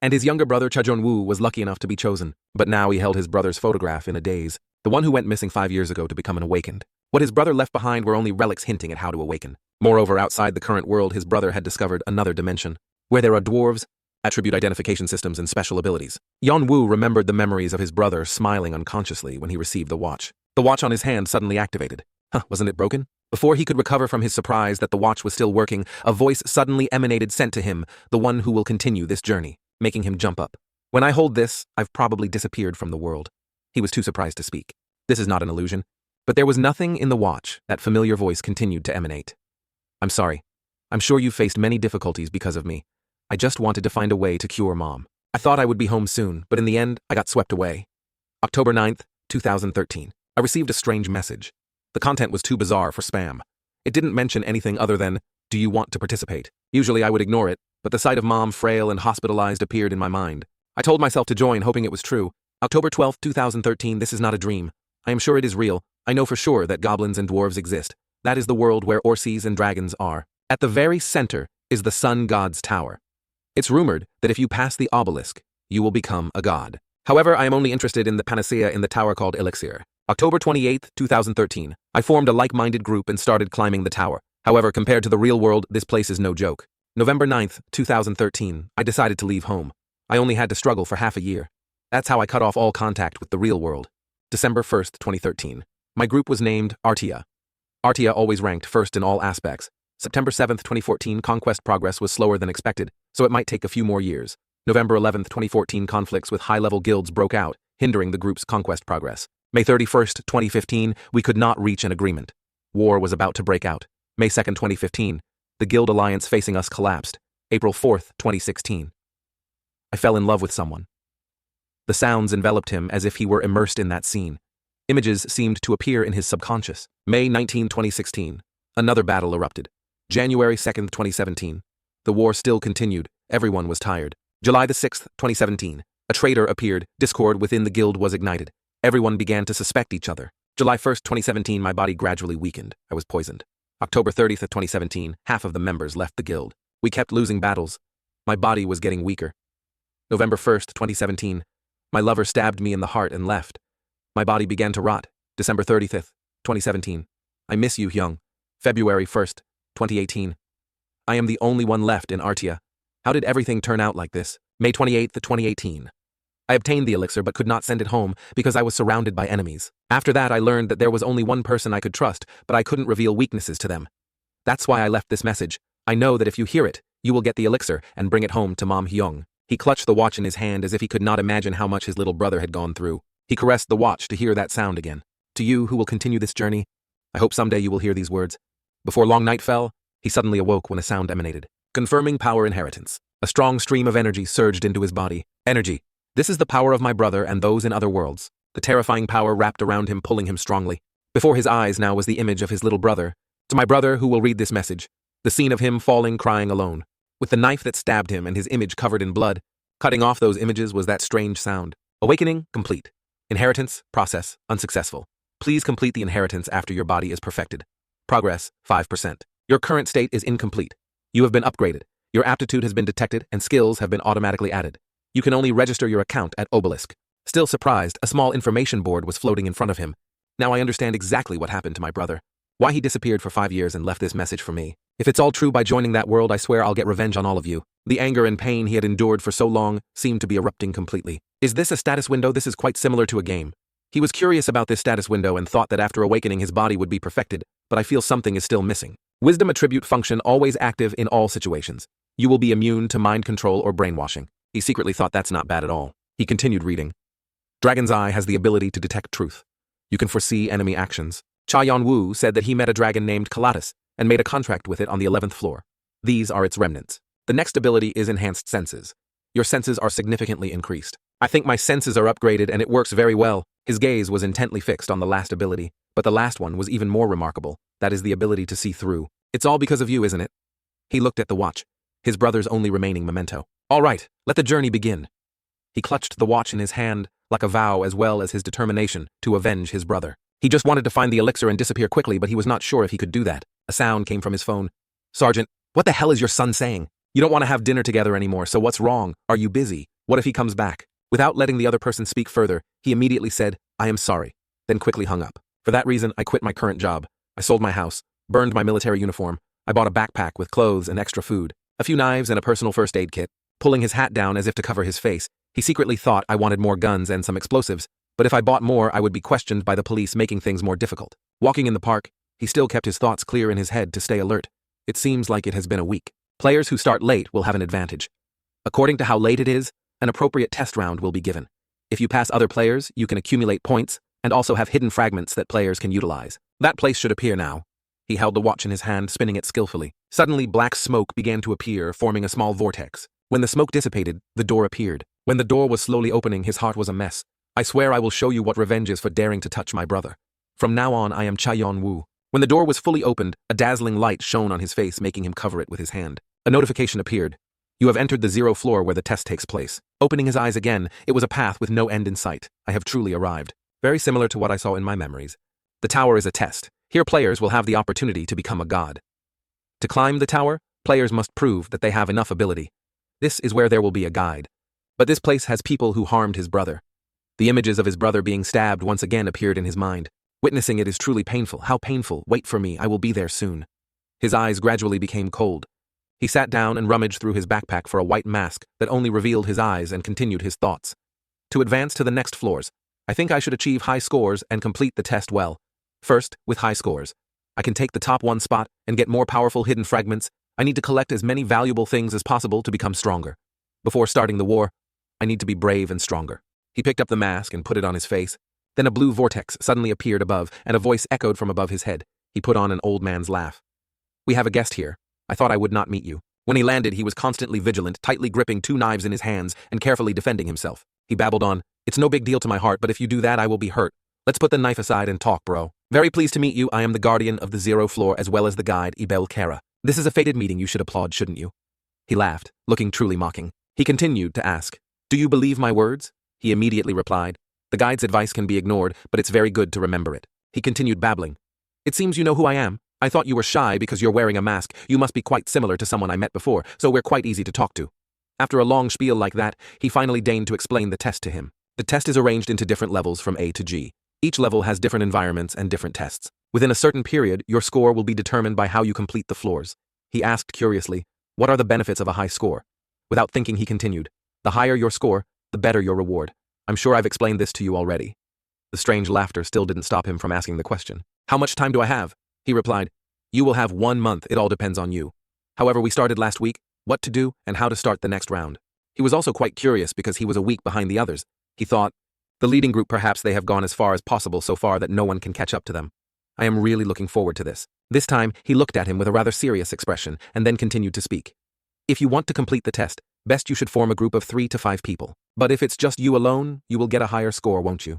And his younger brother Cha Jun-woo was lucky enough to be chosen, but now he held his brother's photograph in a daze, the one who went missing 5 years ago to become an awakened. What his brother left behind were only relics hinting at how to awaken. Moreover, outside the current world, his brother had discovered another dimension, where there are dwarves, attribute identification systems, and special abilities. Yeon-woo remembered the memories of his brother smiling unconsciously when he received the watch. The watch on his hand suddenly activated. Wasn't it broken? Before he could recover from his surprise that the watch was still working, a voice suddenly emanated, sent to him, the one who will continue this journey, making him jump up. When I hold this, I've probably disappeared from the world. He was too surprised to speak. This is not an illusion. But there was nothing in the watch. That familiar voice continued to emanate. I'm sorry. I'm sure you faced many difficulties because of me. I just wanted to find a way to cure Mom. I thought I would be home soon, but in the end, I got swept away. October 9th, 2013. I received a strange message. The content was too bizarre for spam. It didn't mention anything other than, do you want to participate? Usually I would ignore it, but the sight of Mom frail and hospitalized appeared in my mind. I told myself to join, hoping it was true. October 12th, 2013. This is not a dream. I am sure it is real. I know for sure that goblins and dwarves exist. That is the world where orcs and dragons are. At the very center is the sun god's tower. It's rumored that if you pass the obelisk, you will become a god. However, I am only interested in the panacea in the tower called Elixir. October 28th, 2013. I formed a like-minded group and started climbing the tower. However, compared to the real world, this place is no joke. November 9th, 2013. I decided to leave home. I only had to struggle for half a year. That's how I cut off all contact with the real world. December 1st, 2013. My group was named Artia. Artia always ranked first in all aspects. September 7th, 2014. Conquest progress was slower than expected, so it might take a few more years. November 11th, 2014. Conflicts with high-level guilds broke out, hindering the group's conquest progress. May 31st, 2015. We could not reach an agreement. War was about to break out. May 2nd, 2015. The guild alliance facing us collapsed. April 4th, 2016. I fell in love with someone. The sounds enveloped him as if he were immersed in that scene. Images seemed to appear in his subconscious. May 19, 2016. Another battle erupted. January 2nd, 2017. The war still continued. Everyone was tired. July the 6th, 2017. A traitor appeared. Discord within the guild was ignited. Everyone began to suspect each other. July 1st, 2017. My body gradually weakened. I was poisoned. October 30th of 2017. Half of the members left the guild. We kept losing battles. My body was getting weaker. November 1st, 2017. My lover stabbed me in the heart and left. My body began to rot. December 30th, 2017. I miss you, Hyung. February 1st, 2018. I am the only one left in Artia. How did everything turn out like this? May 28th, 2018. I obtained the elixir but could not send it home because I was surrounded by enemies. After that, I learned that there was only one person I could trust, but I couldn't reveal weaknesses to them. That's why I left this message. I know that if you hear it, you will get the elixir and bring it home to Mom Hyung. He clutched the watch in his hand as if he could not imagine how much his little brother had gone through. He caressed the watch to hear that sound again. To you who will continue this journey, I hope someday you will hear these words. Before long night fell, he suddenly awoke when a sound emanated. Confirming power inheritance. A strong stream of energy surged into his body. Energy. This is the power of my brother and those in other worlds. The terrifying power wrapped around him, pulling him strongly. Before his eyes now was the image of his little brother. To my brother who will read this message, the scene of him falling, crying alone. With the knife that stabbed him and his image covered in blood, cutting off those images was that strange sound. Awakening, complete. Inheritance, process, unsuccessful. Please complete the inheritance after your body is perfected. Progress, 5%. Your current state is incomplete. You have been upgraded. Your aptitude has been detected and skills have been automatically added. You can only register your account at Obelisk. Still surprised, a small information board was floating in front of him. Now I understand exactly what happened to my brother. Why he disappeared for 5 years and left this message for me. If it's all true, by joining that world, I swear I'll get revenge on all of you. The anger and pain he had endured for so long seemed to be erupting completely. Is this a status window? This is quite similar to a game. He was curious about this status window and thought that after awakening his body would be perfected, but I feel something is still missing. Wisdom attribute function always active in all situations. You will be immune to mind control or brainwashing. He secretly thought that's not bad at all. He continued reading. Dragon's Eye has the ability to detect truth. You can foresee enemy actions. Cha Yeon-woo said that he met a dragon named Kalatus and made a contract with it on the 11th floor. These are its remnants. The next ability is enhanced senses. Your senses are significantly increased. I think my senses are upgraded and it works very well. His gaze was intently fixed on the last ability, but the last one was even more remarkable. That is the ability to see through. It's all because of you, isn't it? He looked at the watch, his brother's only remaining memento. All right, let the journey begin. He clutched the watch in his hand, like a vow as well as his determination to avenge his brother. He just wanted to find the elixir and disappear quickly, but he was not sure if he could do that. A sound came from his phone. Sergeant, what the hell is your son saying? You don't want to have dinner together anymore, so what's wrong? Are you busy? What if he comes back? Without letting the other person speak further, he immediately said, I am sorry, then quickly hung up. For that reason, I quit my current job. I sold my house, burned my military uniform. I bought a backpack with clothes and extra food, a few knives and a personal first aid kit. Pulling his hat down as if to cover his face, he secretly thought I wanted more guns and some explosives, but if I bought more, I would be questioned by the police, making things more difficult. Walking in the park, he still kept his thoughts clear in his head to stay alert. It seems like it has been a week. Players who start late will have an advantage. According to how late it is, an appropriate test round will be given. If you pass other players, you can accumulate points and also have hidden fragments that players can utilize. That place should appear now. He held the watch in his hand, spinning it skillfully. Suddenly, black smoke began to appear, forming a small vortex. When the smoke dissipated, the door appeared. When the door was slowly opening, his heart was a mess. I swear I will show you what revenge is for daring to touch my brother. From now on, I am Chayon-woo. When the door was fully opened, a dazzling light shone on his face, making him cover it with his hand. A notification appeared. You have entered the 0 floor where the test takes place. Opening his eyes again, it was a path with no end in sight. I have truly arrived. Very similar to what I saw in my memories. The tower is a test. Here players will have the opportunity to become a god. To climb the tower, players must prove that they have enough ability. This is where there will be a guide. But this place has people who harmed his brother. The images of his brother being stabbed once again appeared in his mind. Witnessing it is truly painful. How painful. Wait for me, I will be there soon. His eyes gradually became cold. He sat down and rummaged through his backpack for a white mask that only revealed his eyes and continued his thoughts. To advance to the next floors, I think I should achieve high scores and complete the test well. First, with high scores, I can take the top 1 spot and get more powerful hidden fragments. I need to collect as many valuable things as possible to become stronger. Before starting the war, I need to be brave and stronger. He picked up the mask and put it on his face. Then a blue vortex suddenly appeared above, and a voice echoed from above his head. He put on an old man's laugh. We have a guest here. I thought I would not meet you. When he landed, he was constantly vigilant, tightly gripping 2 knives in his hands and carefully defending himself. He babbled on, It's no big deal to my heart, but if you do that, I will be hurt. Let's put the knife aside and talk, bro. Very pleased to meet you. I am the guardian of the 0 floor as well as the guide, Ibel Kara. This is a fated meeting. You should applaud, shouldn't you? He laughed, looking truly mocking. He continued to ask, Do you believe my words? He immediately replied, The guide's advice can be ignored, but it's very good to remember it. He continued babbling. It seems you know who I am. I thought you were shy because you're wearing a mask. You must be quite similar to someone I met before, so we're quite easy to talk to. After a long spiel like that, he finally deigned to explain the test to him. The test is arranged into different levels from A to G. Each level has different environments and different tests. Within a certain period, your score will be determined by how you complete the floors. He asked curiously, What are the benefits of a high score? Without thinking, he continued, The higher your score, the better your reward. I'm sure I've explained this to you already. The strange laughter still didn't stop him from asking the question. How much time do I have? He replied, You will have 1 month. It all depends on you. However, we started last week, what to do and how to start the next round. He was also quite curious because he was a week behind the others. He thought, the leading group, perhaps they have gone as far as possible so far that no one can catch up to them. I am really looking forward to this. This time, he looked at him with a rather serious expression and then continued to speak. If you want to complete the test, best you should form a group of 3 to 5 people. But if it's just you alone, you will get a higher score, won't you?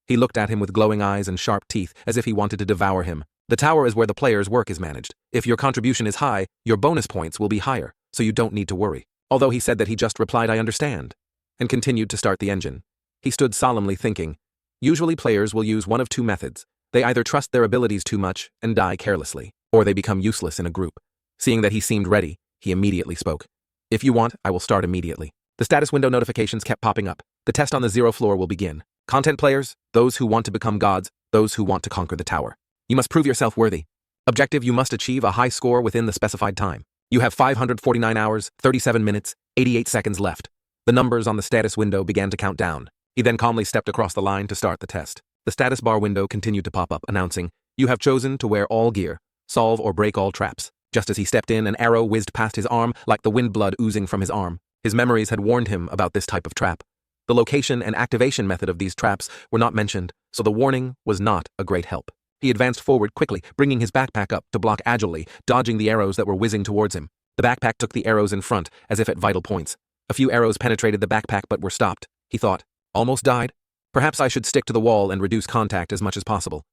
He looked at him with glowing eyes and sharp teeth as if he wanted to devour him. The tower is where the player's work is managed. If your contribution is high, your bonus points will be higher, so you don't need to worry. Although he said that he just replied, I understand, and continued to start the engine. He stood solemnly thinking. Usually players will use one of 2 methods. They either trust their abilities too much and die carelessly, or they become useless in a group. Seeing that he seemed ready, he immediately spoke. If you want, I will start immediately. The status window notifications kept popping up. The test on the 0 floor will begin. Content players, those who want to become gods, those who want to conquer the tower. You must prove yourself worthy. Objective, you must achieve a high score within the specified time. You have 549 hours, 37 minutes, 88 seconds left. The numbers on the status window began to count down. He then calmly stepped across the line to start the test. The status bar window continued to pop up, announcing, You have chosen to wear all gear, solve or break all traps. Just as he stepped in, an arrow whizzed past his arm like the wind blood oozing from his arm. His memories had warned him about this type of trap. The location and activation method of these traps were not mentioned, so the warning was not a great help. He advanced forward quickly, bringing his backpack up to block agilely, dodging the arrows that were whizzing towards him. The backpack took the arrows in front, as if at vital points. A few arrows penetrated the backpack but were stopped. He thought, Almost died? Perhaps I should stick to the wall and reduce contact as much as possible.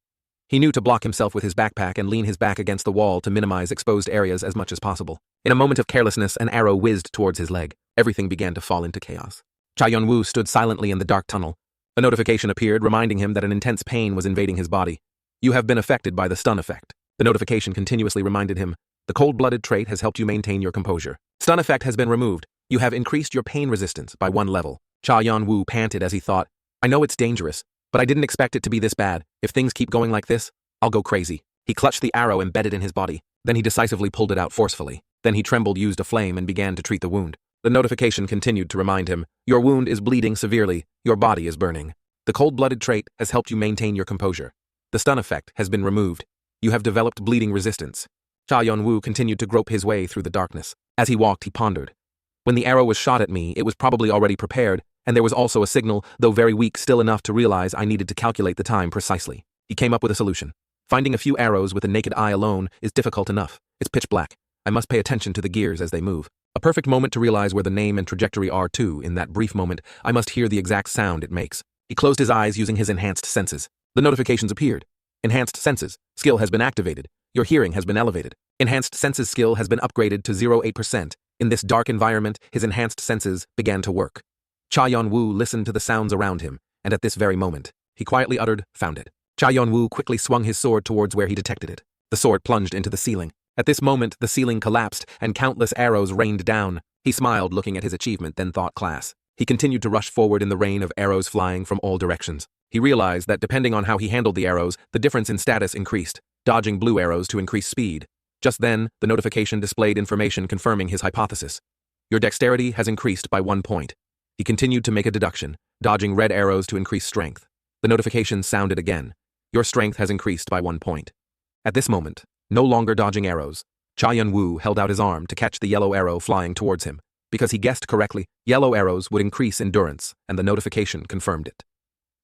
He knew to block himself with his backpack and lean his back against the wall to minimize exposed areas as much as possible. In a moment of carelessness, an arrow whizzed towards his leg. Everything began to fall into chaos. Chayon-woo stood silently in the dark tunnel. A notification appeared reminding him that an intense pain was invading his body. You have been affected by the stun effect. The notification continuously reminded him, The cold-blooded trait has helped you maintain your composure. Stun effect has been removed. You have increased your pain resistance by 1 level. Cha Yan-woo panted as he thought, I know it's dangerous, but I didn't expect it to be this bad. If things keep going like this, I'll go crazy. He clutched the arrow embedded in his body. Then he decisively pulled it out forcefully. Then he trembled, used a flame, and began to treat the wound. The notification continued to remind him, your wound is bleeding severely. Your body is burning. The cold-blooded trait has helped you maintain your composure. The stun effect has been removed. You have developed bleeding resistance. Cha Yan-woo continued to grope his way through the darkness. As he walked, he pondered. When the arrow was shot at me, it was probably already prepared, and there was also a signal, though very weak, still enough to realize I needed to calculate the time precisely. He came up with a solution. Finding a few arrows with the naked eye alone is difficult enough. It's pitch black. I must pay attention to the gears as they move. A perfect moment to realize where the name and trajectory are too. In that brief moment, I must hear the exact sound it makes. He closed his eyes using his enhanced senses. The notifications appeared. Enhanced senses. Skill has been activated. Your hearing has been elevated. Enhanced senses skill has been upgraded to 0.8%. In this dark environment, his enhanced senses began to work. Cha Yan-woo listened to the sounds around him, and at this very moment, he quietly uttered, found it. Cha Yan-woo quickly swung his sword towards where he detected it. The sword plunged into the ceiling. At this moment, the ceiling collapsed, and countless arrows rained down. He smiled, looking at his achievement, then thought, class. He continued to rush forward in the rain of arrows flying from all directions. He realized that depending on how he handled the arrows, the difference in status increased, dodging blue arrows to increase speed. Just then, the notification displayed information confirming his hypothesis. Your dexterity has increased by 1 point. He continued to make a deduction, dodging red arrows to increase strength. The notification sounded again. Your strength has increased by 1 point. At this moment, no longer dodging arrows, Cha Yan-woo held out his arm to catch the yellow arrow flying towards him. Because he guessed correctly, yellow arrows would increase endurance, and the notification confirmed it.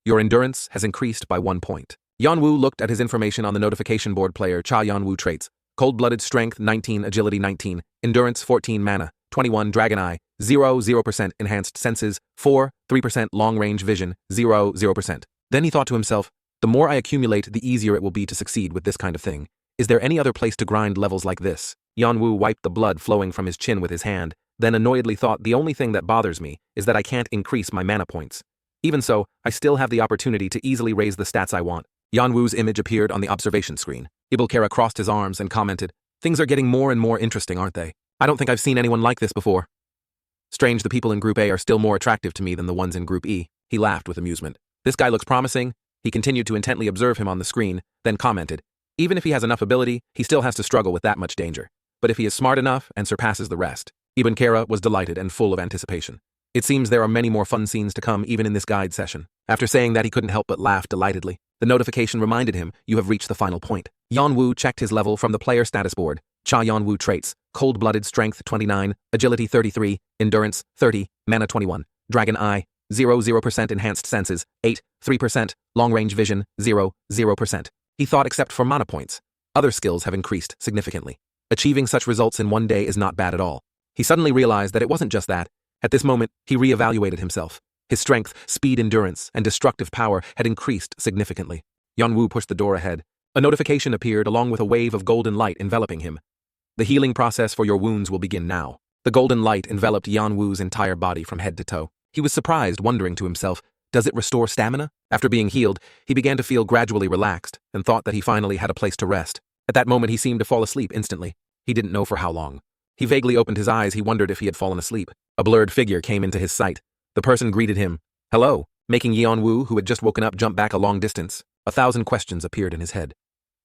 Your endurance has increased by 1 point. Yan-woo looked at his information on the notification board. Player Cha Yan-woo traits. Cold-blooded strength 19, agility 19, endurance 14, mana 21, dragon eye 0% enhanced senses 3% long-range vision 0%. Then he thought to himself, the more I accumulate, the easier it will be to succeed with this kind of thing. Is there any other place to grind levels like this? Yan-woo wiped the blood flowing from his chin with his hand, then annoyedly thought, the only thing that bothers me is that I can't increase my mana points. Even so, I still have the opportunity to easily raise the stats I want. Yan-woo's image appeared on the observation screen. Ibelkara crossed his arms and commented, things are getting more and more interesting, aren't they? I don't think I've seen anyone like this before. Strange, the people in Group A are still more attractive to me than the ones in Group E. He laughed with amusement. This guy looks promising. He continued to intently observe him on the screen, then commented, even if he has enough ability, he still has to struggle with that much danger. But if he is smart enough and surpasses the rest. Ibn Kara was delighted and full of anticipation. It seems there are many more fun scenes to come even in this guide session. After saying that, he couldn't help but laugh delightedly. The notification reminded him, you have reached the final point. Yan-woo checked his level from the player status board. Cha Yan-woo traits, cold-blooded strength 29, agility 33, endurance 30, mana 21, dragon eye 0% enhanced senses 3%, long-range vision 0%. He thought except for mana points. Other skills have increased significantly. Achieving such results in 1 day is not bad at all. He suddenly realized that it wasn't just that. At this moment, he re-evaluated himself. His strength, speed, endurance, and destructive power had increased significantly. Yan-woo pushed the door ahead. A notification appeared along with a wave of golden light enveloping him. The healing process for your wounds will begin now. The golden light enveloped Yan-woo's entire body from head to toe. He was surprised, wondering to himself, does it restore stamina? After being healed, he began to feel gradually relaxed and thought that he finally had a place to rest. At that moment, he seemed to fall asleep instantly. He didn't know for how long. He vaguely opened his eyes. He wondered if he had fallen asleep. A blurred figure came into his sight. The person greeted him. Hello, making Yan-woo, who had just woken up, jump back a long distance. 1,000 questions appeared in his head.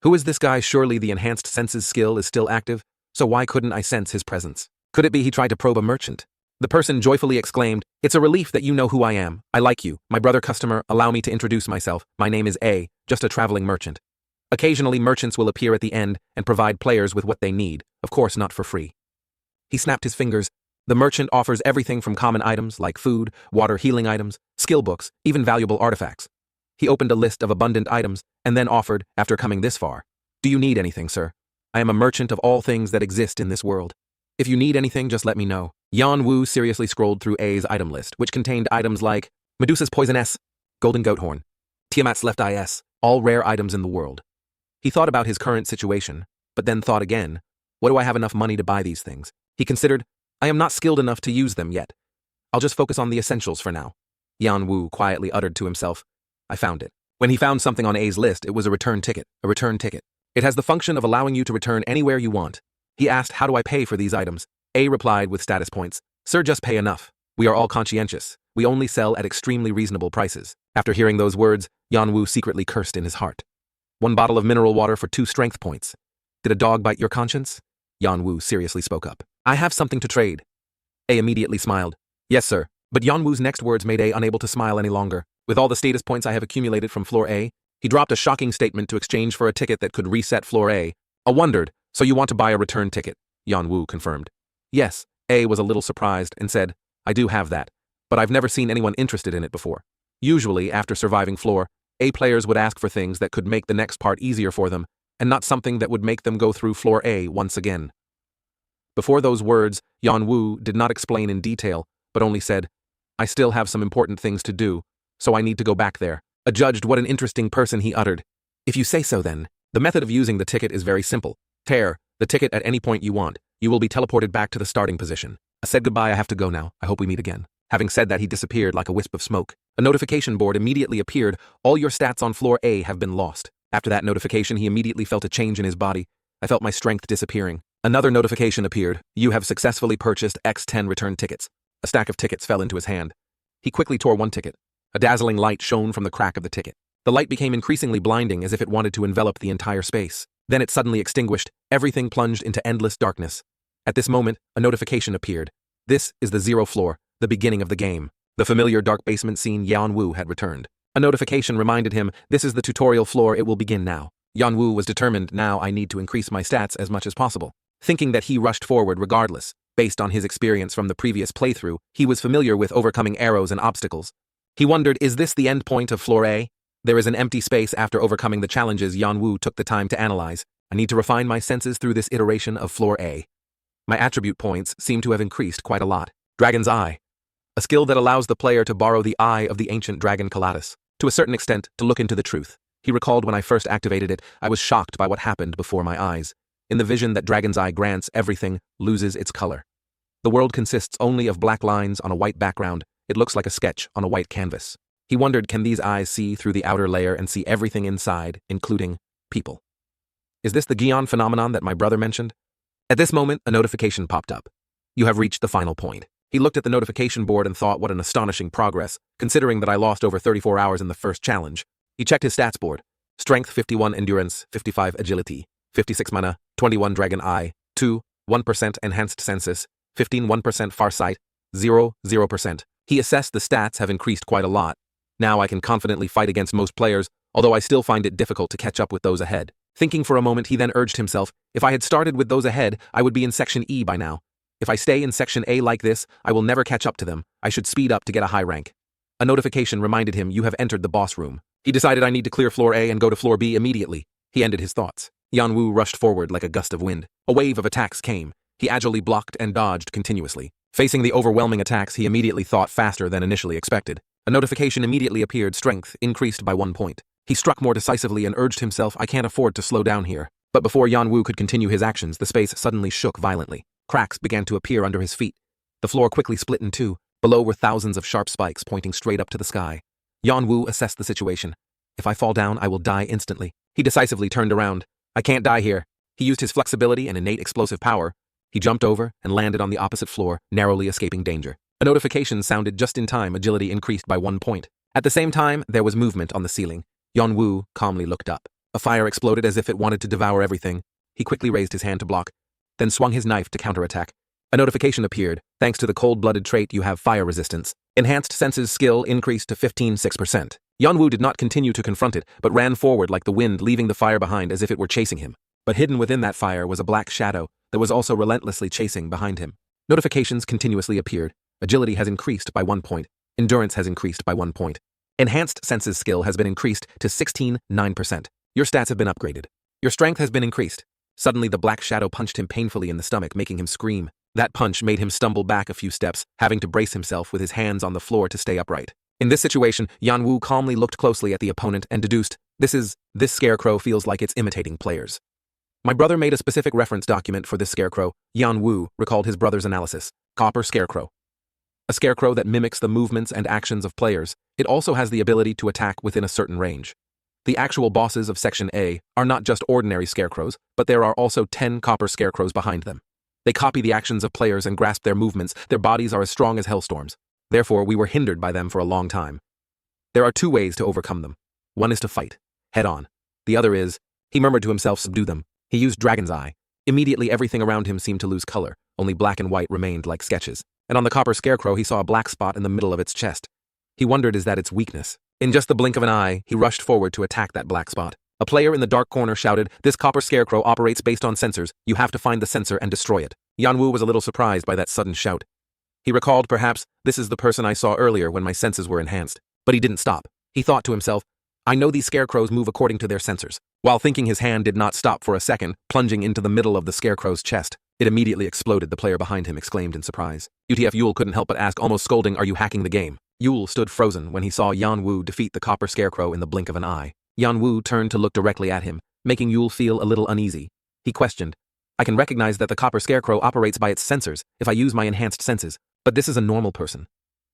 Who is this guy? Surely the enhanced senses skill is still active, so why couldn't I sense his presence? Could it be he tried to probe a merchant? The person joyfully exclaimed, it's a relief that you know who I am. I like you, my brother customer. Allow me to introduce myself. My name is A, just a traveling merchant. Occasionally, merchants will appear at the end and provide players with what they need, of course not for free. He snapped his fingers. The merchant offers everything from common items like food, water, healing items, skill books, even valuable artifacts. He opened a list of abundant items and then offered, after coming this far, do you need anything, sir? I am a merchant of all things that exist in this world. If you need anything, just let me know. Yan-woo seriously scrolled through A's item list, which contained items like Medusa's poison S, golden goat horn, Tiamat's left eye S, all rare items in the world. He thought about his current situation, but then thought again, what do I have enough money to buy these things? He considered, I am not skilled enough to use them yet. I'll just focus on the essentials for now. Yan-woo quietly uttered to himself, I found it. When he found something on A's list, it was a return ticket. A return ticket. It has the function of allowing you to return anywhere you want. He asked, "How do I pay for these items?" A replied with status points, "Sir, just pay enough. We are all conscientious. We only sell at extremely reasonable prices." After hearing those words, Yanwu secretly cursed in his heart. 1 bottle of mineral water for 2 strength points. Did a dog bite your conscience? Yanwu seriously spoke up. "I have something to trade." A immediately smiled. "Yes, sir." But Yanwu's next words made A unable to smile any longer. "With all the status points I have accumulated from floor A," he dropped a shocking statement to exchange for a ticket that could reset floor A. A wondered, "So you want to buy a return ticket?" Yanwu confirmed. "Yes." A was a little surprised and said, "I do have that, but I've never seen anyone interested in it before." Usually, after surviving floor, A players would ask for things that could make the next part easier for them, and not something that would make them go through floor A once again. Before those words, Yanwu did not explain in detail, but only said, "I still have some important things to do, so I need to go back there." Adjudged what an interesting person he uttered. "If you say so then." The method of using the ticket is very simple. Tear the ticket at any point you want. You will be teleported back to the starting position. I said goodbye, I have to go now. I hope we meet again. Having said that, he disappeared like a wisp of smoke. A notification board immediately appeared. All your stats on floor A have been lost. After that notification, he immediately felt a change in his body. I felt my strength disappearing. Another notification appeared. You have successfully purchased X10 return tickets. A stack of tickets fell into his hand. He quickly tore one ticket. A dazzling light shone from the crack of the ticket. The light became increasingly blinding, as if it wanted to envelop the entire space. Then it suddenly extinguished. Everything plunged into endless darkness. At this moment, a notification appeared. This is the 0 floor, the beginning of the game. The familiar dark basement scene Yanwu had returned. A notification reminded him, this is the tutorial floor, it will begin now. Yanwu was determined, now I need to increase my stats as much as possible. Thinking that he rushed forward regardless. Based on his experience from the previous playthrough, he was familiar with overcoming arrows and obstacles. He wondered, is this the end point of floor A? There is an empty space after overcoming the challenges Yanwu took the time to analyze. I need to refine my senses through this iteration of floor A. My attribute points seem to have increased quite a lot. Dragon's Eye. A skill that allows the player to borrow the eye of the ancient dragon Calatus, to a certain extent, to look into the truth. He recalled when I first activated it, I was shocked by what happened before my eyes. In the vision that Dragon's Eye grants, everything loses its color. The world consists only of black lines on a white background. It looks like a sketch on a white canvas. He wondered, can these eyes see through the outer layer and see everything inside, including people? Is this the Gion phenomenon that my brother mentioned? At this moment, a notification popped up. You have reached the final point. He looked at the notification board and thought, what an astonishing progress, considering that I lost over 34 hours in the first challenge. He checked his stats board. Strength 51, endurance 55, agility 56, mana 21, dragon eye 2, 1% enhanced senses 15, 1% farsight 0%. He assessed the stats have increased quite a lot. Now I can confidently fight against most players, although I still find it difficult to catch up with those ahead. Thinking for a moment, he then urged himself, if I had started with those ahead, I would be in Section E by now. If I stay in Section A like this, I will never catch up to them. I should speed up to get a high rank. A notification reminded him, you have entered the boss room. He decided I need to clear floor A and go to floor B immediately. He ended his thoughts. Yanwu rushed forward like a gust of wind. A wave of attacks came. He agilely blocked and dodged continuously. Facing the overwhelming attacks, he immediately thought faster than initially expected. A notification immediately appeared, strength increased by 1 point. He struck more decisively and urged himself, I can't afford to slow down here. But before Yanwu could continue his actions, the space suddenly shook violently. Cracks began to appear under his feet. The floor quickly split in two. Below were thousands of sharp spikes pointing straight up to the sky. Yanwu assessed the situation. If I fall down, I will die instantly. He decisively turned around. I can't die here. He used his flexibility and innate explosive power. He jumped over and landed on the opposite floor, narrowly escaping danger. A notification sounded just in time. Agility increased by 1 point. At the same time, there was movement on the ceiling. Yanwu calmly looked up. A fire exploded as if it wanted to devour everything. He quickly raised his hand to block, then swung his knife to counterattack. A notification appeared. Thanks to the cold-blooded trait, you have fire resistance. Enhanced senses skill increased to 15.6%. Yanwu did not continue to confront it, but ran forward like the wind, leaving the fire behind as if it were chasing him. But hidden within that fire was a black shadow that was also relentlessly chasing behind him. Notifications continuously appeared. Agility has increased by 1 point. Endurance has increased by 1 point. Enhanced senses skill has been increased to 16.9%. Your stats have been upgraded. Your strength has been increased. Suddenly the black shadow punched him painfully in the stomach, making him scream. That punch made him stumble back a few steps, having to brace himself with his hands on the floor to stay upright. In this situation, Yanwu calmly looked closely at the opponent and deduced, this scarecrow feels like it's imitating players. My brother made a specific reference document for this scarecrow. Yanwu recalled his brother's analysis. Copper scarecrow. A scarecrow that mimics the movements and actions of players. It also has the ability to attack within a certain range. The actual bosses of Section A are not just ordinary scarecrows, but there are also 10 copper scarecrows behind them. They copy the actions of players and grasp their movements. Their bodies are as strong as hellstorms. Therefore, we were hindered by them for a long time. There are 2 ways to overcome them. One is to fight, head on. The other is, he murmured to himself, subdue them. He used Dragon's Eye. Immediately everything around him seemed to lose color. Only black and white remained like sketches. And on the copper scarecrow he saw a black spot in the middle of its chest. He wondered, is that its weakness? In just the blink of an eye, he rushed forward to attack that black spot. A player in the dark corner shouted, "This copper scarecrow operates based on sensors. You have to find the sensor and destroy it." Yanwu was a little surprised by that sudden shout. He recalled, perhaps, this is the person I saw earlier when my senses were enhanced. But he didn't stop. He thought to himself, I know these scarecrows move according to their sensors. While thinking, his hand did not stop for a second, plunging into the middle of the scarecrow's chest. It immediately exploded. The player behind him exclaimed in surprise. UTF Yule couldn't help but ask, almost scolding, "Are you hacking the game?" Yule stood frozen when he saw Yanwu defeat the copper scarecrow in the blink of an eye. Yanwu turned to look directly at him, making Yule feel a little uneasy. He questioned, "I can recognize that the copper scarecrow operates by its sensors if I use my enhanced senses, but this is a normal person.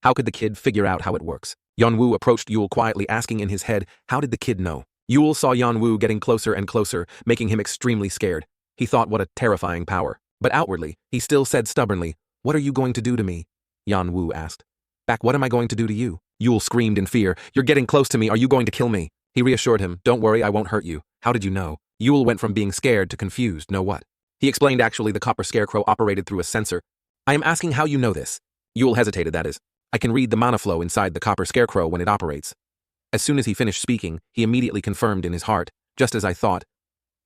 How could the kid figure out how it works?" Yanwu approached Yule quietly, asking in his head, how did the kid know? Yule saw Yanwu getting closer and closer, making him extremely scared. He thought, what a terrifying power. But outwardly, he still said stubbornly, "What are you going to do to me?" Yanwu asked. "Back, what am I going to do to you?" Yule screamed in fear. "You're getting close to me. Are you going to kill me?" He reassured him, "Don't worry, I won't hurt you." "How did you know?" Yule went from being scared to confused. Know what? He explained, actually the copper scarecrow operated through a sensor. "I am asking how you know this." Yule hesitated, that is. "I can read the mana flow inside the copper scarecrow when it operates." As soon as he finished speaking, he immediately confirmed in his heart, "Just as I thought.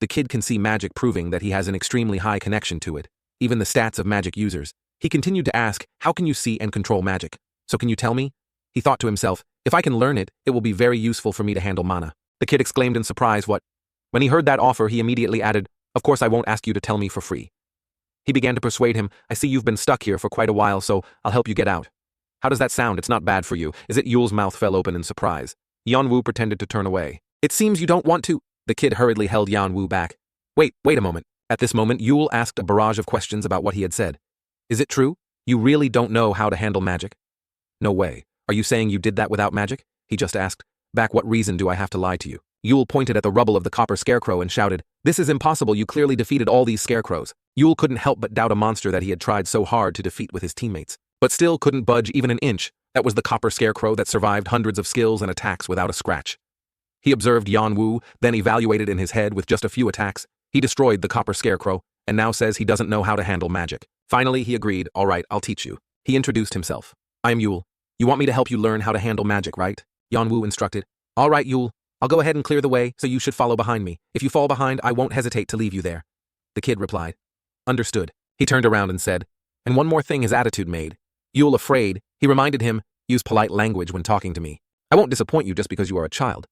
The kid can see magic, proving that he has an extremely high connection to it. Even the stats of magic users." He continued to ask, "How can you see and control magic? So can you tell me?" He thought to himself, "If I can learn it, it will be very useful for me to handle mana." The kid exclaimed in surprise, "What?" When he heard that offer, he immediately added, "Of course I won't ask you to tell me for free." He began to persuade him, "I see you've been stuck here for quite a while, so I'll help you get out." "How does that sound? It's not bad for you, is it?" Yule's mouth fell open in surprise. Yanwu pretended to turn away. "It seems you don't want to." The kid hurriedly held Yanwu back. Wait a moment." At this moment, Yule asked a barrage of questions about what he had said. "Is it true? You really don't know how to handle magic?" "No way. Are you saying you did that without magic?" He just asked. "Back, what reason do I have to lie to you?" Yule pointed at the rubble of the copper scarecrow and shouted, "This is impossible. You clearly defeated all these scarecrows." Yule couldn't help but doubt a monster that he had tried so hard to defeat with his teammates, but still couldn't budge even an inch. That was the copper scarecrow that survived hundreds of skills and attacks without a scratch. He observed Yanwu, then evaluated in his head. With just a few attacks, he destroyed the copper scarecrow, and now says he doesn't know how to handle magic. Finally, he agreed, "All right, I'll teach you." He introduced himself. "I am Yule. You want me to help you learn how to handle magic, right?" Yanwu instructed. "All right, Yule. I'll go ahead and clear the way, so you should follow behind me. If you fall behind, I won't hesitate to leave you there." The kid replied. "Understood." He turned around and said, "And one more thing." His attitude made Yule afraid. He reminded him, "Use polite language when talking to me. I won't disappoint you just because you are a child."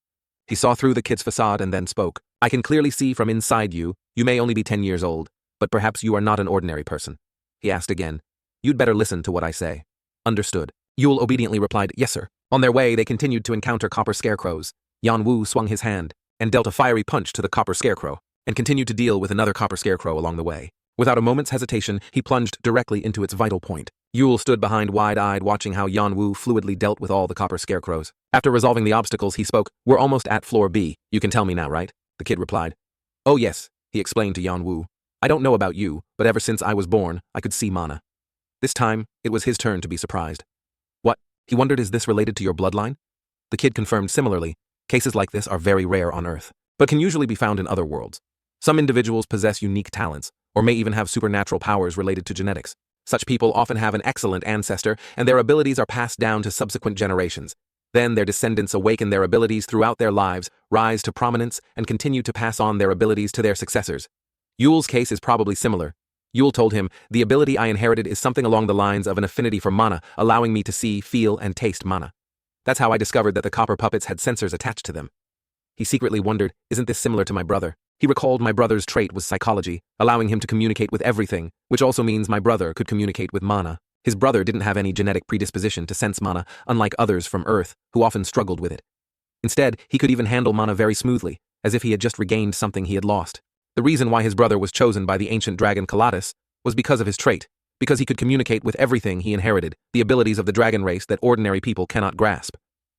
He saw through the kid's facade and then spoke. "I can clearly see from inside you, you may only be 10 years old, but perhaps you are not an ordinary person." He asked again, "You'd better listen to what I say." "Understood." Yule obediently replied, "Yes, sir." On their way, they continued to encounter copper scarecrows. Yanwu swung his hand and dealt a fiery punch to the copper scarecrow, and continued to deal with another copper scarecrow along the way. Without a moment's hesitation, he plunged directly into its vital point. Yule stood behind, wide-eyed, watching how Yanwu fluidly dealt with all the copper scarecrows. After resolving the obstacles, he spoke. "We're almost at floor B. You can tell me now, right?" The kid replied. "Oh yes," he explained to Yanwu. "I don't know about you, but ever since I was born, I could see mana." This time, it was his turn to be surprised. "What?" He wondered, "Is this related to your bloodline?" The kid confirmed similarly. Cases like this are very rare on Earth, but can usually be found in other worlds. Some individuals possess unique talents, or may even have supernatural powers related to genetics. Such people often have an excellent ancestor, and their abilities are passed down to subsequent generations. Then their descendants awaken their abilities throughout their lives, rise to prominence, and continue to pass on their abilities to their successors. Yule's case is probably similar. Yule told him, "The ability I inherited is something along the lines of an affinity for mana, allowing me to see, feel, and taste mana. That's how I discovered that the copper puppets had sensors attached to them." He secretly wondered, "Isn't this similar to my brother?" He recalled my brother's trait was psychology, allowing him to communicate with everything, which also means my brother could communicate with mana. His brother didn't have any genetic predisposition to sense mana, unlike others from Earth, who often struggled with it. Instead, he could even handle mana very smoothly, as if he had just regained something he had lost. The reason why his brother was chosen by the ancient dragon Kalatis was because of his trait, because he could communicate with everything he inherited, the abilities of the dragon race that ordinary people cannot grasp.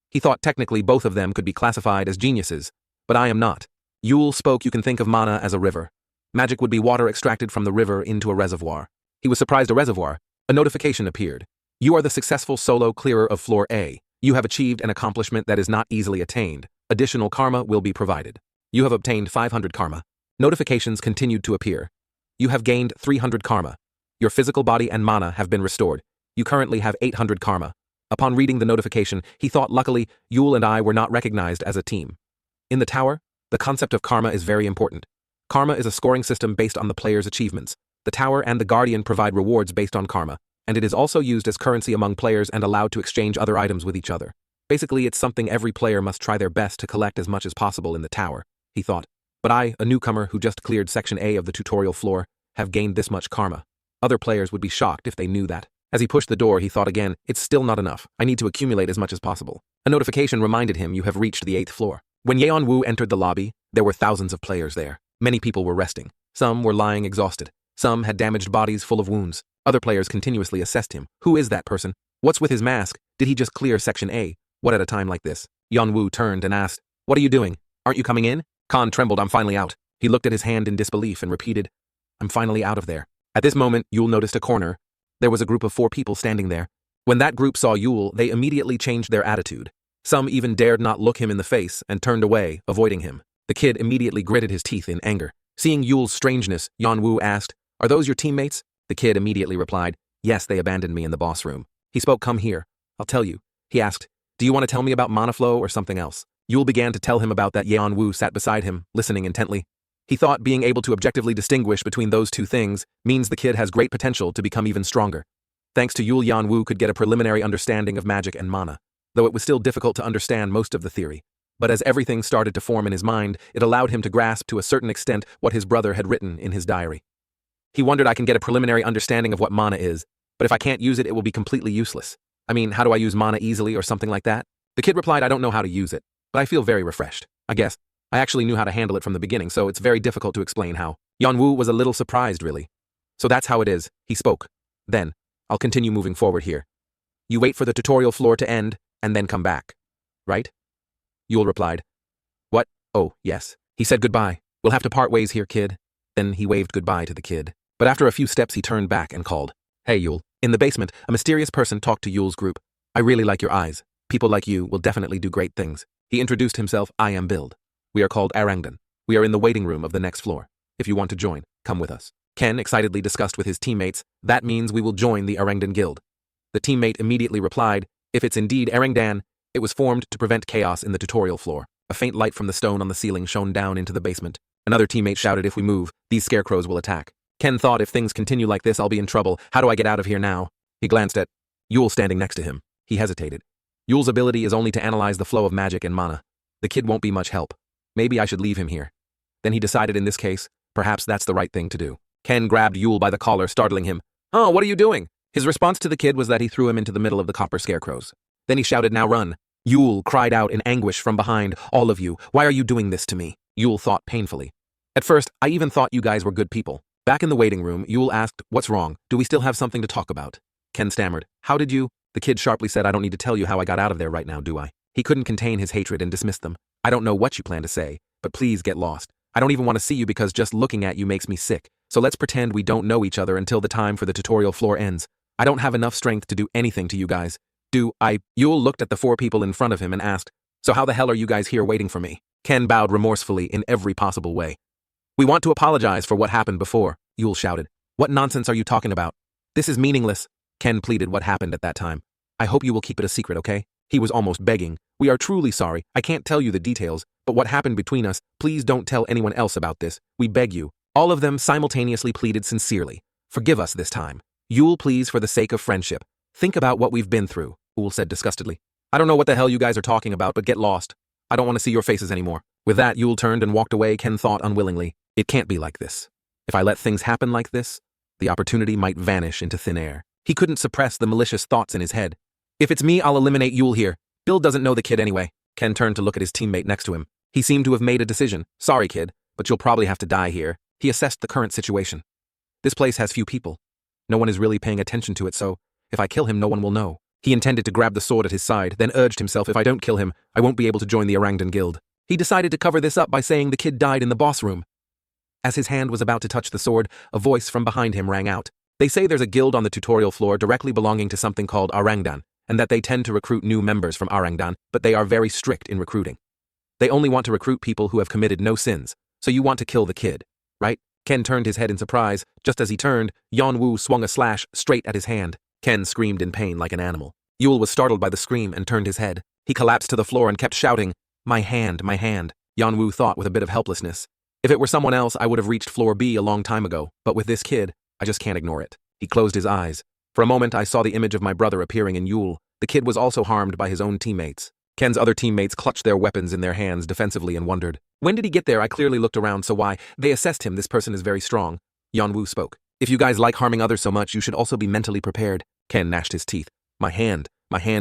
He thought technically both of them could be classified as geniuses, But I am not. Yule spoke. You can think of mana as a river. Magic would be water extracted from the river into a reservoir. He was surprised. A reservoir. A notification appeared. You are the successful solo clearer of floor A. You have achieved an accomplishment that is not easily attained. Additional karma will be provided. You have obtained 500 karma. Notifications continued to appear. You have gained 300 karma. Your physical body and mana have been restored. You currently have 800 karma. Upon reading the notification, he thought luckily Yule and I were not recognized as a team. In the tower, the concept of karma is very important. Karma is a scoring system based on the player's achievements. The tower and the guardian provide rewards based on karma, and it is also used as currency among players and allowed to exchange other items with each other. Basically, it's something every player must try their best to collect as much as possible in the tower, he thought. But I, a newcomer who just cleared Section A of the tutorial floor, have gained this much karma. Other players would be shocked if they knew that. As he pushed the door, he thought again, it's still not enough. I need to accumulate as much as possible. A notification reminded him you have reached the 8th floor. When Yeon Woo entered the lobby, there were thousands of players there. Many people were resting. Some were lying exhausted. Some had damaged bodies full of wounds. Other players continuously assessed him. Who is that person? What's with his mask? Did he just clear Section A? What at a time like this? Yeon Woo turned and asked, what are you doing? Aren't you coming in? Khan trembled. I'm finally out. He looked at his hand in disbelief and repeated, I'm finally out of there. At this moment, Yule noticed a corner. There was a group of 4 people standing there. When that group saw Yule, they immediately changed their attitude. Some even dared not look him in the face and turned away, avoiding him. The kid immediately gritted his teeth in anger. Seeing Yule's strangeness, Yeon Woo asked, are those your teammates? The kid immediately replied, yes, they abandoned me in the boss room. He spoke, come here. I'll tell you. He asked, do you want to tell me about mana flow or something else? Yule began to tell him about that. Yeon Woo sat beside him, listening intently. He thought being able to objectively distinguish between those two things means the kid has great potential to become even stronger. Thanks to Yule, Yeon Woo could get a preliminary understanding of magic and mana, though it was still difficult to understand most of the theory. But as everything started to form in his mind, it allowed him to grasp to a certain extent what his brother had written in his diary. He wondered, I can get a preliminary understanding of what mana is, but if I can't use it, it will be completely useless. I mean, how do I use mana easily or something like that? The kid replied, I don't know how to use it, but I feel very refreshed. I guess. I actually knew how to handle it from the beginning, so it's very difficult to explain how. Yeon Woo was a little surprised, really. So that's how it is, he spoke. Then, I'll continue moving forward here. You wait for the tutorial floor to end, and then come back. Right? Yule replied. What? Oh, yes. He said goodbye. We'll have to part ways here, kid. Then he waved goodbye to the kid. But after a few steps he turned back and called. Hey, Yule. In the basement, a mysterious person talked to Yule's group. I really like your eyes. People like you will definitely do great things. He introduced himself. I am Build. We are called Arangdan. We are in the waiting room of the next floor. If you want to join, come with us. Ken excitedly discussed with his teammates, that means we will join the Arangdan Guild. The teammate immediately replied, if it's indeed Arangdan, it was formed to prevent chaos in the tutorial floor. A faint light from the stone on the ceiling shone down into the basement. Another teammate shouted, if we move, these scarecrows will attack. Ken thought, if things continue like this, I'll be in trouble. How do I get out of here now? He glanced at Yule standing next to him. He hesitated. Yule's ability is only to analyze the flow of magic and mana. The kid won't be much help. Maybe I should leave him here. Then he decided in this case, perhaps that's the right thing to do. Ken grabbed Yule by the collar, startling him. Oh, what are you doing? His response to the kid was that he threw him into the middle of the copper scarecrows. Then he shouted, now run. Yule cried out in anguish from behind, all of you, why are you doing this to me? Yule thought painfully. At first, I even thought you guys were good people. Back in the waiting room, Yule asked, what's wrong? Do we still have something to talk about? Ken stammered, how did you? The kid sharply said, I don't need to tell you how I got out of there right now, do I? He couldn't contain his hatred and dismissed them. I don't know what you plan to say, but please get lost. I don't even want to see you because just looking at you makes me sick. So let's pretend we don't know each other until the time for the tutorial floor ends. I don't have enough strength to do anything to you guys. Do I? Yule looked at the 4 people in front of him and asked, so how the hell are you guys here waiting for me? Ken bowed remorsefully in every possible way. We want to apologize for what happened before, Yule shouted. What nonsense are you talking about? This is meaningless. Ken pleaded what happened at that time. I hope you will keep it a secret, okay? He was almost begging. We are truly sorry. I can't tell you the details, but what happened between us, please don't tell anyone else about this. We beg you. All of them simultaneously pleaded sincerely. Forgive us this time. Yule, please, for the sake of friendship. Think about what we've been through, Yule said disgustedly. I don't know what the hell you guys are talking about, but get lost. I don't want to see your faces anymore. With that, Yule turned and walked away. Ken thought unwillingly, it can't be like this. If I let things happen like this, the opportunity might vanish into thin air. He couldn't suppress the malicious thoughts in his head. If it's me, I'll eliminate Yule here. Bill doesn't know the kid anyway. Ken turned to look at his teammate next to him. He seemed to have made a decision. Sorry, kid, but you'll probably have to die here. He assessed the current situation. This place has few people. No one is really paying attention to it, so if I kill him, no one will know. He intended to grab the sword at his side, then urged himself, if I don't kill him, I won't be able to join the Arangdan Guild. He decided to cover this up by saying the kid died in the boss room. As his hand was about to touch the sword, a voice from behind him rang out. They say there's a guild on the tutorial floor directly belonging to something called Arangdan, and that they tend to recruit new members from Arangdan, but they are very strict in recruiting. They only want to recruit people who have committed no sins, so you want to kill the kid, right? Ken turned his head in surprise. Just as he turned, Yeonwoo swung a slash straight at his hand. Ken screamed in pain like an animal. Yul was startled by the scream and turned his head. He collapsed to the floor and kept shouting, "My hand, my hand." Yeonwoo thought with a bit of helplessness. If it were someone else, I would have reached floor B a long time ago, but with this kid, I just can't ignore it. He closed his eyes. For a moment, I saw the image of my brother appearing in Yul. The kid was also harmed by his own teammates. Ken's other teammates clutched their weapons in their hands defensively and wondered, when did he get there? I clearly looked around, so why? They assessed him. This person is very strong. Yeonwoo spoke. If you guys like harming others so much, you should also be mentally prepared. Ken gnashed his teeth. My hand,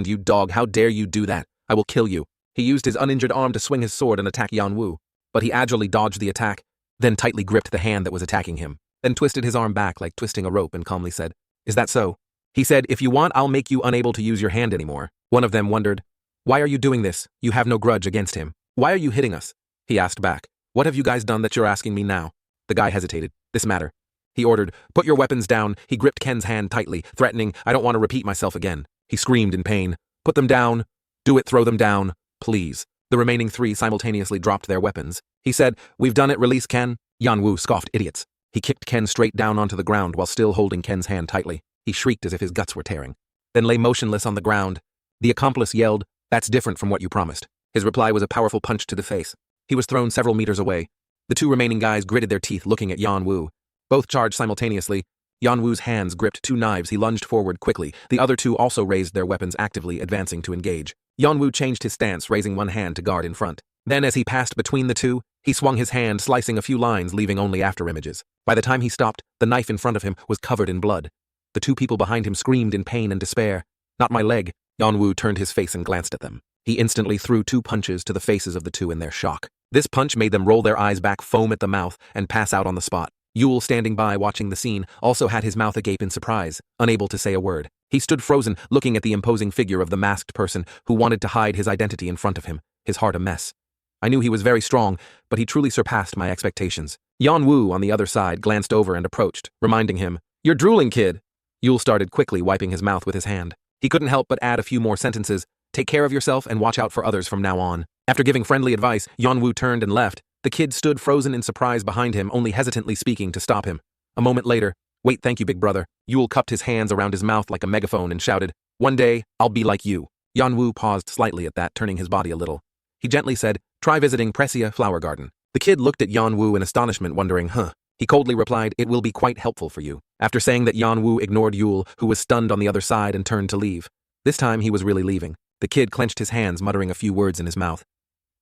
you dog, how dare you do that? I will kill you. He used his uninjured arm to swing his sword and attack Yeonwoo, but he agilely dodged the attack, then tightly gripped the hand that was attacking him, then twisted his arm back like twisting a rope and calmly said, "Is that so?" He said, "If you want, I'll make you unable to use your hand anymore." One of them wondered, "Why are you doing this? You have no grudge against him. Why are you hitting us?" He asked back, "What have you guys done that you're asking me now?" The guy hesitated. "This matter." He ordered, "Put your weapons down." He gripped Ken's hand tightly, threatening, "I don't want to repeat myself again." He screamed in pain, "Put them down. Do it, throw them down. Please." The remaining three simultaneously dropped their weapons. He said, "We've done it, release Ken." Yeonwoo scoffed, "Idiots." He kicked Ken straight down onto the ground while still holding Ken's hand tightly. He shrieked as if his guts were tearing, then lay motionless on the ground. The accomplice yelled, "That's different from what you promised." His reply was a powerful punch to the face. He was thrown several meters away. The two remaining guys gritted their teeth looking at Yeonwoo. Both charged simultaneously. Yeonwoo's hands gripped two knives. He lunged forward quickly. The other two also raised their weapons, actively advancing to engage. Yeonwoo changed his stance, raising one hand to guard in front. Then as he passed between the two, he swung his hand, slicing a few lines, leaving only afterimages. By the time he stopped, the knife in front of him was covered in blood. The two people behind him screamed in pain and despair. "Not my leg." Yeonwoo turned his face and glanced at them. He instantly threw two punches to the faces of the two in their shock. This punch made them roll their eyes back, foam at the mouth, and pass out on the spot. Yul, standing by watching the scene, also had his mouth agape in surprise, unable to say a word. He stood frozen, looking at the imposing figure of the masked person who wanted to hide his identity in front of him, his heart a mess. I knew he was very strong, but he truly surpassed my expectations. Yeonwoo, on the other side, glanced over and approached, reminding him, "You're drooling, kid." Yul started quickly, wiping his mouth with his hand. He couldn't help but add a few more sentences. "Take care of yourself and watch out for others from now on." After giving friendly advice, Yeonwoo turned and left. The kid stood frozen in surprise behind him, only hesitantly speaking to stop him. A moment later, "Wait, thank you, big brother." Yul cupped his hands around his mouth like a megaphone and shouted, "One day, I'll be like you." Yeonwoo paused slightly at that, turning his body a little. He gently said, "Try visiting Precia Flower Garden." The kid looked at Yeonwoo in astonishment, wondering, He coldly replied, "It will be quite helpful for you." After saying that, Yeonwoo ignored Yul, who was stunned on the other side, and turned to leave. This time he was really leaving. The kid clenched his hands, muttering a few words in his mouth.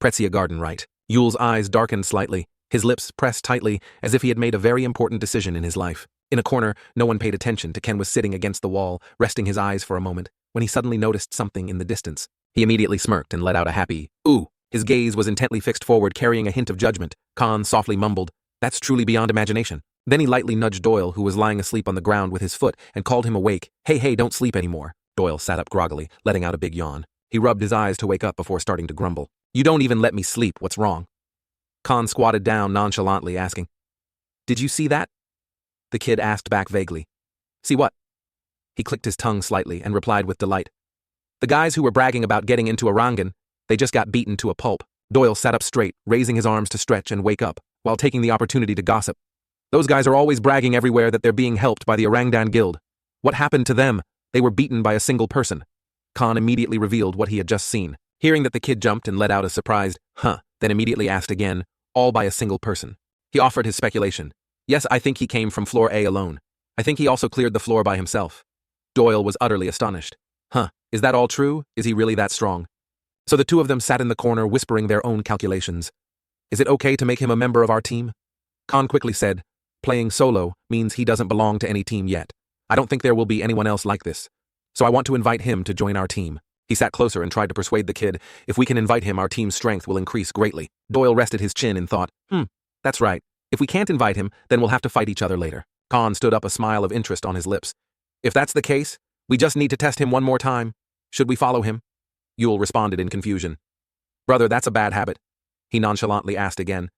Precia Garden, right? Yul's eyes darkened slightly, his lips pressed tightly, as if he had made a very important decision in his life. In a corner, no one paid attention to Ken was sitting against the wall, resting his eyes for a moment, when he suddenly noticed something in the distance. He immediately smirked and let out a happy, "Ooh." His gaze was intently fixed forward, carrying a hint of judgment. Khan softly mumbled, "That's truly beyond imagination." Then he lightly nudged Doyle, who was lying asleep on the ground, with his foot, and called him awake. Hey, don't sleep anymore." Doyle sat up groggily, letting out a big yawn. He rubbed his eyes to wake up before starting to grumble. "You don't even let me sleep, what's wrong?" Khan squatted down nonchalantly, asking, "Did you see that?" The kid asked back vaguely. "See what?" He clicked his tongue slightly and replied with delight, "The guys who were bragging about getting into a rangan, they just got beaten to a pulp." Doyle sat up straight, raising his arms to stretch and wake up, while taking the opportunity to gossip. "Those guys are always bragging everywhere that they're being helped by the Orangdan Guild. What happened to them? They were beaten by a single person." Khan immediately revealed what he had just seen. Hearing that, the kid jumped and let out a surprised, then immediately asked again, "All by a single person?" He offered his speculation. "Yes, I think he came from floor A alone. I think he also cleared the floor by himself." Doyle was utterly astonished. Is that all true? Is he really that strong?" So the two of them sat in the corner, whispering their own calculations. "Is it okay to make him a member of our team?" Khan quickly said, "Playing solo means he doesn't belong to any team yet. I don't think there will be anyone else like this. So I want to invite him to join our team." He sat closer and tried to persuade the kid, "If we can invite him, our team's strength will increase greatly." Doyle rested his chin and thought, That's right. If we can't invite him, then we'll have to fight each other later." Khan stood up, a smile of interest on his lips. "If that's the case, we just need to test him one more time. Should we follow him?" Yul responded in confusion. "Brother, that's a bad habit. he nonchalantly asked again.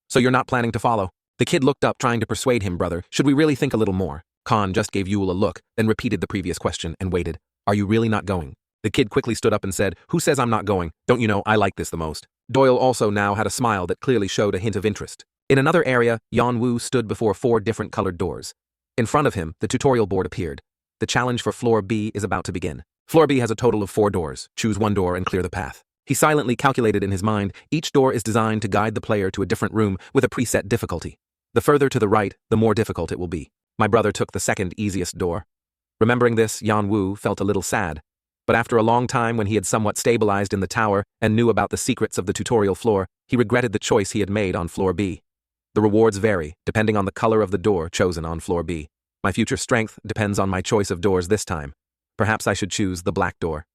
So you're not planning to follow? The kid looked up, trying to persuade him, brother. Should we really think a little more? Khan just gave Yule a look, then repeated the previous question and waited. Are you really not going? The kid quickly stood up and said, who says I'm not going? Don't you know I like this the most? Doyle also now had a smile that clearly showed a hint of interest. In another area, Yanwu stood before 4 different colored doors. In front of him, the tutorial board appeared. The challenge for Floor B is about to begin. Floor B has a total of 4 doors. Choose one door and clear the path. He silently calculated in his mind, each door is designed to guide the player to a different room with a preset difficulty. The further to the right, the more difficult it will be. My brother took the second easiest door. Remembering this, Yanwu felt a little sad. But after a long time, when he had somewhat stabilized in the tower and knew about the secrets of the tutorial floor, he regretted the choice he had made on Floor B. The rewards vary, depending on the color of the door chosen on Floor B. My future strength depends on my choice of doors this time. Perhaps I should choose the black door.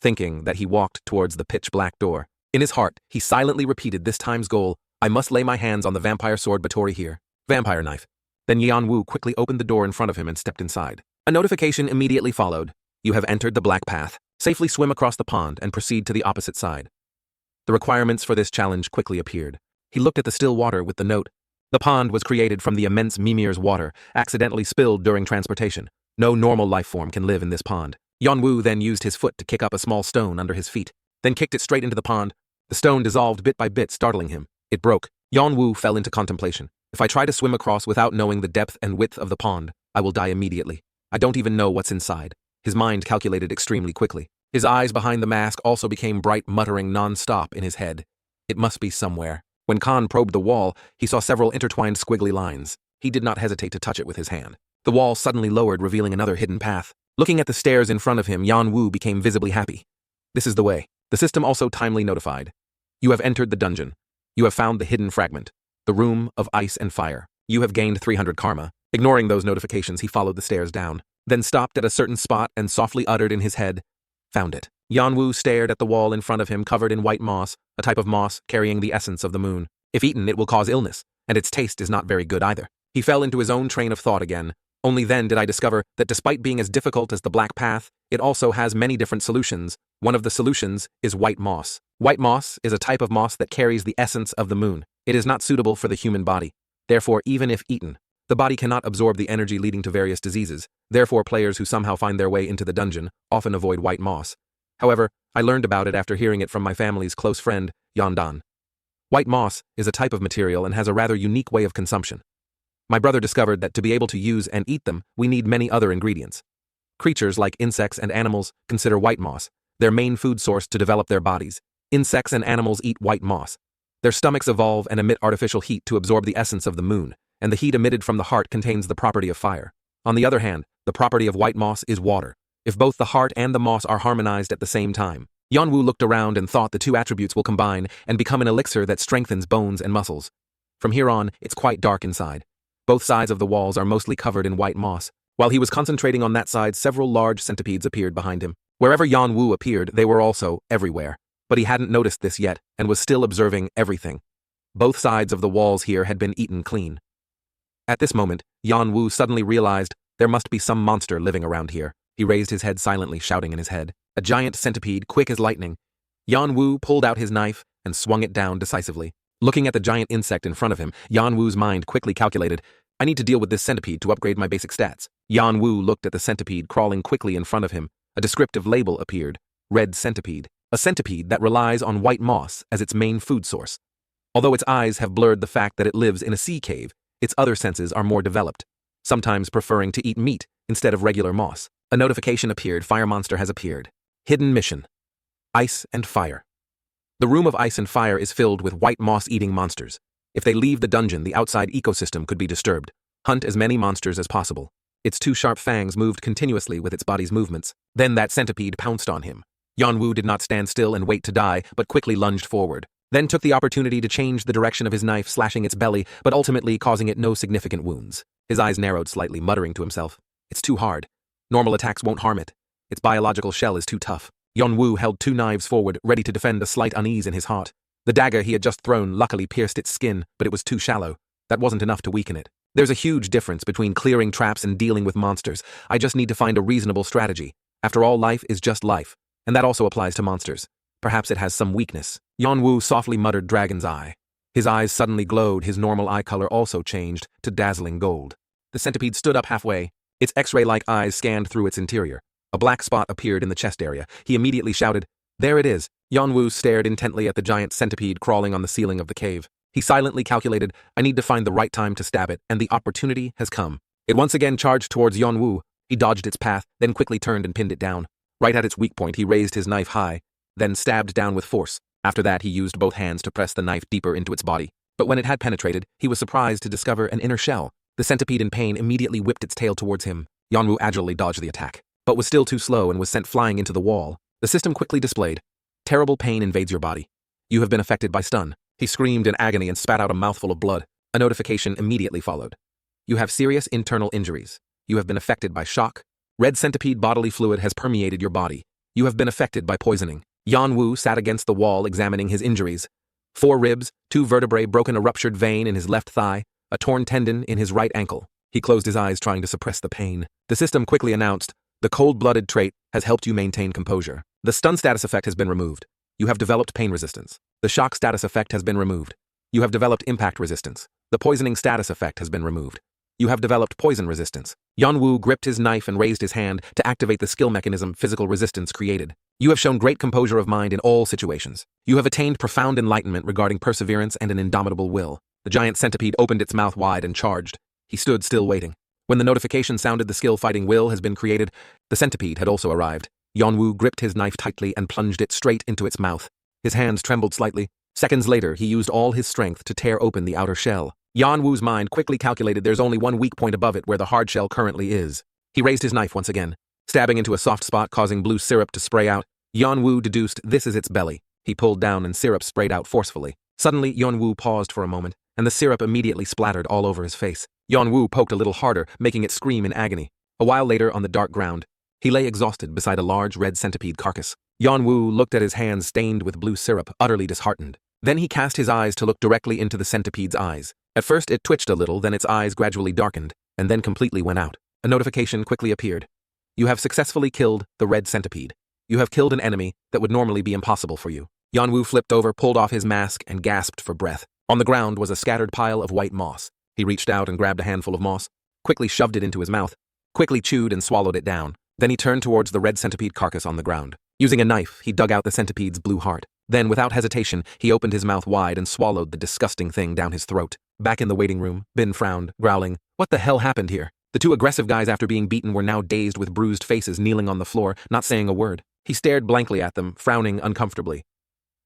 Thinking that, he walked towards the pitch black door. In his heart, he silently repeated this time's goal. I must lay my hands on the vampire sword Batori here. Vampire knife. Then Yanwu quickly opened the door in front of him and stepped inside. A notification immediately followed. You have entered the black path. Safely swim across the pond and proceed to the opposite side. The requirements for this challenge quickly appeared. He looked at the still water with the note. The pond was created from the immense Mimir's water, accidentally spilled during transportation. No normal life form can live in this pond. Yanwu then used his foot to kick up a small stone under his feet, then kicked it straight into the pond. The stone dissolved bit by bit, startling him. It broke. Yanwu fell into contemplation. If I try to swim across without knowing the depth and width of the pond, I will die immediately. I don't even know what's inside. His mind calculated extremely quickly. His eyes behind the mask also became bright, muttering non-stop in his head. It must be somewhere. When Khan probed the wall, he saw several intertwined squiggly lines. He did not hesitate to touch it with his hand. The wall suddenly lowered, revealing another hidden path. Looking at the stairs in front of him, Yanwu became visibly happy. This is the way. The system also timely notified. You have entered the dungeon. You have found the hidden fragment. The room of ice and fire. You have gained 300 karma. Ignoring those notifications, he followed the stairs down, then stopped at a certain spot and softly uttered in his head, found it. Yanwu stared at the wall in front of him, covered in white moss, a type of moss carrying the essence of the moon. If eaten, it will cause illness, and its taste is not very good either. He fell into his own train of thought again. Only then did I discover that despite being as difficult as the black path, it also has many different solutions. One of the solutions is white moss. White moss is a type of moss that carries the essence of the moon. It is not suitable for the human body. Therefore, even if eaten, the body cannot absorb the energy, leading to various diseases. Therefore, players who somehow find their way into the dungeon often avoid white moss. However, I learned about it after hearing it from my family's close friend, Yandan. White moss is a type of material and has a rather unique way of consumption. My brother discovered that to be able to use and eat them, we need many other ingredients. Creatures like insects and animals consider white moss their main food source to develop their bodies. Insects and animals eat white moss. Their stomachs evolve and emit artificial heat to absorb the essence of the moon, and the heat emitted from the heart contains the property of fire. On the other hand, the property of white moss is water. If both the heart and the moss are harmonized at the same time, Yanwu looked around and thought the two attributes will combine and become an elixir that strengthens bones and muscles. From here on, it's quite dark inside. Both sides of the walls are mostly covered in white moss. While he was concentrating on that side, several large centipedes appeared behind him. Wherever Yanwu appeared, they were also everywhere. But he hadn't noticed this yet and was still observing everything. Both sides of the walls here had been eaten clean. At this moment, Yanwu suddenly realized there must be some monster living around here. He raised his head silently, shouting in his head. A giant centipede, quick as lightning. Yanwu pulled out his knife and swung it down decisively. Looking at the giant insect in front of him, Yanwu's mind quickly calculated, I need to deal with this centipede to upgrade my basic stats. Yanwu looked at the centipede crawling quickly in front of him. A descriptive label appeared. Red centipede. A centipede that relies on white moss as its main food source. Although its eyes have blurred the fact that it lives in a sea cave, its other senses are more developed, sometimes preferring to eat meat instead of regular moss. A notification appeared. Fire monster has appeared. Hidden mission. Ice and fire. The room of ice and fire is filled with white moss-eating monsters. If they leave the dungeon, the outside ecosystem could be disturbed. Hunt as many monsters as possible. Its two sharp fangs moved continuously with its body's movements. Then that centipede pounced on him. Yanwu did not stand still and wait to die, but quickly lunged forward. Then took the opportunity to change the direction of his knife, slashing its belly, but ultimately causing it no significant wounds. His eyes narrowed slightly, muttering to himself, It's too hard. Normal attacks won't harm it. Its biological shell is too tough. Yanwu held two knives forward, ready to defend a slight unease in his heart. The dagger he had just thrown luckily pierced its skin, but it was too shallow. That wasn't enough to weaken it. There's a huge difference between clearing traps and dealing with monsters. I just need to find a reasonable strategy. After all, life is just life, and that also applies to monsters. Perhaps it has some weakness. Yanwu softly muttered Dragon's Eye. His eyes suddenly glowed, his normal eye color also changed to dazzling gold. The centipede stood up halfway. Its X-ray-like eyes scanned through its interior. A black spot appeared in the chest area. He immediately shouted, "There it is!" Yanwu stared intently at the giant centipede crawling on the ceiling of the cave. He silently calculated, "I need to find the right time to stab it, and the opportunity has come." It once again charged towards Yanwu. He dodged its path, then quickly turned and pinned it down. Right at its weak point, he raised his knife high, then stabbed down with force. After that, he used both hands to press the knife deeper into its body. But when it had penetrated, he was surprised to discover an inner shell. The centipede in pain immediately whipped its tail towards him. Yanwu agilely dodged the attack, but was still too slow and was sent flying into the wall. The system quickly displayed, "Terrible pain invades your body. You have been affected by stun." He screamed in agony and spat out a mouthful of blood. A notification immediately followed. "You have serious internal injuries. You have been affected by shock. Red centipede bodily fluid has permeated your body. You have been affected by poisoning." Yanwu sat against the wall examining his injuries. 4 ribs, 2 vertebrae broken, a ruptured vein in his left thigh, a torn tendon in his right ankle. He closed his eyes trying to suppress the pain. The system quickly announced, "The cold-blooded trait has helped you maintain composure. The stun status effect has been removed. You have developed pain resistance. The shock status effect has been removed. You have developed impact resistance. The poisoning status effect has been removed. You have developed poison resistance." Yanwu gripped his knife and raised his hand to activate the skill mechanism physical resistance created. "You have shown great composure of mind in all situations. You have attained profound enlightenment regarding perseverance and an indomitable will." The giant centipede opened its mouth wide and charged. He stood still waiting. When the notification sounded, "The skill fighting will has been created," the centipede had also arrived. Yanwu gripped his knife tightly and plunged it straight into its mouth. His hands trembled slightly. Seconds later, he used all his strength to tear open the outer shell. Yanwu's mind quickly calculated there's only one weak point above it where the hard shell currently is. He raised his knife once again, stabbing into a soft spot, causing blue syrup to spray out. Yanwu deduced this is its belly. He pulled down and syrup sprayed out forcefully. Suddenly, Yanwu paused for a moment, and the syrup immediately splattered all over his face. Yanwu poked a little harder, making it scream in agony. A while later, on the dark ground, he lay exhausted beside a large red centipede carcass. Yanwu looked at his hands stained with blue syrup, utterly disheartened. Then he cast his eyes to look directly into the centipede's eyes. At first it twitched a little, then its eyes gradually darkened, and then completely went out. A notification quickly appeared. "You have successfully killed the red centipede. You have killed an enemy that would normally be impossible for you." Yanwu flipped over, pulled off his mask, and gasped for breath. On the ground was a scattered pile of white moss. He reached out and grabbed a handful of moss, quickly shoved it into his mouth, quickly chewed and swallowed it down. Then he turned towards the red centipede carcass on the ground. Using a knife, he dug out the centipede's blue heart. Then, without hesitation, he opened his mouth wide and swallowed the disgusting thing down his throat. Back in the waiting room, Bin frowned, growling, "What the hell happened here?" The 2 aggressive guys after being beaten were now dazed with bruised faces, kneeling on the floor, not saying a word. He stared blankly at them, frowning uncomfortably.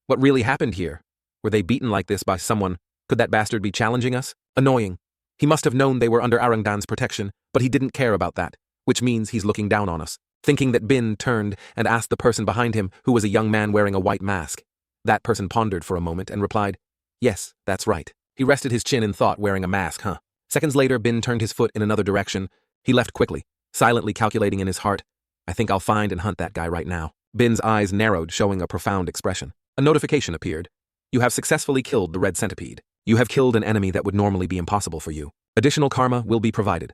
What really happened here? Were they beaten like this by someone? Could that bastard be challenging us? Annoying. He must have known they were under Arangdan's protection, but he didn't care about that, which means he's looking down on us. Thinking that, Bin turned and asked the person behind him, who was a young man wearing a white mask. That person pondered for a moment and replied, "Yes, that's right." He rested his chin in thought, wearing a mask, huh? Seconds later, Bin turned his foot in another direction. He left quickly, silently calculating in his heart, "I think I'll find and hunt that guy right now." Bin's eyes narrowed, showing a profound expression. A notification appeared. "You have successfully killed the red centipede. You have killed an enemy that would normally be impossible for you. Additional karma will be provided.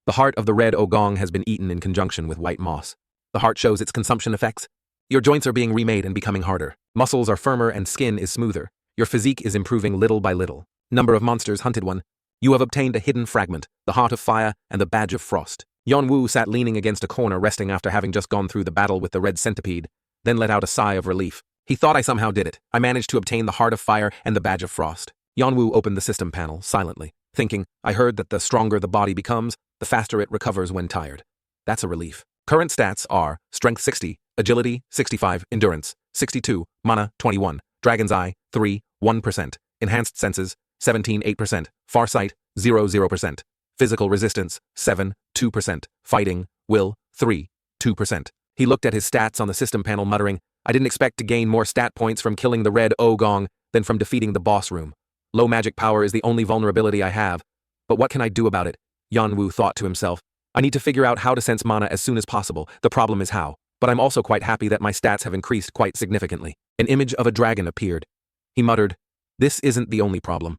The heart of the red ogong has been eaten in conjunction with white moss. The heart shows its consumption effects. Your joints are being remade and becoming harder. Muscles are firmer and skin is smoother. Your physique is improving little by little. Number of monsters hunted 1. You have obtained a hidden fragment, the Heart of Fire and the Badge of Frost." Yanwu sat leaning against a corner, resting after having just gone through the battle with the red centipede, then let out a sigh of relief. He thought, "I somehow did it. I managed to obtain the Heart of Fire and the Badge of Frost." Yanwu opened the system panel, silently, thinking, "I heard that the stronger the body becomes, the faster it recovers when tired. That's a relief." Current stats are Strength 60, Agility 65, Endurance 62, Mana 21, Dragon's Eye 3, 1%, Enhanced Senses 17, 8%, Farsight 0%, Physical Resistance 7, 2%, Fighting, Will 3, 2%. He looked at his stats on the system panel, muttering, "I didn't expect to gain more stat points from killing the red ogong than from defeating the boss room. Low magic power is the only vulnerability I have. But what can I do about it?" Yanwu thought to himself. "I need to figure out how to sense mana as soon as possible. The problem is how. But I'm also quite happy that my stats have increased quite significantly." An image of a dragon appeared. He muttered, "This isn't the only problem.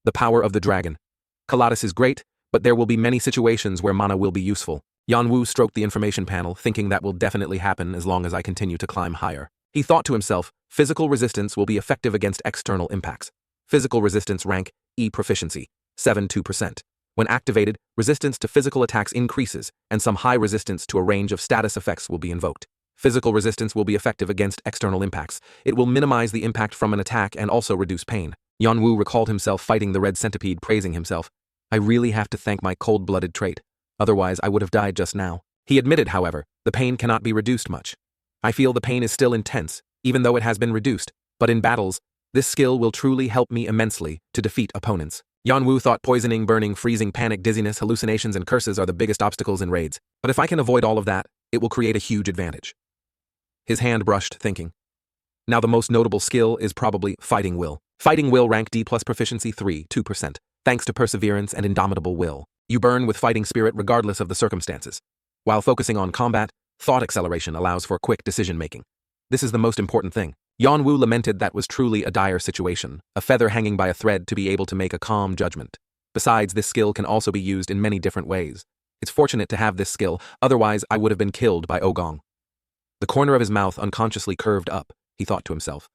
The power of the dragon. Kaladas is great, but there will be many situations where mana will be useful." Yanwu stroked the information panel, thinking that will definitely happen as long as I continue to climb higher. He thought to himself, physical resistance will be effective against external impacts. Physical resistance rank, E proficiency, 72%. When activated, resistance to physical attacks increases, and some high resistance to a range of status effects will be invoked. Physical resistance will be effective against external impacts. It will minimize the impact from an attack and also reduce pain. Yanwu recalled himself fighting the red centipede, praising himself. I really have to thank my cold-blooded trait. Otherwise, I would have died just now. He admitted, however, the pain cannot be reduced much. I feel the pain is still intense, even though it has been reduced, but in battles, this skill will truly help me immensely to defeat opponents. Yanwu thought poisoning, burning, freezing, panic, dizziness, hallucinations, and curses are the biggest obstacles in raids. But if I can avoid all of that, it will create a huge advantage. His hand brushed, thinking. Now the most notable skill is probably Fighting Will. Fighting Will rank D plus proficiency 2%. Thanks to perseverance and indomitable will, you burn with fighting spirit regardless of the circumstances. While focusing on combat, thought acceleration allows for quick decision-making. This is the most important thing. Yanwu lamented that was truly a dire situation, a feather hanging by a thread to be able to make a calm judgment. Besides, this skill can also be used in many different ways. It's fortunate to have this skill, otherwise I would have been killed by Ogong. The corner of his mouth unconsciously curved up, he thought to himself.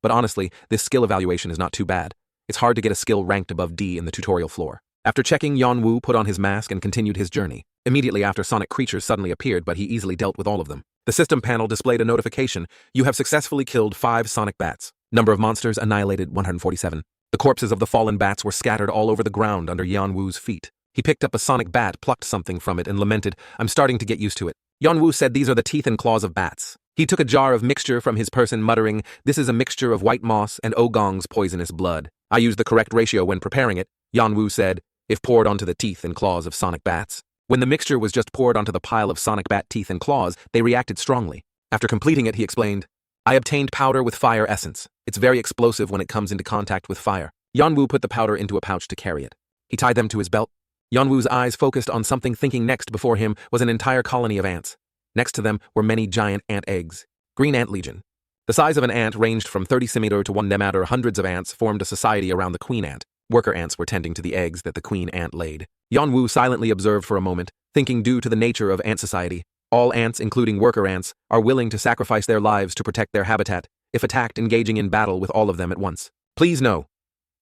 But honestly, this skill evaluation is not too bad. It's hard to get a skill ranked above D in the tutorial floor. After checking, Yanwu put on his mask and continued his journey. Immediately after, sonic creatures suddenly appeared, but he easily dealt with all of them. The system panel displayed a notification. You have successfully killed 5 sonic bats. Number of monsters annihilated 147. The corpses of the fallen bats were scattered all over the ground under Yanwu's feet. He picked up a sonic bat, plucked something from it, and lamented, I'm starting to get used to it. Yanwu said these are the teeth and claws of bats. He took a jar of mixture from his person, muttering, this is a mixture of white moss and Ogong's poisonous blood. I used the correct ratio when preparing it, Yanwu said, if poured onto the teeth and claws of sonic bats. When the mixture was just poured onto the pile of sonic bat teeth and claws, they reacted strongly. After completing it, he explained, I obtained powder with fire essence. It's very explosive when it comes into contact with fire. Yanwu put the powder into a pouch to carry it. He tied them to his belt. Yanwu's eyes focused on something, thinking next before him was an entire colony of ants. Next to them were many giant ant eggs. Green Ant Legion. The size of an ant ranged from 30 cm to 1 nematter. Hundreds of ants formed a society around the queen ant. Worker ants were tending to the eggs that the queen ant laid. Yanwu silently observed for a moment, thinking due to the nature of ant society, all ants, including worker ants, are willing to sacrifice their lives to protect their habitat, if attacked, engaging in battle with all of them at once. Please no.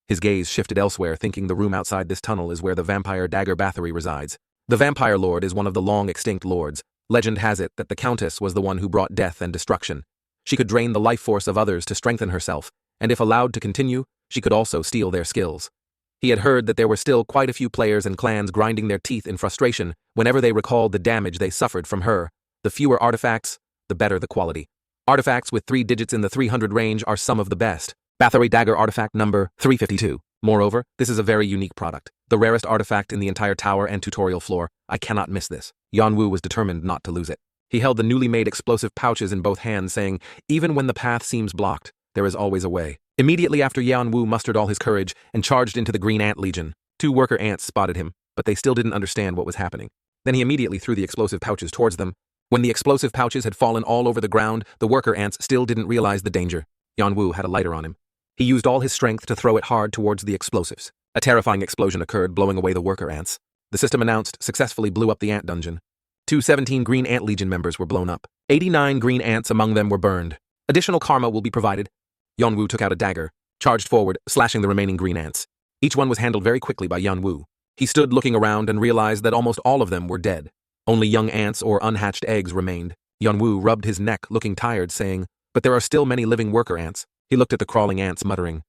His gaze shifted elsewhere, thinking the room outside this tunnel is where the vampire Dagger Bathory resides. The vampire lord is one of the long-extinct lords. Legend has it that the countess was the one who brought death and destruction. She could drain the life force of others to strengthen herself, and if allowed to continue, she could also steal their skills. He had heard that there were still quite a few players and clans grinding their teeth in frustration whenever they recalled the damage they suffered from her. The fewer artifacts, the better the quality. Artifacts with 3 digits in the 300 range are some of the best. Bathory Dagger Artifact number 352. Moreover, this is a very unique product. The rarest artifact in the entire tower and tutorial floor. I cannot miss this. Yanwu was determined not to lose it. He held the newly made explosive pouches in both hands, saying, even when the path seems blocked, there is always a way. Immediately after, Yanwu mustered all his courage and charged into the Green Ant Legion. 2 worker ants spotted him, but they still didn't understand what was happening. Then he immediately threw the explosive pouches towards them. When the explosive pouches had fallen all over the ground, the worker ants still didn't realize the danger. Yanwu had a lighter on him. He used all his strength to throw it hard towards the explosives. A terrifying explosion occurred, blowing away the worker ants. The system announced successfully blew up the ant dungeon. 217 Green Ant Legion members were blown up. 89 green ants among them were burned. Additional karma will be provided. Yanwu took out a dagger, charged forward, slashing the remaining green ants. Each one was handled very quickly by Yanwu. He stood looking around and realized that almost all of them were dead. Only young ants or unhatched eggs remained. Yanwu rubbed his neck, looking tired, saying, but there are still many living worker ants. He looked at the crawling ants, muttering,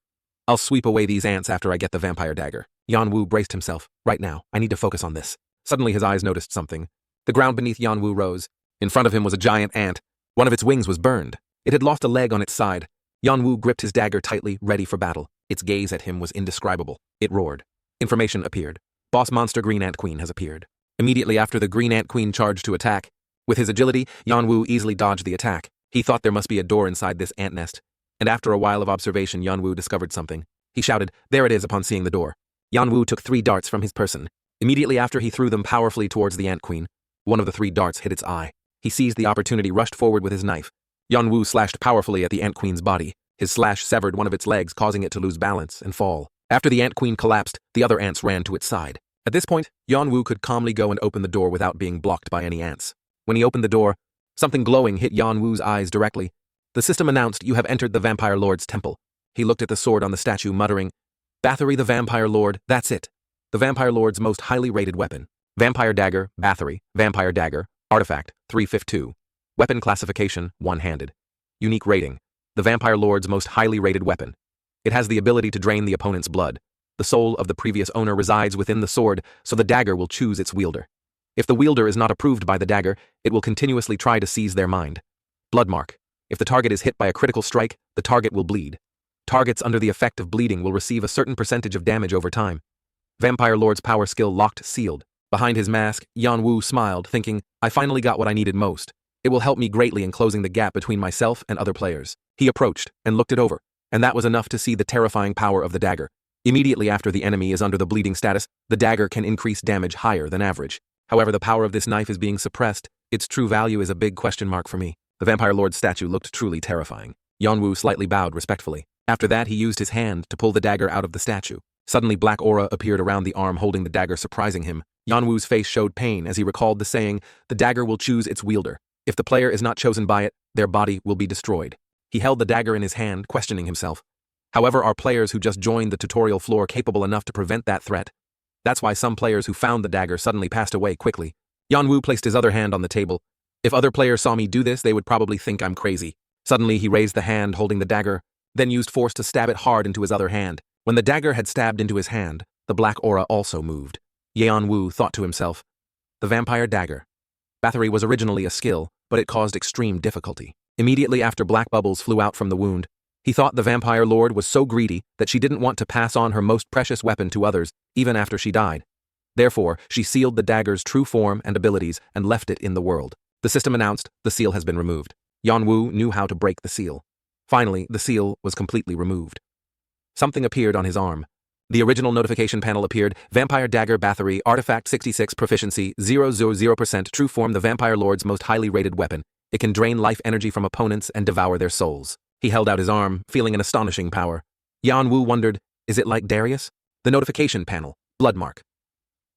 I'll sweep away these ants after I get the vampire dagger. Yanwu braced himself. Right now, I need to focus on this. Suddenly his eyes noticed something. The ground beneath Yanwu rose. In front of him was a giant ant. One of its wings was burned. It had lost a leg on its side. Yanwu gripped his dagger tightly, ready for battle. Its gaze at him was indescribable. It roared. Information appeared. Boss monster Green Ant Queen has appeared. Immediately after, the Green Ant Queen charged to attack. With his agility, Yanwu easily dodged the attack. He thought there must be a door inside this ant nest. And after a while of observation, Yanwu discovered something. He shouted, there it is, upon seeing the door. Yanwu took 3 darts from his person. Immediately after, he threw them powerfully towards the ant queen. One of the 3 darts hit its eye. He seized the opportunity, rushed forward with his knife. Yanwu slashed powerfully at the ant queen's body. His slash severed one of its legs, causing it to lose balance and fall. After the ant queen collapsed, the other ants ran to its side. At this point, Yanwu could calmly go and open the door without being blocked by any ants. When he opened the door, something glowing hit Yanwu's eyes directly. The system announced you have entered the Vampire Lord's temple. He looked at the sword on the statue, muttering, Bathory the Vampire Lord, that's it. The Vampire Lord's most highly rated weapon. Vampire Dagger, Bathory, Vampire Dagger, Artifact, 352. Weapon classification, one-handed. Unique rating. The Vampire Lord's most highly rated weapon. It has the ability to drain the opponent's blood. The soul of the previous owner resides within the sword, so the dagger will choose its wielder. If the wielder is not approved by the dagger, it will continuously try to seize their mind. Bloodmark. If the target is hit by a critical strike, the target will bleed. Targets under the effect of bleeding will receive a certain percentage of damage over time. Vampire Lord's power skill locked, sealed. Behind his mask, Yanwu smiled, thinking, I finally got what I needed most. It will help me greatly in closing the gap between myself and other players. He approached and looked it over, and that was enough to see the terrifying power of the dagger. Immediately after the enemy is under the bleeding status, the dagger can increase damage higher than average. However, the power of this knife is being suppressed. Its true value is a big question mark for me. The Vampire Lord's statue looked truly terrifying. Yanwu slightly bowed respectfully. After that, he used his hand to pull the dagger out of the statue. Suddenly, black aura appeared around the arm holding the dagger, surprising him. Yanwu's face showed pain as he recalled the saying, the dagger will choose its wielder. If the player is not chosen by it, their body will be destroyed. He held the dagger in his hand, questioning himself. However, are players who just joined the tutorial floor capable enough to prevent that threat? That's why some players who found the dagger suddenly passed away quickly. Yanwu placed his other hand on the table. If other players saw me do this, they would probably think I'm crazy. Suddenly, he raised the hand holding the dagger, then used force to stab it hard into his other hand. When the dagger had stabbed into his hand, the black aura also moved. Yanwu thought to himself, the vampire dagger. Bathory was originally a skill, but it caused extreme difficulty. Immediately after black bubbles flew out from the wound, he thought the Vampire Lord was so greedy that she didn't want to pass on her most precious weapon to others, even after she died. Therefore, she sealed the dagger's true form and abilities and left it in the world. The system announced, the seal has been removed. Yanwu knew how to break the seal. Finally, the seal was completely removed. Something appeared on his arm. The original notification panel appeared, Vampire Dagger Bathory, Artifact 66, Proficiency, 000%, True Form, the Vampire Lord's most highly rated weapon. It can drain life energy from opponents and devour their souls. He held out his arm, feeling an astonishing power. Yanwu wondered, is it like Darius? The notification panel, Bloodmark.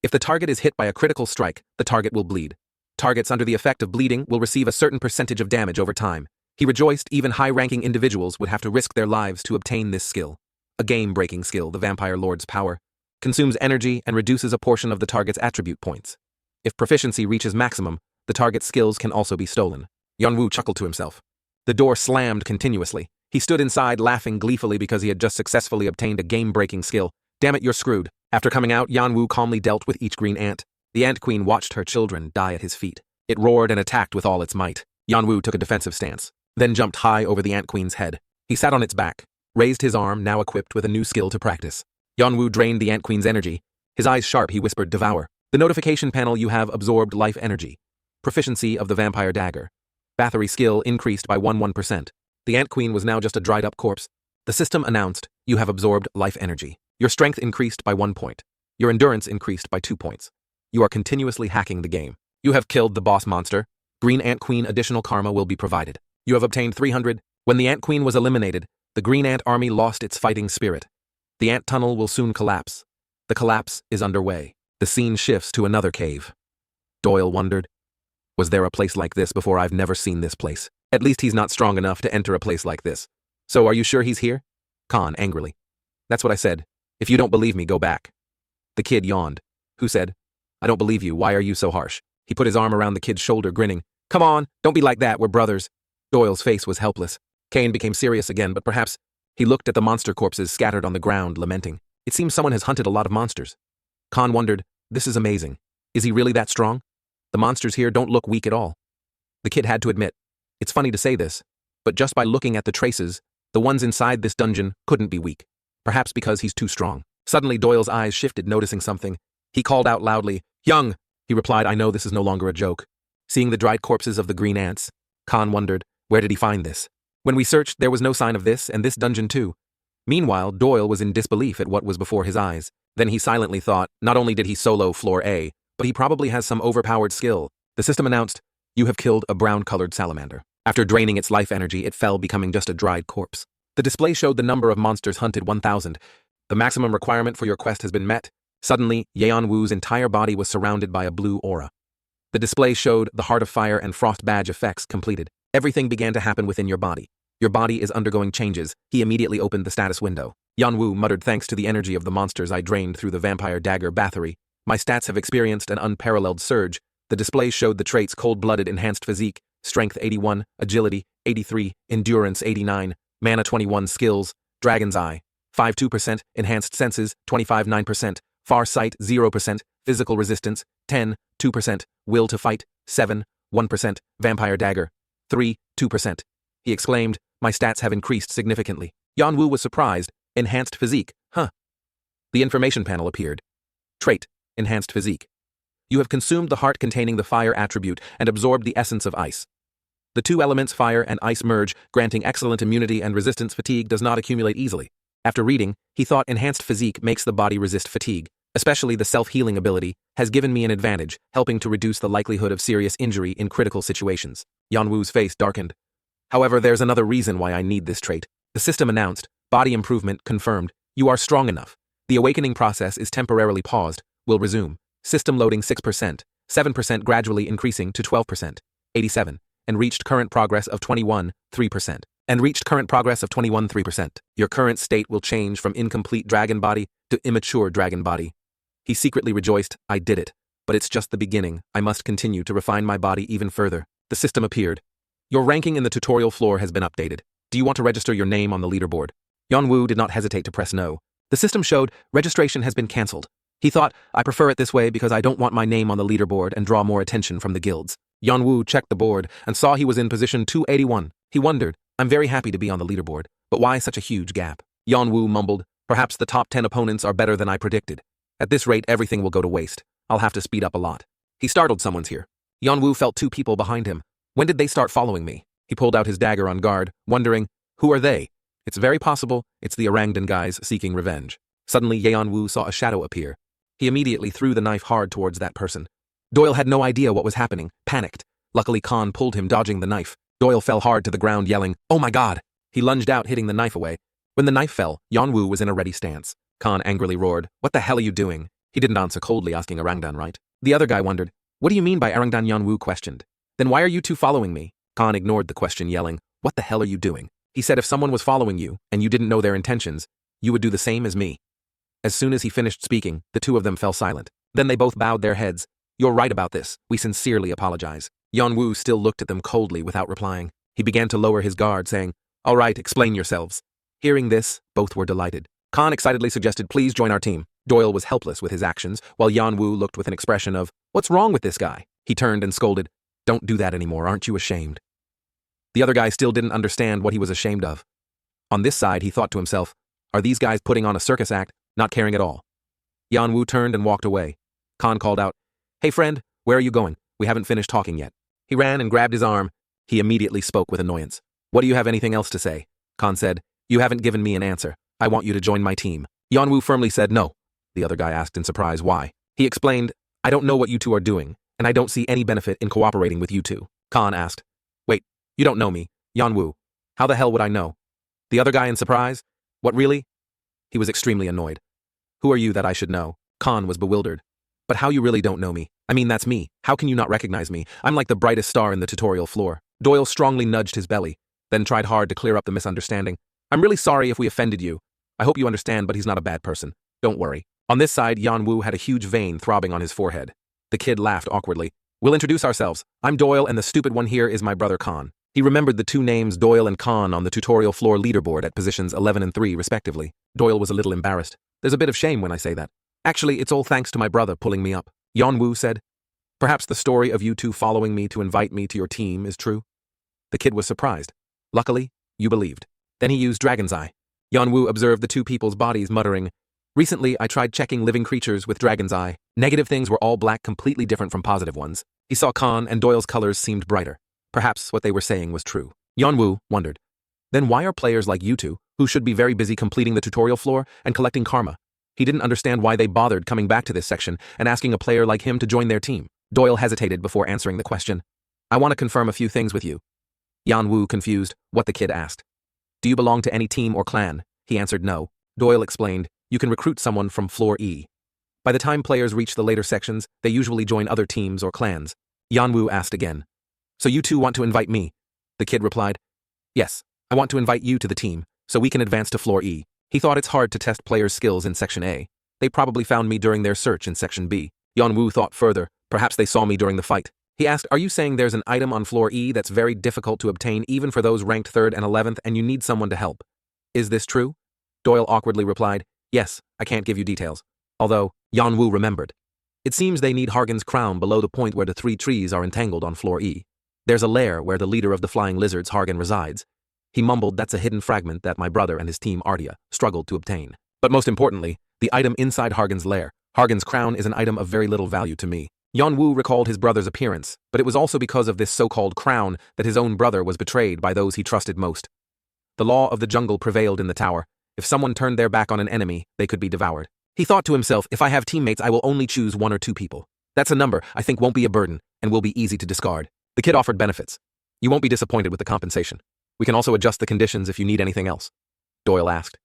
If the target is hit by a critical strike, the target will bleed. Targets under the effect of bleeding will receive a certain percentage of damage over time. He rejoiced even high-ranking individuals would have to risk their lives to obtain this skill. A game-breaking skill, the Vampire Lord's power, consumes energy and reduces a portion of the target's attribute points. If proficiency reaches maximum, the target's skills can also be stolen. Yanwu chuckled to himself. The door slammed continuously. He stood inside laughing gleefully because he had just successfully obtained a game-breaking skill. Damn it, you're screwed. After coming out, Yanwu calmly dealt with each green ant. The ant queen watched her children die at his feet. It roared and attacked with all its might. Yanwu took a defensive stance, then jumped high over the ant queen's head. He sat on its back, raised his arm, now equipped with a new skill to practice. Yanwu drained the ant queen's energy. His eyes sharp, he whispered, devour. The notification panel, you have absorbed life energy. Proficiency of the vampire dagger. Bathory skill increased by 11%. The ant queen was now just a dried up corpse. The system announced, you have absorbed life energy. Your strength increased by 1 point. Your endurance increased by 2 points. You are continuously hacking the game. You have killed the boss monster. Green ant queen additional karma will be provided. You have obtained 300. When the ant queen was eliminated, the green ant army lost its fighting spirit. The ant tunnel will soon collapse. The collapse is underway. The scene shifts to another cave. Doyle wondered, was there a place like this before? I've never seen this place. At least he's not strong enough to enter a place like this. So are you sure he's here? Khan angrily. That's what I said. If you don't believe me, go back. The kid yawned. Who said? I don't believe you. Why are you so harsh? He put his arm around the kid's shoulder, grinning. Come on, don't be like that. We're brothers. Doyle's face was helpless. Kane became serious again, but perhaps he looked at the monster corpses scattered on the ground, lamenting. It seems someone has hunted a lot of monsters. Khan wondered, this is amazing. Is he really that strong? The monsters here don't look weak at all. The kid had to admit, it's funny to say this, but just by looking at the traces, the ones inside this dungeon couldn't be weak. Perhaps because he's too strong. Suddenly Doyle's eyes shifted, noticing something. He called out loudly, Young! He replied, I know this is no longer a joke. Seeing the dried corpses of the green ants, Khan wondered, where did he find this? When we searched, there was no sign of this, and this dungeon too. Meanwhile, Doyle was in disbelief at what was before his eyes. Then he silently thought, not only did he solo floor A, but he probably has some overpowered skill. The system announced, you have killed a brown-colored salamander. After draining its life energy, it fell, becoming just a dried corpse. The display showed the number of monsters hunted, 1,000. The maximum requirement for your quest has been met. Suddenly, Yanwu's entire body was surrounded by a blue aura. The display showed the Heart of Fire and Frost badge effects completed. Everything began to happen within your body. Your body is undergoing changes. He immediately opened the status window. Yanwu muttered, thanks to the energy of the monsters I drained through the vampire dagger battery. My stats have experienced an unparalleled surge. The display showed the traits cold-blooded enhanced physique, strength 81, agility 83, endurance 89, mana 21, skills, dragon's eye, 52%, enhanced senses 25.9%, far sight 0%, physical resistance 10, 2%, will to fight 7, 1%, vampire dagger 3, 2%. He exclaimed, my stats have increased significantly. Yanwu was surprised. Enhanced physique, huh? The information panel appeared. Trait, enhanced physique. You have consumed the heart containing the fire attribute and absorbed the essence of ice. The two elements fire and ice merge, granting excellent immunity and resistance. Fatigue does not accumulate easily. After reading, he thought enhanced physique makes the body resist fatigue, especially the self-healing ability, has given me an advantage, helping to reduce the likelihood of serious injury in critical situations. Yanwu's face darkened. However, there's another reason why I need this trait. The system announced, body improvement confirmed. You are strong enough. The awakening process is temporarily paused. Will resume. System loading 6%, 7% gradually increasing to 12%, 87, and reached current progress of 21.3%. Your current state will change from incomplete dragon body to immature dragon body. He secretly rejoiced, I did it. But it's just the beginning. I must continue to refine my body even further. The system appeared. Your ranking in the tutorial floor has been updated. Do you want to register your name on the leaderboard? Yanwu did not hesitate to press no. The system showed registration has been cancelled. He thought, I prefer it this way because I don't want my name on the leaderboard and draw more attention from the guilds. Yanwu checked the board and saw he was in position 281. He wondered, I'm very happy to be on the leaderboard, but why such a huge gap? Yanwu mumbled, perhaps the top 10 opponents are better than I predicted. At this rate, everything will go to waste. I'll have to speed up a lot. He startled, someone's here. Yanwu felt two people behind him. When did they start following me? He pulled out his dagger on guard, wondering, who are they? It's very possible it's the Orangdan guys seeking revenge. Suddenly, Yanwu saw a shadow appear. He immediately threw the knife hard towards that person. Doyle had no idea what was happening, panicked. Luckily, Khan pulled him, dodging the knife. Doyle fell hard to the ground, yelling, oh my god! He lunged out, hitting the knife away. When the knife fell, Yanwu was in a ready stance. Khan angrily roared, what the hell are you doing? He didn't answer, coldly asking Orangdan, right? The other guy wondered, what do you mean by Orangdan? Yanwu questioned. Then why are you two following me? Khan ignored the question, yelling, what the hell are you doing? He said if someone was following you, and you didn't know their intentions, you would do the same as me. As soon as he finished speaking, the two of them fell silent. Then they both bowed their heads. You're right about this. We sincerely apologize. Yanwu still looked at them coldly without replying. He began to lower his guard, saying, all right, explain yourselves. Hearing this, both were delighted. Khan excitedly suggested, please join our team. Doyle was helpless with his actions, while Yanwu looked with an expression of, what's wrong with this guy? He turned and scolded, don't do that anymore, aren't you ashamed? The other guy still didn't understand what he was ashamed of. On this side, he thought to himself, are these guys putting on a circus act, not caring at all? Yanwu turned and walked away. Khan called out, hey friend, where are you going? We haven't finished talking yet. He ran and grabbed his arm. He immediately spoke with annoyance. What do you have anything else to say? Khan said, you haven't given me an answer. I want you to join my team. Yanwu firmly said no. The other guy asked in surprise why. He explained, I don't know what you two are doing, and I don't see any benefit in cooperating with you two. Khan asked, wait, you don't know me, Yanwu. How the hell would I know? The other guy in surprise, what really? He was extremely annoyed. Who are you that I should know? Khan was bewildered. But how you really don't know me? I mean, that's me. How can you not recognize me? I'm like the brightest star in the tutorial floor. Doyle strongly nudged his belly, then tried hard to clear up the misunderstanding. I'm really sorry if we offended you. I hope you understand, but he's not a bad person. Don't worry. On this side, Yanwu had a huge vein throbbing on his forehead. The kid laughed awkwardly. We'll introduce ourselves. I'm Doyle, and the stupid one here is my brother Khan. He remembered the two names Doyle and Khan on the tutorial floor leaderboard at positions 11 and 3, respectively. Doyle was a little embarrassed. There's a bit of shame when I say that. Actually, it's all thanks to my brother pulling me up. Yanwu said, perhaps the story of you two following me to invite me to your team is true? The kid was surprised. Luckily, you believed. Then he used Dragon's Eye. Yanwu observed the two people's bodies, muttering, recently, I tried checking living creatures with Dragon's Eye. Negative things were all black, completely different from positive ones. He saw Khan and Doyle's colors seemed brighter. Perhaps what they were saying was true. Yanwu wondered. Then why are players like you two, who should be very busy completing the tutorial floor and collecting karma? He didn't understand why they bothered coming back to this section and asking a player like him to join their team. Doyle hesitated before answering the question. I want to confirm a few things with you. Yanwu confused what the kid asked. Do you belong to any team or clan? He answered no. Doyle explained, you can recruit someone from floor E. By the time players reach the later sections, they usually join other teams or clans. Yanwu asked again. So you two want to invite me? The kid replied, yes. I want to invite you to the team, so we can advance to Floor E. He thought it's hard to test players' skills in Section A. They probably found me during their search in Section B. Yeonwoo thought further. Perhaps they saw me during the fight. He asked, are you saying there's an item on Floor E that's very difficult to obtain even for those ranked 3rd and 11th and you need someone to help? Is this true? Doyle awkwardly replied, yes, I can't give you details. Although, Yeonwoo remembered. It seems they need Hargan's crown below the point where the 3 trees are entangled on Floor E. There's a lair where the leader of the flying lizards, Hargan, resides. He mumbled that's a hidden fragment that my brother and his team Ardia struggled to obtain. But most importantly, the item inside Hargan's lair, Hargan's crown, is an item of very little value to me. Yeonwoo recalled his brother's appearance, but it was also because of this so-called crown that his own brother was betrayed by those he trusted most. The law of the jungle prevailed in the tower. If someone turned their back on an enemy, they could be devoured. He thought to himself, if I have teammates, I will only choose 1 or 2 people. That's a number I think won't be a burden and will be easy to discard. The kid offered benefits. You won't be disappointed with the compensation. We can also adjust the conditions if you need anything else. Doyle asked.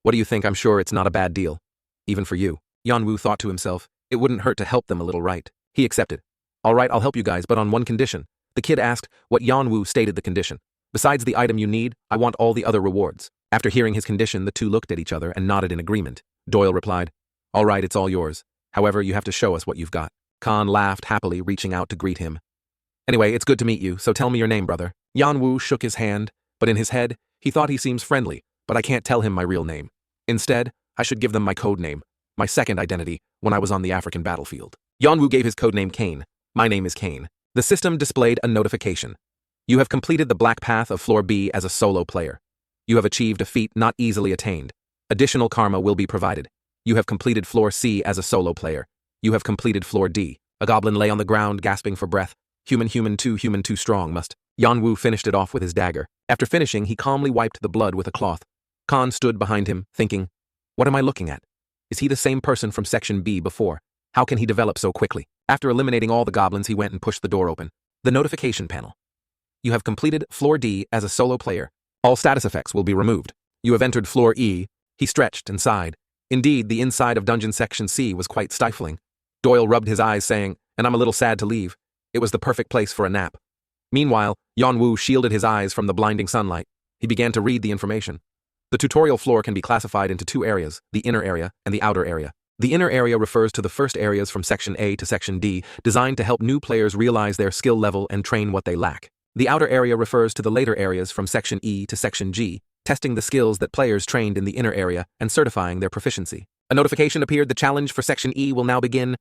What do you think? I'm sure it's not a bad deal. Even for you. Yeonwoo thought to himself, it wouldn't hurt to help them a little, right? He accepted. All right, I'll help you guys, but on one condition. The kid asked what Yeonwoo stated the condition. Besides the item you need, I want all the other rewards. After hearing his condition, the two looked at each other and nodded in agreement. Doyle replied, all right, it's all yours. However, you have to show us what you've got. Khan laughed happily, reaching out to greet him. Anyway, it's good to meet you, so tell me your name, brother. Yeonwoo shook his hand, but in his head, he thought he seems friendly, but I can't tell him my real name. Instead, I should give them my code name, my second identity, when I was on the African battlefield. Yeonwoo gave his codename Kane. My name is Kane. The system displayed a notification. You have completed the black path of Floor B as a solo player. You have achieved a feat not easily attained. Additional karma will be provided. You have completed Floor C as a solo player. You have completed Floor D. A goblin lay on the ground, gasping for breath. Human too strong must. Yeonwoo finished it off with his dagger. After finishing, he calmly wiped the blood with a cloth. Khan stood behind him, thinking, what am I looking at? Is he the same person from Section B before? How can he develop so quickly? After eliminating all the goblins, he went and pushed the door open. The notification panel. You have completed Floor D as a solo player. All status effects will be removed. You have entered Floor E. He stretched and sighed. Indeed, the inside of Dungeon Section C was quite stifling. Doyle rubbed his eyes, saying, and I'm a little sad to leave. It was the perfect place for a nap. Meanwhile, Yeonwoo shielded his eyes from the blinding sunlight. He began to read the information. The tutorial floor can be classified into 2 areas, the inner area and the outer area. The inner area refers to the first areas from Section A to Section D, designed to help new players realize their skill level and train what they lack. The outer area refers to the later areas from Section E to Section G, testing the skills that players trained in the inner area and certifying their proficiency. A notification appeared. The challenge for Section E will now begin.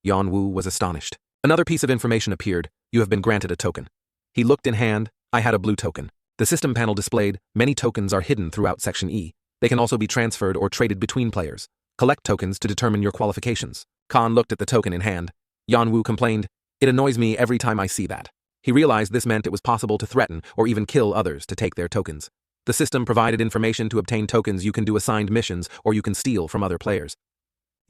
Yeonwoo was astonished. Another piece of information appeared. You have been granted a token. He looked in hand. I had a blue token. The system panel displayed, many tokens are hidden throughout Section E. They can also be transferred or traded between players. Collect tokens to determine your qualifications. Khan looked at the token in hand. Yeonwoo complained, it annoys me every time I see that. He realized this meant it was possible to threaten or even kill others to take their tokens. The system provided information to obtain tokens. You can do assigned missions or you can steal from other players.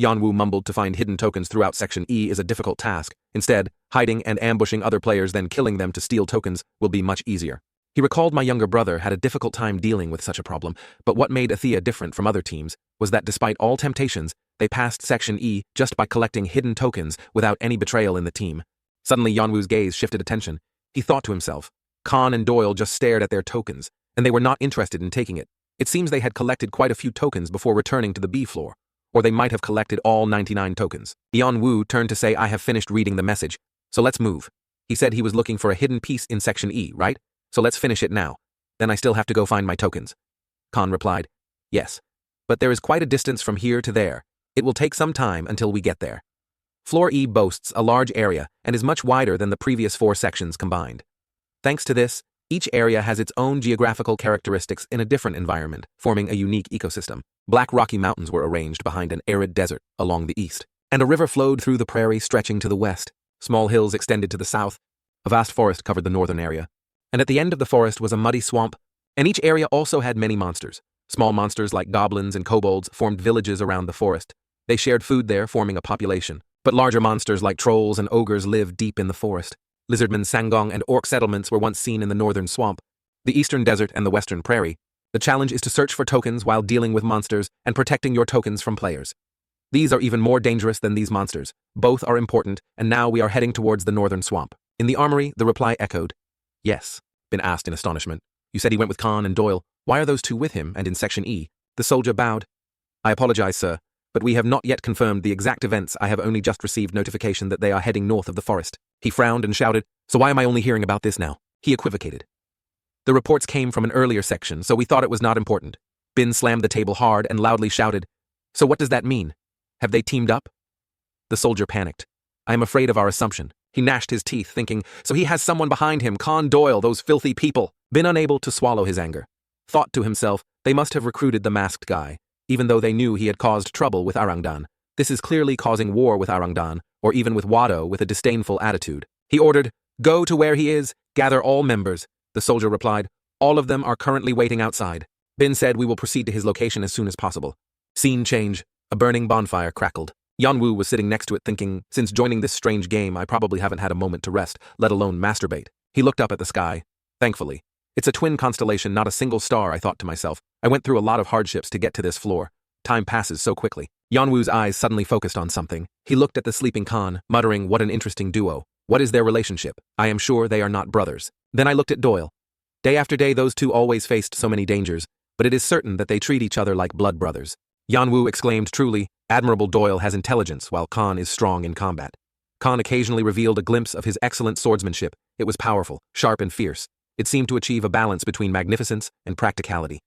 Yeonwoo mumbled to find hidden tokens throughout Section E is a difficult task. Instead, hiding and ambushing other players then killing them to steal tokens will be much easier. He recalled my younger brother had a difficult time dealing with such a problem, but what made Athea different from other teams was that despite all temptations, they passed Section E just by collecting hidden tokens without any betrayal in the team. Suddenly Yeonwoo's gaze shifted attention. He thought to himself, Khan and Doyle just stared at their tokens, and they were not interested in taking it. It seems they had collected quite a few tokens before returning to the B floor, or they might have collected all 99 tokens. Yeonwoo turned to say, I have finished reading the message, so let's move. He said he was looking for a hidden piece in Section E, right? So let's finish it now. Then I still have to go find my tokens. Khan replied, yes. But there is quite a distance from here to there. It will take some time until we get there. Floor E boasts a large area and is much wider than the previous 4 sections combined. Thanks to this, each area has its own geographical characteristics in a different environment, forming a unique ecosystem. Black rocky mountains were arranged behind an arid desert along the east, and a river flowed through the prairie stretching to the west. Small hills extended to the south. A vast forest covered the northern area. And at the end of the forest was a muddy swamp, and each area also had many monsters. Small monsters like goblins and kobolds formed villages around the forest. They shared food there, forming a population. But larger monsters like trolls and ogres lived deep in the forest. Lizardmen, Sangong, and orc settlements were once seen in the northern swamp, the eastern desert, and the western prairie. The challenge is to search for tokens while dealing with monsters and protecting your tokens from players. These are even more dangerous than these monsters. Both are important, and now we are heading towards the northern swamp. In the armory, the reply echoed. Yes, Bin asked in astonishment. You said he went with Khan and Doyle. Why are those two with him and in Section E? The soldier bowed. I apologize, sir, but we have not yet confirmed the exact events. I have only just received notification that they are heading north of the forest. He frowned and shouted, so why am I only hearing about this now? He equivocated. The reports came from an earlier section, so we thought it was not important. Bin slammed the table hard and loudly shouted, so what does that mean? Have they teamed up? The soldier panicked. I am afraid of our assumption. He gnashed his teeth, thinking, so he has someone behind him, Khan Doyle, those filthy people. Bin unable to swallow his anger. Thought to himself, they must have recruited the masked guy, even though they knew he had caused trouble with Arangdan. This is clearly causing war with Arangdan, or even with Wado with a disdainful attitude. He ordered, go to where he is, gather all members. The soldier replied, all of them are currently waiting outside. Bin said we will proceed to his location as soon as possible. Scene change. A burning bonfire crackled. Yanwu was sitting next to it thinking, since joining this strange game I probably haven't had a moment to rest, let alone masturbate. He looked up at the sky. Thankfully. It's a twin constellation, not a single star, I thought to myself. I went through a lot of hardships to get to this floor. Time passes so quickly. Yanwu's eyes suddenly focused on something. He looked at the sleeping Khan, muttering, what an interesting duo. What is their relationship? I am sure they are not brothers. Then I looked at Doyle. Day after day those two always faced so many dangers, but it is certain that they treat each other like blood brothers. Yanwu exclaimed truly, Admirable Doyle has intelligence while Khan is strong in combat. Khan occasionally revealed a glimpse of his excellent swordsmanship. It was powerful, sharp and fierce. It seemed to achieve a balance between magnificence and practicality.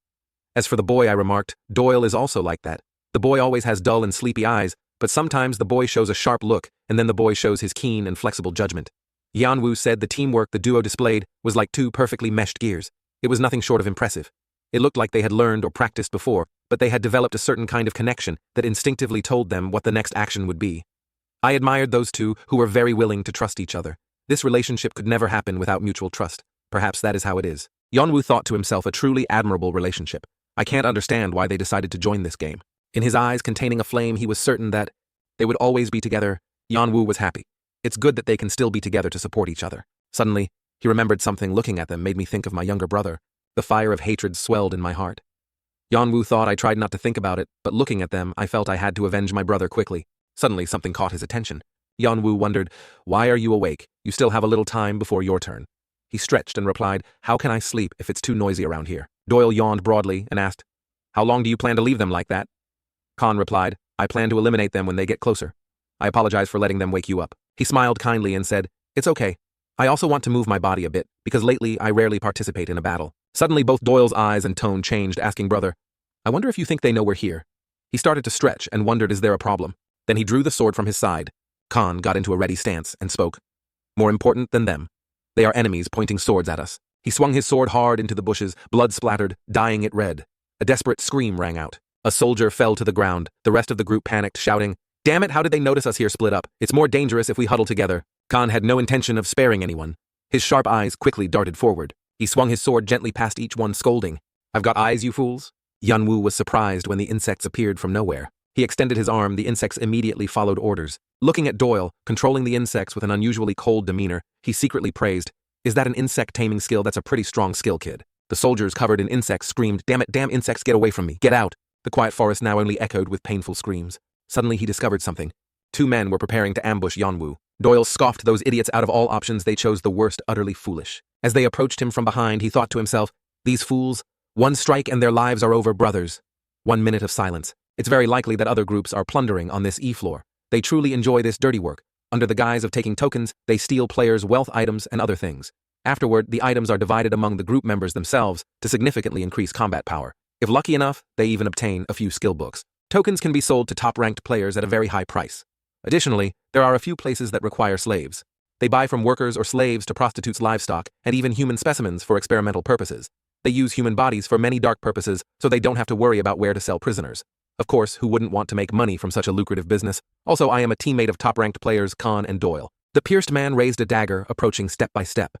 As for the boy, I remarked, Doyle is also like that. The boy always has dull and sleepy eyes, but sometimes the boy shows a sharp look, and then the boy shows his keen and flexible judgment. Yanwu said the teamwork the duo displayed was like two perfectly meshed gears. It was nothing short of impressive. It looked like they had learned or practiced before, but they had developed a certain kind of connection that instinctively told them what the next action would be. I admired those two who were very willing to trust each other. This relationship could never happen without mutual trust. Perhaps that is how it is. Yanwu thought to himself, a truly admirable relationship. I can't understand why they decided to join this game. In his eyes containing a flame, he was certain that they would always be together. Yanwu was happy. It's good that they can still be together to support each other. Suddenly, he remembered something. Looking at them made me think of my younger brother. The fire of hatred swelled in my heart. Yanwu thought I tried not to think about it, but looking at them, I felt I had to avenge my brother quickly. Suddenly, something caught his attention. Yanwu wondered, why are you awake? You still have a little time before your turn. He stretched and replied, how can I sleep if it's too noisy around here? Doyle yawned broadly and asked, how long do you plan to leave them like that? Khan replied, I plan to eliminate them when they get closer. I apologize for letting them wake you up. He smiled kindly and said, it's okay. I also want to move my body a bit, because lately I rarely participate in a battle. Suddenly both Doyle's eyes and tone changed, asking brother, I wonder if you think they know we're here. He started to stretch and wondered, is there a problem? Then he drew the sword from his side. Khan got into a ready stance and spoke. More important than them. They are enemies pointing swords at us. He swung his sword hard into the bushes, blood splattered, dyeing it red. A desperate scream rang out. A soldier fell to the ground. The rest of the group panicked, shouting, damn it, how did they notice us here split up? It's more dangerous if we huddle together. Khan had no intention of sparing anyone. His sharp eyes quickly darted forward. He swung his sword gently past each one, scolding, I've got eyes, you fools? Yanwu was surprised when the insects appeared from nowhere. He extended his arm. The insects immediately followed orders. Looking at Doyle, controlling the insects with an unusually cold demeanor, he secretly praised, is that an insect taming skill? That's a pretty strong skill, kid. The soldiers covered in insects screamed, damn it, damn insects, get away from me, get out. The quiet forest now only echoed with painful screams. Suddenly he discovered something. Two men were preparing to ambush Yanwu. Doyle scoffed, those idiots, out of all options they chose the worst, utterly foolish. As they approached him from behind, he thought to himself, these fools, one strike and their lives are over, brothers. 1 minute of silence. It's very likely that other groups are plundering on this E-floor. They truly enjoy this dirty work. Under the guise of taking tokens, they steal players' wealth items and other things. Afterward, the items are divided among the group members themselves to significantly increase combat power. If lucky enough, they even obtain a few skill books. Tokens can be sold to top-ranked players at a very high price. Additionally, there are a few places that require slaves. They buy from workers or slaves to prostitutes livestock and even human specimens for experimental purposes. They use human bodies for many dark purposes, so they don't have to worry about where to sell prisoners. Of course, who wouldn't want to make money from such a lucrative business? Also, I am a teammate of top-ranked players Khan and Doyle. The pierced man raised a dagger, approaching step by step.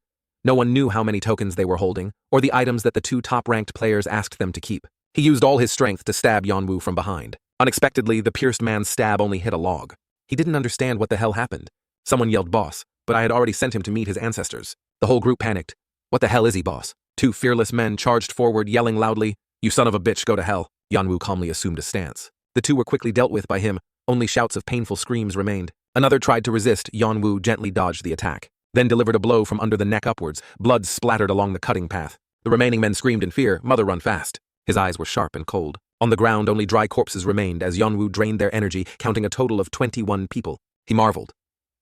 No one knew how many tokens they were holding, or the items that the two top-ranked players asked them to keep. He used all his strength to stab Yanwu from behind. Unexpectedly, the pierced man's stab only hit a log. He didn't understand what the hell happened. Someone yelled, boss, but I had already sent him to meet his ancestors. The whole group panicked. What the hell is he, boss? Two fearless men charged forward, yelling loudly, you son of a bitch, go to hell. Yanwu calmly assumed a stance. The two were quickly dealt with by him. Only shouts of painful screams remained. Another tried to resist. Yanwu gently dodged the attack, then delivered a blow from under the neck upwards. Blood splattered along the cutting path. The remaining men screamed in fear, "Mother, run fast." His eyes were sharp and cold. On the ground, only dry corpses remained as Yeonwoo drained their energy, counting a total of 21 people. He marveled.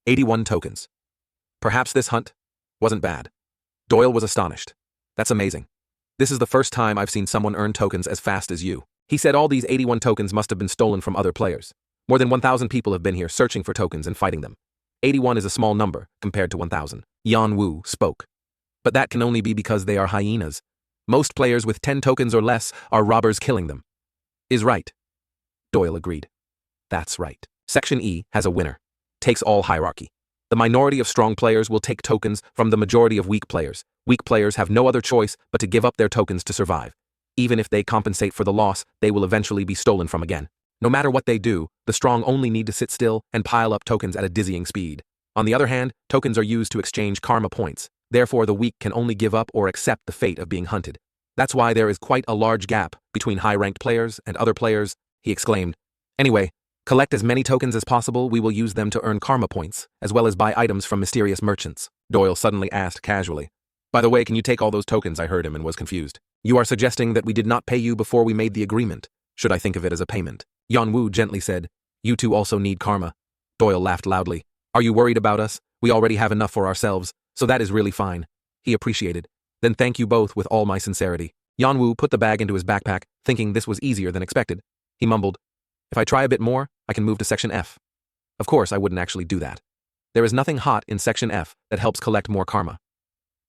81 tokens. Perhaps this hunt wasn't bad. Doyle was astonished. That's amazing. This is the first time I've seen someone earn tokens as fast as you. He said all these 81 tokens must have been stolen from other players. More than 1,000 people have been here searching for tokens and fighting them. 81 is a small number compared to 1,000. Yeonwoo spoke. But that can only be because they are hyenas. Most players with 10 tokens or less are robbers killing them. Is right. Doyle agreed. That's right. Section E has a winner. Takes all hierarchy. The minority of strong players will take tokens from the majority of weak players. Weak players have no other choice but to give up their tokens to survive. Even if they compensate for the loss, they will eventually be stolen from again. No matter what they do, the strong only need to sit still and pile up tokens at a dizzying speed. On the other hand, tokens are used to exchange karma points. Therefore, the weak can only give up or accept the fate of being hunted. That's why there is quite a large gap between high-ranked players and other players, he exclaimed. Anyway, collect as many tokens as possible. We will use them to earn karma points, as well as buy items from mysterious merchants. Doyle suddenly asked casually. By the way, can you take all those tokens? I heard him and was confused. You are suggesting that we did not pay you before we made the agreement. Should I think of it as a payment? Yeonwoo gently said. You two also need karma. Doyle laughed loudly. Are you worried about us? We already have enough for ourselves, so that is really fine. He appreciated. Then thank you both with all my sincerity. Yeonwoo put the bag into his backpack, thinking this was easier than expected. He mumbled, if I try a bit more, I can move to Section F. Of course, I wouldn't actually do that. There is nothing hot in Section F that helps collect more karma.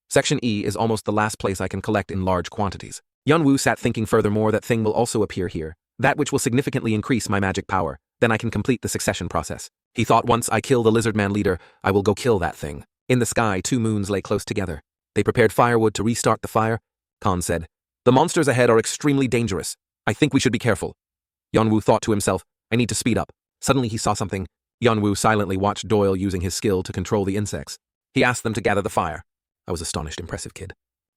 Section E is almost the last place I can collect in large quantities. Yeonwoo sat thinking furthermore that thing will also appear here, that which will significantly increase my magic power, then I can complete the succession process. He thought once I kill the lizard man leader, I will go kill that thing. In the sky, 2 moons lay close together. They prepared firewood to restart the fire. Khan said, the monsters ahead are extremely dangerous. I think we should be careful. Yeonwoo thought to himself, I need to speed up. Suddenly he saw something. Yeonwoo silently watched Doyle using his skill to control the insects. He asked them to gather the fire. I was astonished, impressive kid.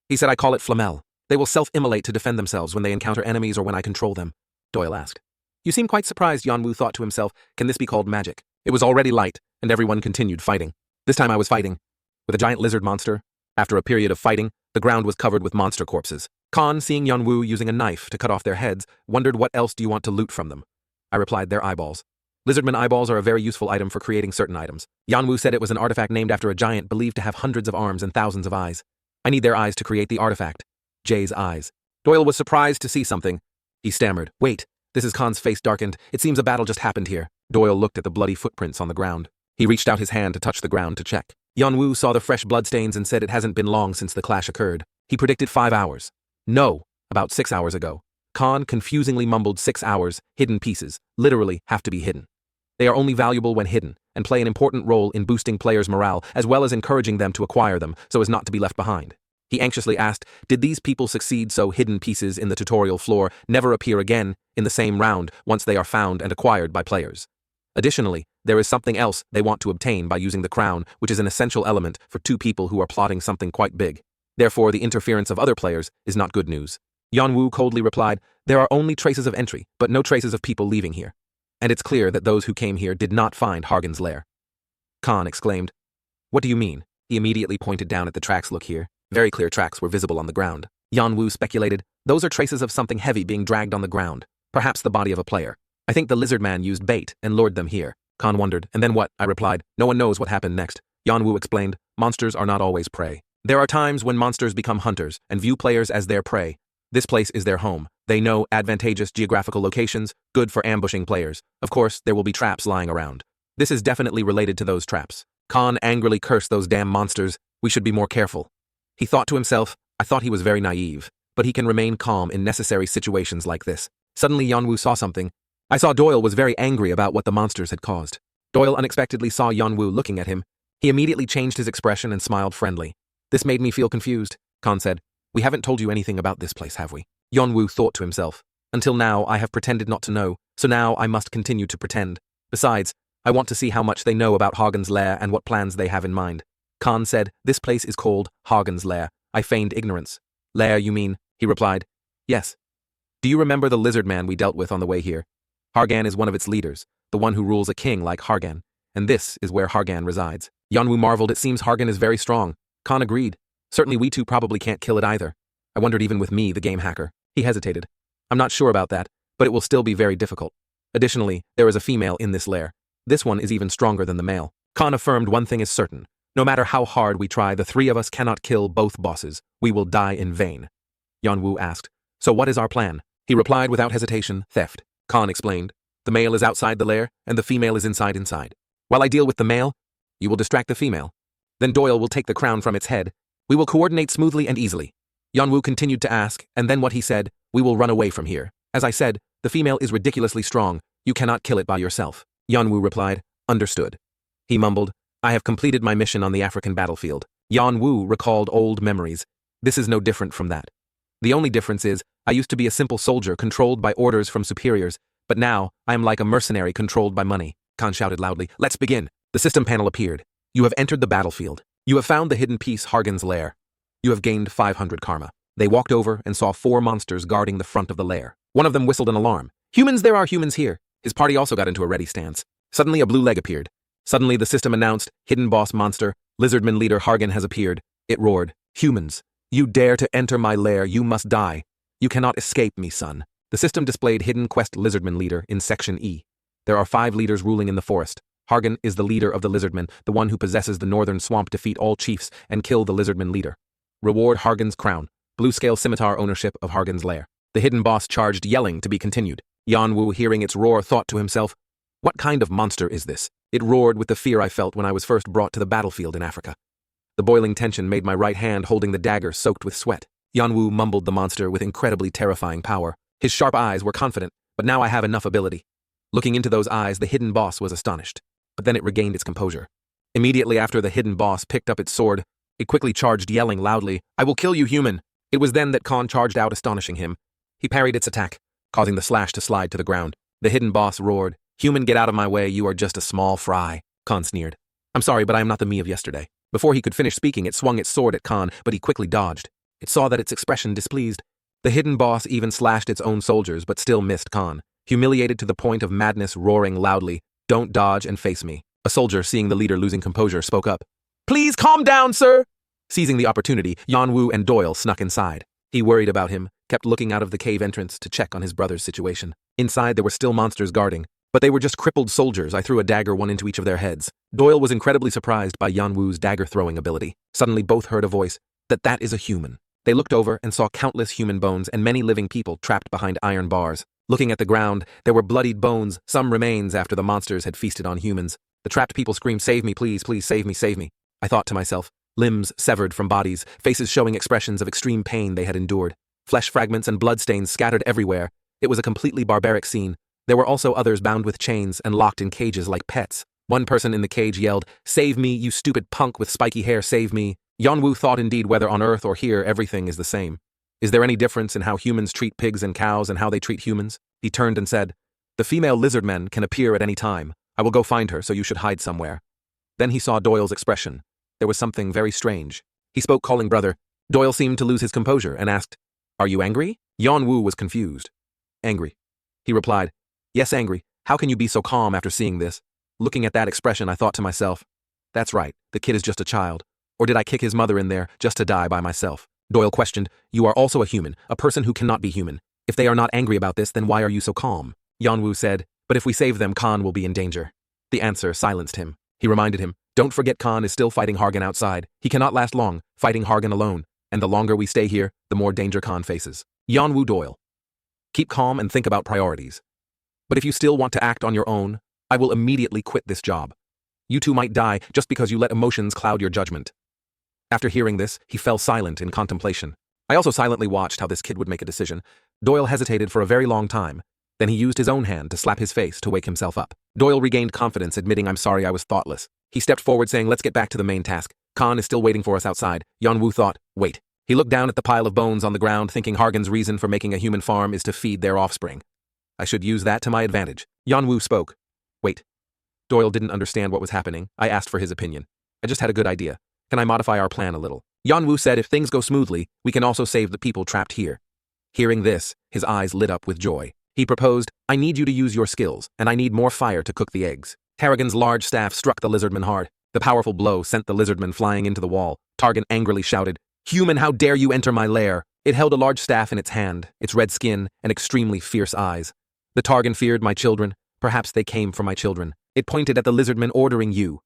He said, I call it flamel. They will self-immolate to defend themselves when they encounter enemies or when I control them. Doyle asked. You seem quite surprised, Yeonwoo thought to himself. Can this be called magic? It was already light, and everyone continued fighting. This time I was fighting with a giant lizard monster. After a period of fighting, the ground was covered with monster corpses. Khan, seeing Yeonwoo using a knife to cut off their heads, wondered what else do you want to loot from them? I replied, their eyeballs. Lizardman eyeballs are a very useful item for creating certain items. Yeonwoo said it was an artifact named after a giant believed to have hundreds of arms and thousands of eyes. I need their eyes to create the artifact. Jay's eyes. Doyle was surprised to see something. He stammered, wait, this is Khan's face darkened. It seems a battle just happened here. Doyle looked at the bloody footprints on the ground. He reached out his hand to touch the ground to check. Yeonwoo saw the fresh bloodstains and said it hasn't been long since the clash occurred. He predicted 5 hours. No, about 6 hours ago. Khan confusingly mumbled 6 hours, hidden pieces, literally have to be hidden. They are only valuable when hidden, and play an important role in boosting players' morale, as well as encouraging them to acquire them, so as not to be left behind. He anxiously asked, did these people succeed so hidden pieces in the tutorial floor never appear again in the same round once they are found and acquired by players? Additionally, there is something else they want to obtain by using the crown, which is an essential element for 2 people who are plotting something quite big. Therefore, the interference of other players is not good news. Yeonwoo coldly replied, there are only traces of entry, but no traces of people leaving here. And it's clear that those who came here did not find Hargan's lair. Khan exclaimed, what do you mean? He immediately pointed down at the tracks. Look here. Very clear tracks were visible on the ground. Yeonwoo speculated, those are traces of something heavy being dragged on the ground. Perhaps the body of a player. I think the lizard man used bait and lured them here. Khan wondered, and then what? I replied, no one knows what happened next. Yeonwoo explained, monsters are not always prey. There are times when monsters become hunters and view players as their prey. This place is their home. They know advantageous geographical locations, good for ambushing players. Of course, there will be traps lying around. This is definitely related to those traps. Khan angrily cursed those damn monsters. We should be more careful. He thought to himself, I thought he was very naive, but he can remain calm in necessary situations like this. Suddenly Yeonwoo saw something. I saw Doyle was very angry about what the monsters had caused. Doyle unexpectedly saw Yeonwoo looking at him. He immediately changed his expression and smiled friendly. This made me feel confused, Khan said. We haven't told you anything about this place, have we? Yeonwoo thought to himself. Until now, I have pretended not to know, so now I must continue to pretend. Besides, I want to see how much they know about Hargan's lair and what plans they have in mind. Khan said, this place is called Hargan's lair. I feigned ignorance. Lair, you mean? He replied. Yes. Do you remember the lizard man we dealt with on the way here? Hargan is one of its leaders, the one who rules a king like Hargan, and this is where Hargan resides. Yeonwoo marveled. It seems Hargan is very strong. Khan agreed. Certainly we two probably can't kill it either. I wondered even with me, the game hacker. He hesitated. I'm not sure about that, but it will still be very difficult. Additionally, there is a female in this lair. This one is even stronger than the male. Khan affirmed one thing is certain. No matter how hard we try, the three of us cannot kill both bosses. We will die in vain. Yanwu asked, so what is our plan? He replied without hesitation, theft. Khan explained, the male is outside the lair, and the female is inside. While I deal with the male, you will distract the female. Then Doyle will take the crown from its head. We will coordinate smoothly and easily. Yanwu continued to ask, and then what he said, we will run away from here. As I said, the female is ridiculously strong. You cannot kill it by yourself. Yanwu replied, understood. He mumbled, I have completed my mission on the African battlefield. Yanwu recalled old memories. This is no different from that. The only difference is, I used to be a simple soldier controlled by orders from superiors, but now I am like a mercenary controlled by money. Khan shouted loudly, let's begin. The system panel appeared. You have entered the battlefield. You have found the hidden piece Hargan's lair. You have gained 500 karma. They walked over and saw 4 monsters guarding the front of the lair. One of them whistled an alarm. Humans, there are humans here. His party also got into a ready stance. Suddenly a blue leg appeared. Suddenly the system announced, hidden boss monster, lizardman leader Hargan has appeared. It roared, humans, you dare to enter my lair, you must die. You cannot escape me, son. The system displayed hidden quest lizardman leader in section E. There are 5 leaders ruling in the forest. Hargan is the leader of the lizardmen, the one who possesses the northern swamp. Defeat all chiefs and kill the lizardman leader. Reward Hargan's crown. Blue scale scimitar ownership of Hargan's lair. The hidden boss charged, yelling to be continued. Yanwu, hearing its roar, thought to himself, what kind of monster is this? It roared with the fear I felt when I was first brought to the battlefield in Africa. The boiling tension made my right hand holding the dagger soaked with sweat. Yanwu mumbled the monster with incredibly terrifying power. His sharp eyes were confident, but now I have enough ability. Looking into those eyes, the hidden boss was astonished. But then it regained its composure. Immediately after the hidden boss picked up its sword, it quickly charged, yelling loudly, I will kill you, human. It was then that Khan charged out, astonishing him. He parried its attack, causing the slash to slide to the ground. The hidden boss roared, human, get out of my way, you are just a small fry. Khan sneered. I'm sorry, but I am not the me of yesterday. Before he could finish speaking, it swung its sword at Khan, but he quickly dodged. It saw that its expression displeased. The hidden boss even slashed its own soldiers, but still missed Khan. Humiliated to the point of madness, roaring loudly, don't dodge and face me. A soldier, seeing the leader losing composure, spoke up. Please calm down, sir! Seizing the opportunity, Yanwu and Doyle snuck inside. He worried about him, kept looking out of the cave entrance to check on his brother's situation. Inside there were still monsters guarding, but they were just crippled soldiers. I threw a dagger, one into each of their heads. Doyle was incredibly surprised by Yanwu's dagger-throwing ability. Suddenly both heard a voice, that is a human. They looked over and saw countless human bones and many living people trapped behind iron bars. Looking at the ground, there were bloodied bones, some remains after the monsters had feasted on humans. The trapped people screamed, save me, please, please, save me, save me. I thought to myself, limbs severed from bodies, faces showing expressions of extreme pain they had endured. Flesh fragments and bloodstains scattered everywhere. It was a completely barbaric scene. There were also others bound with chains and locked in cages like pets. One person in the cage yelled, save me, you stupid punk with spiky hair, save me. Yanwu thought indeed whether on Earth or here everything is the same. Is there any difference in how humans treat pigs and cows and how they treat humans? He turned and said, the female lizardmen can appear at any time. I will go find her, so you should hide somewhere. Then he saw Doyle's expression. There was something very strange. He spoke, calling brother. Doyle seemed to lose his composure and asked, are you angry? Yanwu was confused. Angry. He replied, yes, angry. How can you be so calm after seeing this? Looking at that expression, I thought to myself, that's right, the kid is just a child. Or did I kick his mother in there just to die by myself? Doyle questioned, you are also a human, a person who cannot be human. If they are not angry about this, then why are you so calm? Yanwu said, but if we save them, Khan will be in danger. The answer silenced him. He reminded him, don't forget Khan is still fighting Hargan outside. He cannot last long, fighting Hargan alone, and the longer we stay here, the more danger Khan faces. Yanwu Doyle. Keep calm and think about priorities. But if you still want to act on your own, I will immediately quit this job. You two might die just because you let emotions cloud your judgment. After hearing this, he fell silent in contemplation. I also silently watched how this kid would make a decision. Doyle hesitated for a very long time. Then he used his own hand to slap his face to wake himself up. Doyle regained confidence, admitting, I'm sorry, I was thoughtless. He stepped forward saying, let's get back to the main task. Khan is still waiting for us outside. Yanwu thought, wait. He looked down at the pile of bones on the ground, thinking Hargan's reason for making a human farm is to feed their offspring. I should use that to my advantage. Yanwu spoke. Wait. Doyle didn't understand what was happening. I asked for his opinion. I just had a good idea. Can I modify our plan a little? Yanwu said if things go smoothly, we can also save the people trapped here. Hearing this, his eyes lit up with joy. He proposed, I need you to use your skills, and I need more fire to cook the eggs. Tarragon's large staff struck the lizardman hard. The powerful blow sent the lizardman flying into the wall. Targon angrily shouted, human, how dare you enter my lair? It held a large staff in its hand, its red skin, and extremely fierce eyes. The Targan feared my children. Perhaps they came for my children. It pointed at the lizardman, ordering you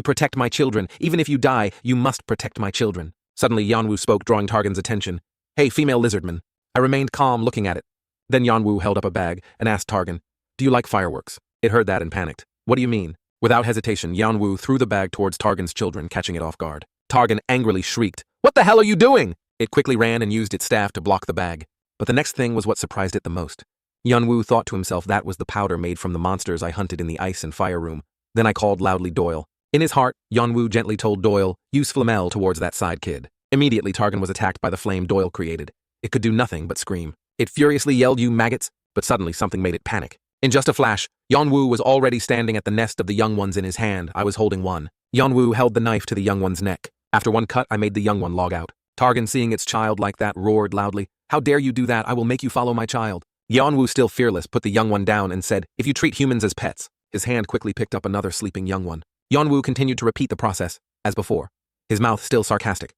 protect my children. Even if you die, you must protect my children. Suddenly, Yanwu spoke, drawing Targan's attention. Hey, female lizardman. I remained calm, looking at it. Then Yanwu held up a bag and asked Targan, do you like fireworks? It heard that and panicked. What do you mean? Without hesitation, Yanwu threw the bag towards Targan's children, catching it off guard. Targan angrily shrieked, What the hell are you doing? It quickly ran and used its staff to block the bag. But the next thing was what surprised it the most. Yanwu thought to himself that was the powder made from the monsters I hunted in the ice and fire room. Then I called loudly Doyle. In his heart, Yanwu gently told Doyle, use Flamel towards that side kid. Immediately, Targan was attacked by the flame Doyle created. It could do nothing but scream. It furiously yelled, you maggots, but suddenly something made it panic. In just a flash, Yanwu was already standing at the nest of the young ones in his hand. I was holding one. Yanwu held the knife to the young one's neck. After one cut, I made the young one log out. Targan, seeing its child like that, roared loudly, How dare you do that? I will make you follow my child. Yanwu, still fearless, put the young one down and said, If you treat humans as pets. His hand quickly picked up another sleeping young one. Yanwu continued to repeat the process, as before, his mouth still sarcastic.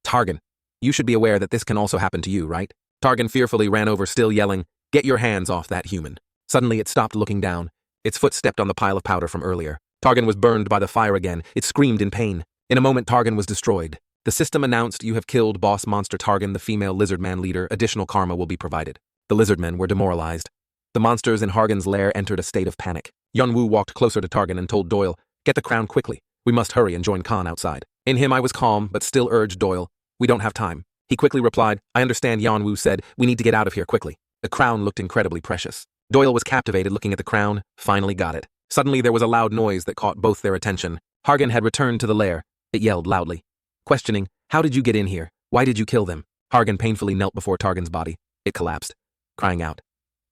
Targan, you should be aware that this can also happen to you, right? Targan fearfully ran over, still yelling, Get your hands off that human. Suddenly it stopped, looking down. Its foot stepped on the pile of powder from earlier. Targan was burned by the fire again. It screamed in pain. In a moment, Targan was destroyed. The system announced, You have killed boss monster Targan, the female lizardman leader. Additional karma will be provided. The lizardmen were demoralized. The monsters in Hargan's lair entered a state of panic. Yanwu walked closer to Targan and told Doyle, Get the crown quickly. We must hurry and join Khan outside. In him I was calm, but still urged Doyle, We don't have time. He quickly replied, I understand. Yanwu said, We need to get out of here quickly. The crown looked incredibly precious. Doyle was captivated, looking at the crown. Finally got it. Suddenly there was a loud noise that caught both their attention. Hargan had returned to the lair. It yelled loudly, questioning, How did you get in here? Why did you kill them? Hargan painfully knelt before Targan's body. It collapsed, crying out,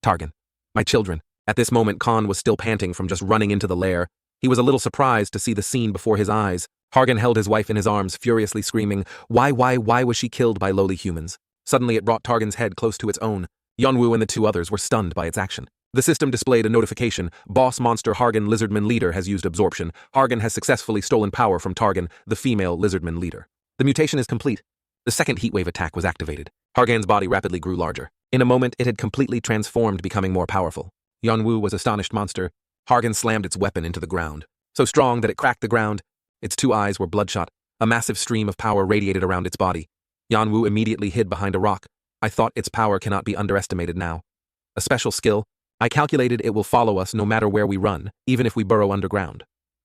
Targan, my children. At this moment, Khan was still panting from just running into the lair. He was a little surprised to see the scene before his eyes. Hargan held his wife in his arms, furiously screaming, Why was she killed by lowly humans? Suddenly it brought Targan's head close to its own. Yanwu and the two others were stunned by its action. The system displayed a notification. Boss monster Hargan lizardman leader has used absorption. Hargan has successfully stolen power from Targan, the female lizardman leader. The mutation is complete. The second heatwave attack was activated. Hargan's body rapidly grew larger. In a moment, it had completely transformed, becoming more powerful. Yanwu was astonished monster. Hargan slammed its weapon into the ground, so strong that it cracked the ground. Its two eyes were bloodshot. A massive stream of power radiated around its body. Yanwu immediately hid behind a rock. I thought its power cannot be underestimated now. A special skill. I calculated it will follow us no matter where we run, even if we burrow underground.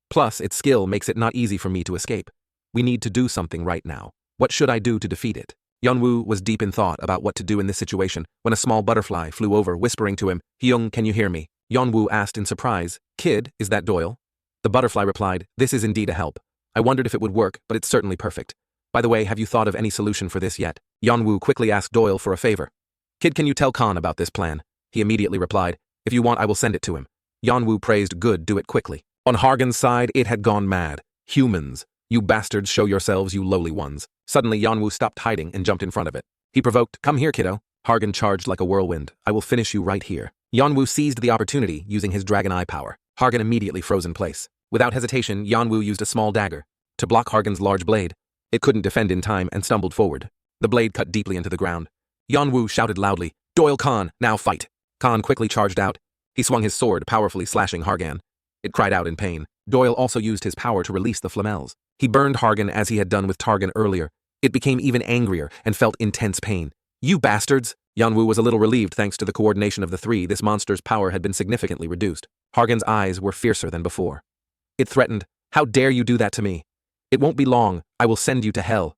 Plus, its skill makes it not easy for me to escape. We need to do something right now. What should I do to defeat it? Yanwu was deep in thought about what to do in this situation when a small butterfly flew over, whispering to him, Hyung, can you hear me? Yanwu asked in surprise, Kid, is that Doyle? The butterfly replied, This is indeed a help. I wondered if it would work, but it's certainly perfect. By the way, have you thought of any solution for this yet? Yanwu quickly asked Doyle for a favor. Kid, can you tell Khan about this plan? He immediately replied, If you want, I will send it to him. Yanwu praised, Good, do it quickly. On Hargan's side, it had gone mad. Humans. You bastards, show yourselves, you lowly ones. Suddenly, Yanwu stopped hiding and jumped in front of it. He provoked, Come here, kiddo. Hargan charged like a whirlwind. I will finish you right here. Yanwu seized the opportunity, using his dragon eye power. Hargan immediately froze in place. Without hesitation, Yanwu used a small dagger to block Hargan's large blade. It couldn't defend in time and stumbled forward. The blade cut deeply into the ground. Yanwu shouted loudly, Doyle Khan, now fight. Khan quickly charged out. He swung his sword, powerfully slashing Hargan. It cried out in pain. Doyle also used his power to release the flamels. He burned Hargan as he had done with Targan earlier. It became even angrier and felt intense pain. You bastards! Yanwu was a little relieved thanks to the coordination of the three. This monster's power had been significantly reduced. Hargan's eyes were fiercer than before. It threatened, How dare you do that to me? It won't be long. I will send you to hell.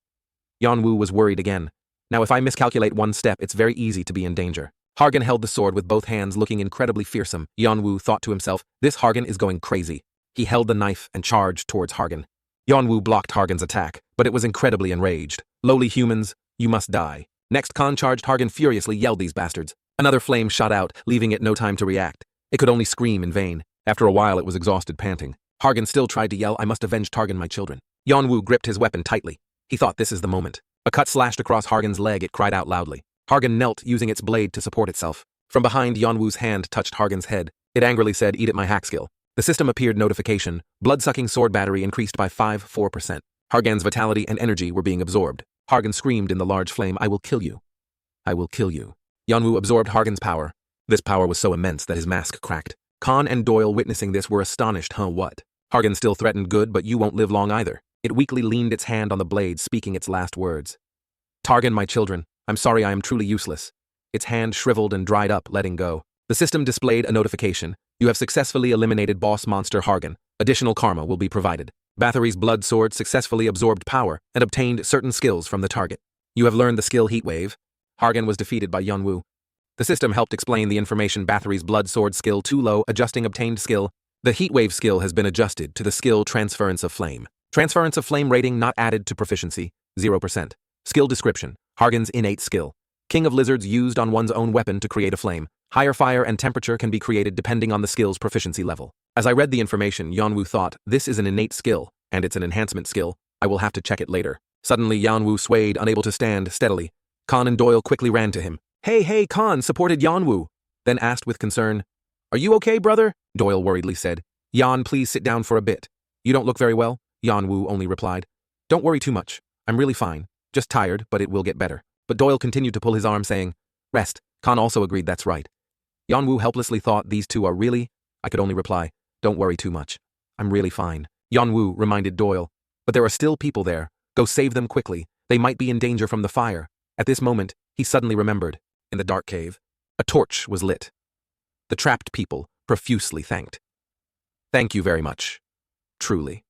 Yanwu was worried again. Now if I miscalculate one step, it's very easy to be in danger. Hargan held the sword with both hands, looking incredibly fearsome. Yanwu thought to himself, This Hargan is going crazy. He held the knife and charged towards Hargan. Yanwu blocked Hargan's attack, but it was incredibly enraged. Lowly humans, you must die. Next, Khan charged. Hargan furiously yelled, These bastards. Another flame shot out, leaving it no time to react. It could only scream in vain. After a while, it was exhausted, panting. Hargan still tried to yell, I must avenge Targan, my children. Yanwu gripped his weapon tightly. He thought, This is the moment. A cut slashed across Hargan's leg. It cried out loudly. Hargan knelt, using its blade to support itself. From behind, Yanwu's hand touched Hargan's head. It angrily said, Eat it, my hack skill. The system appeared notification. Blood-sucking sword battery increased by 4%. Hargan's vitality and energy were being absorbed. Hargan screamed in the large flame, I will kill you. I will kill you. Yanwoo absorbed Hargan's power. This power was so immense that his mask cracked. Khan and Doyle, witnessing this, were astonished. What? Hargan still threatened good, but you won't live long either. It weakly leaned its hand on the blade, speaking its last words. Targan, my children, I'm sorry I am truly useless. Its hand shriveled and dried up, letting go. The system displayed a notification. You have successfully eliminated boss monster Hargan. Additional karma will be provided. Bathory's blood sword successfully absorbed power and obtained certain skills from the target. You have learned the skill Heatwave. Hargan was defeated by Yanwoo. The system helped explain the information. Bathory's blood sword skill too low, adjusting obtained skill. The Heatwave skill has been adjusted to the skill Transference of Flame. Transference of Flame rating not added to proficiency, 0%. Skill description, Hargan's innate skill. King of Lizards used on one's own weapon to create a flame. Higher fire and temperature can be created depending on the skill's proficiency level. As I read the information, Yanwoo thought, this is an innate skill, and it's an enhancement skill. I will have to check it later. Suddenly, Yanwoo swayed, unable to stand steadily. Khan and Doyle quickly ran to him. Hey, Khan supported Yanwoo, then asked with concern. Are you okay, brother? Doyle worriedly said. Yan, please sit down for a bit. You don't look very well, Yanwoo only replied. Don't worry too much. I'm really fine. Just tired, but it will get better. But Doyle continued to pull his arm, saying, Rest. Khan also agreed that's right. Yanwoo helplessly thought, these two are really? I could only reply, don't worry too much. I'm really fine. Yanwoo reminded Doyle. But there are still people there. Go save them quickly. They might be in danger from the fire. At this moment, he suddenly remembered. In the dark cave, a torch was lit. The trapped people profusely thanked. Thank you very much. Truly.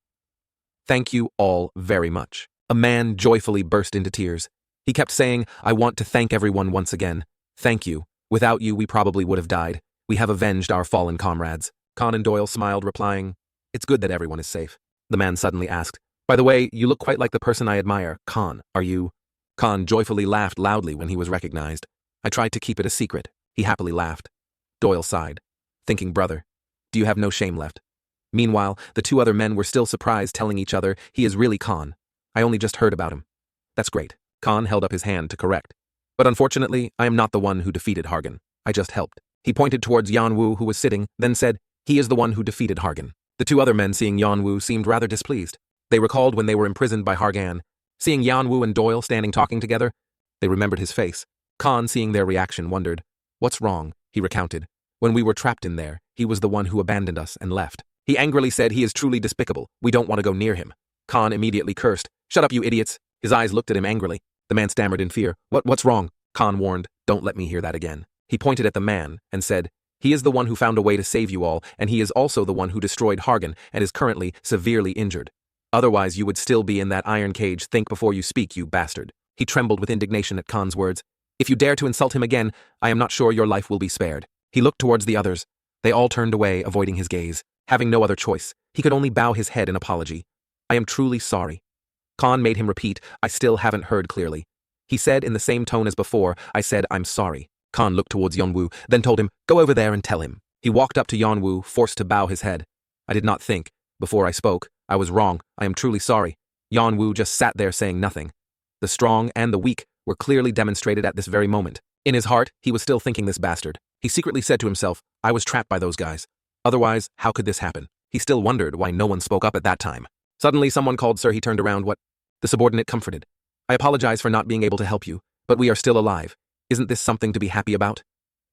Thank you all very much. A man joyfully burst into tears. He kept saying, I want to thank everyone once again. Thank you. Without you, we probably would have died. We have avenged our fallen comrades. Khan and Doyle smiled, replying, It's good that everyone is safe. The man suddenly asked, By the way, you look quite like the person I admire. Khan, are you? Khan joyfully laughed loudly when he was recognized. I tried to keep it a secret. He happily laughed. Doyle sighed, thinking, brother, do you have no shame left? Meanwhile, the two other men were still surprised, telling each other, he is really Khan. I only just heard about him. That's great. Khan held up his hand to correct. But unfortunately, I am not the one who defeated Hargan. I just helped. He pointed towards Yanwoo, who was sitting, then said, he is the one who defeated Hargan. The two other men, seeing Yanwoo, seemed rather displeased. They recalled when they were imprisoned by Hargan. Seeing Yanwoo and Doyle standing talking together, they remembered his face. Khan, seeing their reaction, wondered, what's wrong? He recounted. When we were trapped in there, he was the one who abandoned us and left. He angrily said, he is truly despicable. We don't want to go near him. Khan immediately cursed, shut up, you idiots. His eyes looked at him angrily. The man stammered in fear. What's wrong? Khan warned, don't let me hear that again. He pointed at the man and said, he is the one who found a way to save you all, and he is also the one who destroyed Hargan and is currently severely injured. Otherwise, you would still be in that iron cage. Think before you speak, you bastard. He trembled with indignation at Khan's words. If you dare to insult him again, I am not sure your life will be spared. He looked towards the others. They all turned away, avoiding his gaze. Having no other choice, he could only bow his head in apology. I am truly sorry. Khan made him repeat, I still haven't heard clearly. He said in the same tone as before, I said, I'm sorry. Khan looked towards Yanwoo, then told him, go over there and tell him. He walked up to Yanwoo, forced to bow his head. I did not think. Before I spoke, I was wrong. I am truly sorry. Yanwoo just sat there saying nothing. The strong and the weak were clearly demonstrated at this very moment. In his heart, he was still thinking this bastard. He secretly said to himself, I was trapped by those guys. Otherwise, how could this happen? He still wondered why no one spoke up at that time. Suddenly, someone called, sir. He turned around. What? The subordinate comforted. I apologize for not being able to help you, but we are still alive. Isn't this something to be happy about?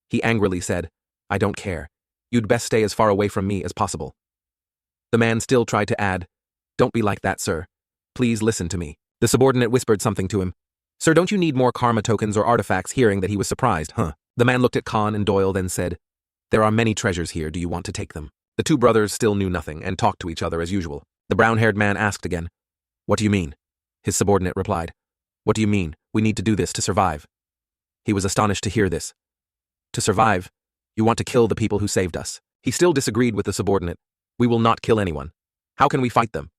He angrily said, I don't care. You'd best stay as far away from me as possible. The man still tried to add, don't be like that, sir. Please listen to me. The subordinate whispered something to him. Sir, don't you need more karma tokens or artifacts? Hearing that, he was surprised. The man looked at Khan and Doyle, then said, there are many treasures here. Do you want to take them? The two brothers still knew nothing and talked to each other as usual. The brown-haired man asked again, what do you mean? His subordinate replied, what do you mean? We need to do this to survive. He was astonished to hear this. To survive? You want to kill the people who saved us? He still disagreed with the subordinate. We will not kill anyone. How can we fight them?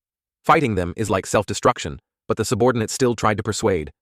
Fighting them is like self-destruction, but the subordinate still tried to persuade.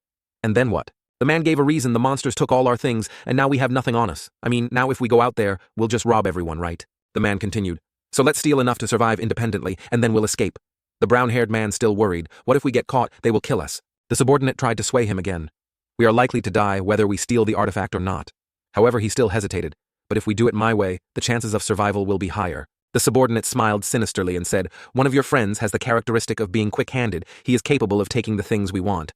And then what? The man gave a reason. The monsters took all our things, and now we have nothing on us. I mean, now if we go out there, we'll just rob everyone, right? The man continued. So let's steal enough to survive independently, and then we'll escape. The brown-haired man still worried. What if we get caught? They will kill us. The subordinate tried to sway him again. We are likely to die whether we steal the artifact or not. However, he still hesitated. But if we do it my way, the chances of survival will be higher. The subordinate smiled sinisterly and said, one of your friends has the characteristic of being quick-handed. He is capable of taking the things we want.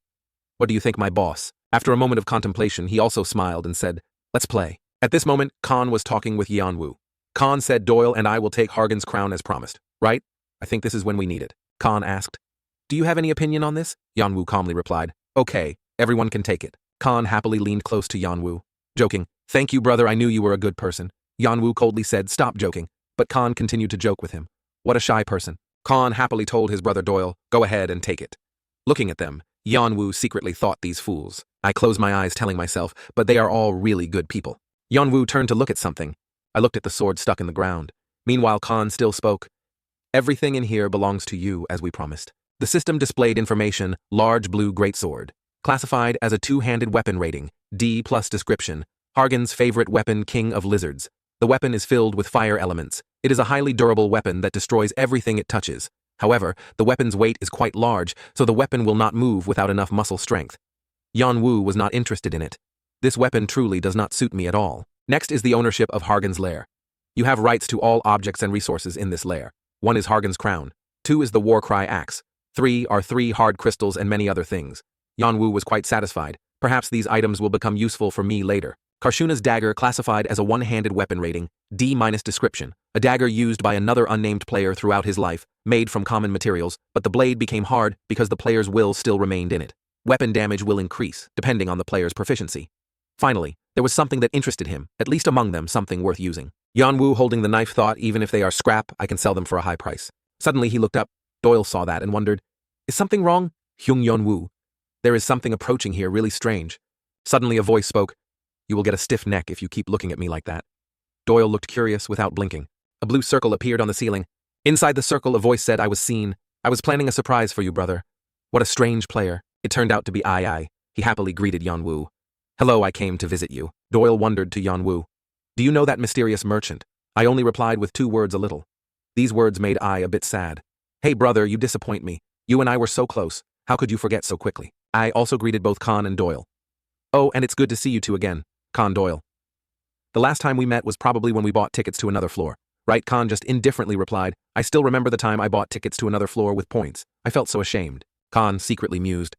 What do you think, my boss? After a moment of contemplation, he also smiled and said, "Let's play." At this moment, Khan was talking with Yeonwoo. Khan said, "Doyle and I will take Hargan's crown as promised, right? I think this is when we need it." Khan asked, "Do you have any opinion on this?" Yeonwoo calmly replied, "Okay, everyone can take it." Khan happily leaned close to Yeonwoo, joking, "Thank you, brother, I knew you were a good person." Yeonwoo coldly said, "Stop joking," but Khan continued to joke with him. "What a shy person." Khan happily told his brother Doyle, "Go ahead and take it." Looking at them, Yeonwoo secretly thought, "These fools." I closed my eyes telling myself, "But they are all really good people." Yeonwoo turned to look at something. I looked at the sword stuck in the ground. Meanwhile, Khan still spoke. "Everything in here belongs to you, as we promised." The system displayed information, large blue greatsword. Classified as a two-handed weapon rating, D+ description. Hargan's favorite weapon, King of Lizards. The weapon is filled with fire elements. It is a highly durable weapon that destroys everything it touches. However, the weapon's weight is quite large, so the weapon will not move without enough muscle strength. Yeonwoo was not interested in it. This weapon truly does not suit me at all. Next is the ownership of Hargan's lair. You have rights to all objects and resources in this lair. 1 is Hargan's crown. 2 is the war cry axe. 3 are 3 hard crystals and many other things. Yeonwoo was quite satisfied. Perhaps these items will become useful for me later. Karshuna's dagger, classified as a one-handed weapon rating, D- description. A dagger used by another unnamed player throughout his life, made from common materials, but the blade became hard because the player's will still remained in it. Weapon damage will increase, depending on the player's proficiency. Finally, there was something that interested him, at least among them something worth using. Yeonwoo, holding the knife, thought, even if they are scrap, I can sell them for a high price. Suddenly he looked up. Doyle saw that and wondered, "Is something wrong?" Hyung Yeonwoo. "There is something approaching here, really strange." Suddenly a voice spoke, "You will get a stiff neck if you keep looking at me like that." Doyle looked curious without blinking. A blue circle appeared on the ceiling. Inside the circle, a voice said, "I was seen. I was planning a surprise for you, brother." What a strange player. It turned out to be Ai. He happily greeted Yeonwoo. "Hello, I came to visit you." Doyle wondered to Yeonwoo, "Do you know that mysterious merchant?" I only replied with 2 words, "a little." These words made I a bit sad. "Hey brother, you disappoint me. You and I were so close. How could you forget so quickly?" I also greeted both Khan and Doyle. "Oh, and it's good to see you two again." Khan Doyle. "The last time we met was probably when we bought tickets to another floor." Right, Khan just indifferently replied, "I still remember the time I bought tickets to another floor with points. I felt so ashamed." Khan secretly mused.